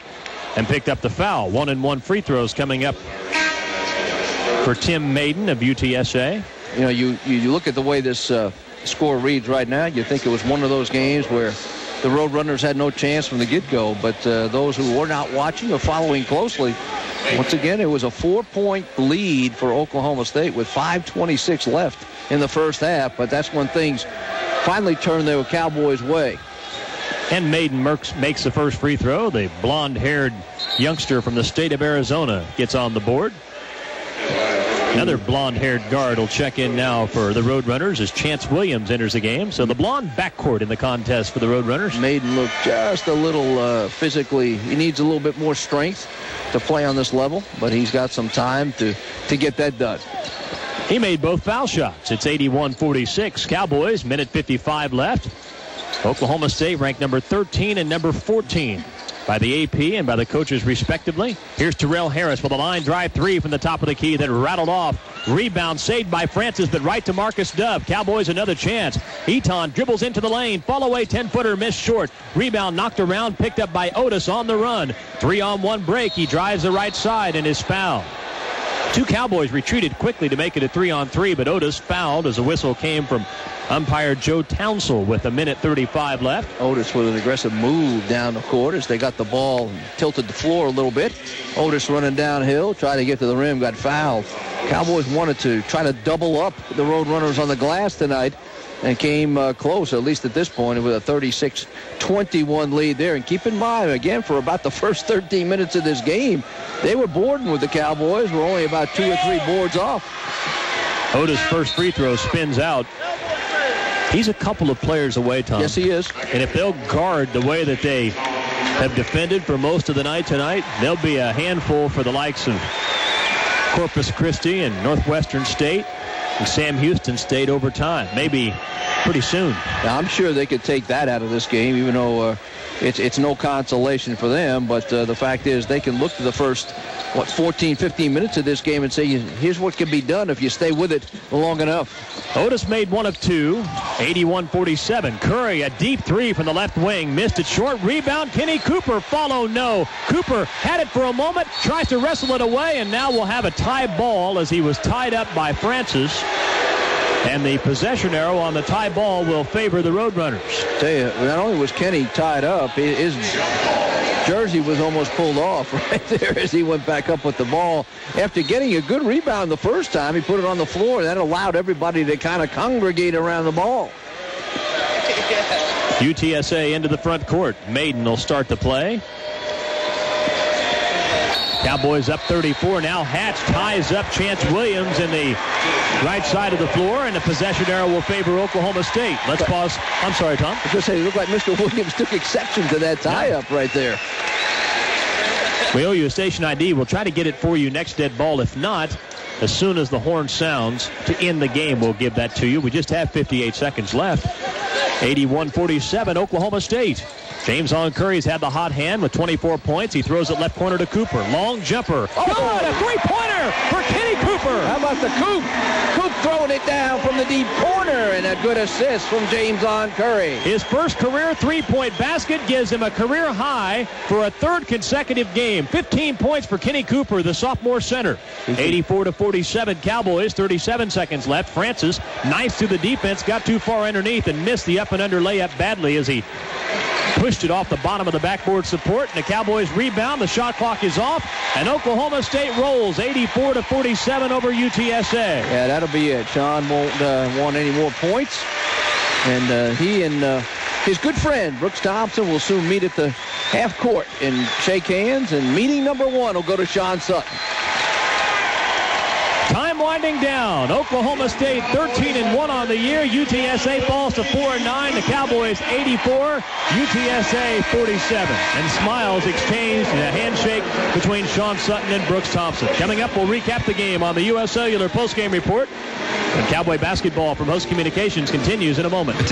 S1: and picked up the foul. 1-and-1 free throws coming up for Tim Maiden of UTSA.
S2: You know, you look at the way this score reads right now, you think it was one of those games where the Roadrunners had no chance from the get-go, but those who were not watching or following closely, once again, it was a 4-point lead for Oklahoma State with 5:26 left in the first half, but that's when things finally turned their Cowboys' way.
S1: And Maiden makes the first free throw. The blonde-haired youngster from the state of Arizona gets on the board. Another blonde-haired guard will check in now for the Roadrunners as Chance Williams enters the game. So the blonde backcourt in the contest for the Roadrunners.
S2: Maiden looked just a little physically. He needs a little bit more strength to play on this level, but he's got some time to get that done.
S1: He made both foul shots. It's 81-46 Cowboys, minute 55 left. Oklahoma State ranked number 13 and number 14 by the AP and by the coaches respectively. Here's Terrell Harris with a line drive 3 from the top of the key that rattled off. Rebound saved by Francis, but right to Marcus Dove. Cowboys another chance. Eaton dribbles into the lane. Fall away 10-footer missed short. Rebound knocked around, picked up by Otis on the run. 3-on-1 break. He drives the right side and is fouled. 2 Cowboys retreated quickly to make it a 3-on-3, but Otis fouled as a whistle came from umpire Joe Townsell with a minute 35 left.
S2: Otis with an aggressive move down the court as they got the ball and tilted the floor a little bit. Otis running downhill, tried to get to the rim, got fouled. Cowboys wanted to try to double up the Roadrunners on the glass tonight and came close, at least at this point, with a 36-21 lead there. And keep in mind, again, for about the first 13 minutes of this game, they were boarding with the Cowboys. We're only about 2 or 3 boards off.
S1: Otis' first free throw spins out. He's a couple of players away, Tom.
S2: Yes, he is.
S1: And if they'll guard the way that they have defended for most of the night tonight, they'll be a handful for the likes of Corpus Christi and Northwestern State and Sam Houston State over time. Maybe pretty soon.
S2: Now, I'm sure they could take that out of this game, even though it's no consolation for them. But the fact is they can look to the first, 14, 15 minutes of this game and say, here's what can be done if you stay with it long enough.
S1: Otis made one of two, 81-47. Curry, a deep three from the left wing, missed it short. Rebound, Kenny Cooper, follow, no. Cooper had it for a moment, tries to wrestle it away, and now we'll have a tie ball as he was tied up by Francis. And the possession arrow on the tie ball will favor the Roadrunners.
S2: Tell you, not only was Kenny tied up, his jersey was almost pulled off right there as he went back up with the ball. After getting a good rebound the first time, he put it on the floor. That allowed everybody to kind of congregate around the ball.
S1: UTSA into the front court. Maiden will start the play. Cowboys up 34. Now Hatch ties up Chance Williams in the right side of the floor, and the possession arrow will favor Oklahoma State. Let's pause. I'm sorry, Tom.
S2: I was going to say, it looked like Mr. Williams took exception to that tie-up right there.
S1: We owe you a station ID. We'll try to get it for you next dead ball. If not, as soon as the horn sounds to end the game, we'll give that to you. We just have 58 seconds left. 81-47, Oklahoma State. James on Curry's had the hot hand with 24 points. He throws it left corner to Cooper. Long jumper. Oh, good! A three-pointer for Kenny Cooper.
S2: How about the Coop? Coop throwing it down from the deep corner, and a good assist from James on Curry.
S1: His first career three-point basket gives him a career high for a third consecutive game. 15 points for Kenny Cooper, the sophomore center. 84-47 Cowboys, 37 seconds left. Francis, nice to the defense, got too far underneath and missed the up and under layup badly as he pushed it off the bottom of the backboard support, and the Cowboys rebound. The shot clock is off, and Oklahoma State rolls 84-47 over UTSA.
S2: Yeah, that'll be it. Sean won't want any more points, and he and his good friend Brooks Thompson will soon meet at the half court and shake hands, and meeting number one will go to Sean Sutton.
S1: Time winding down. Oklahoma State 13-1 on the year. UTSA falls to 4-9. The Cowboys 84, UTSA 47. And smiles exchanged in a handshake between Sean Sutton and Brooks Thompson. Coming up, we'll recap the game on the U.S. Cellular postgame report. And Cowboy basketball from Host Communications continues in a moment.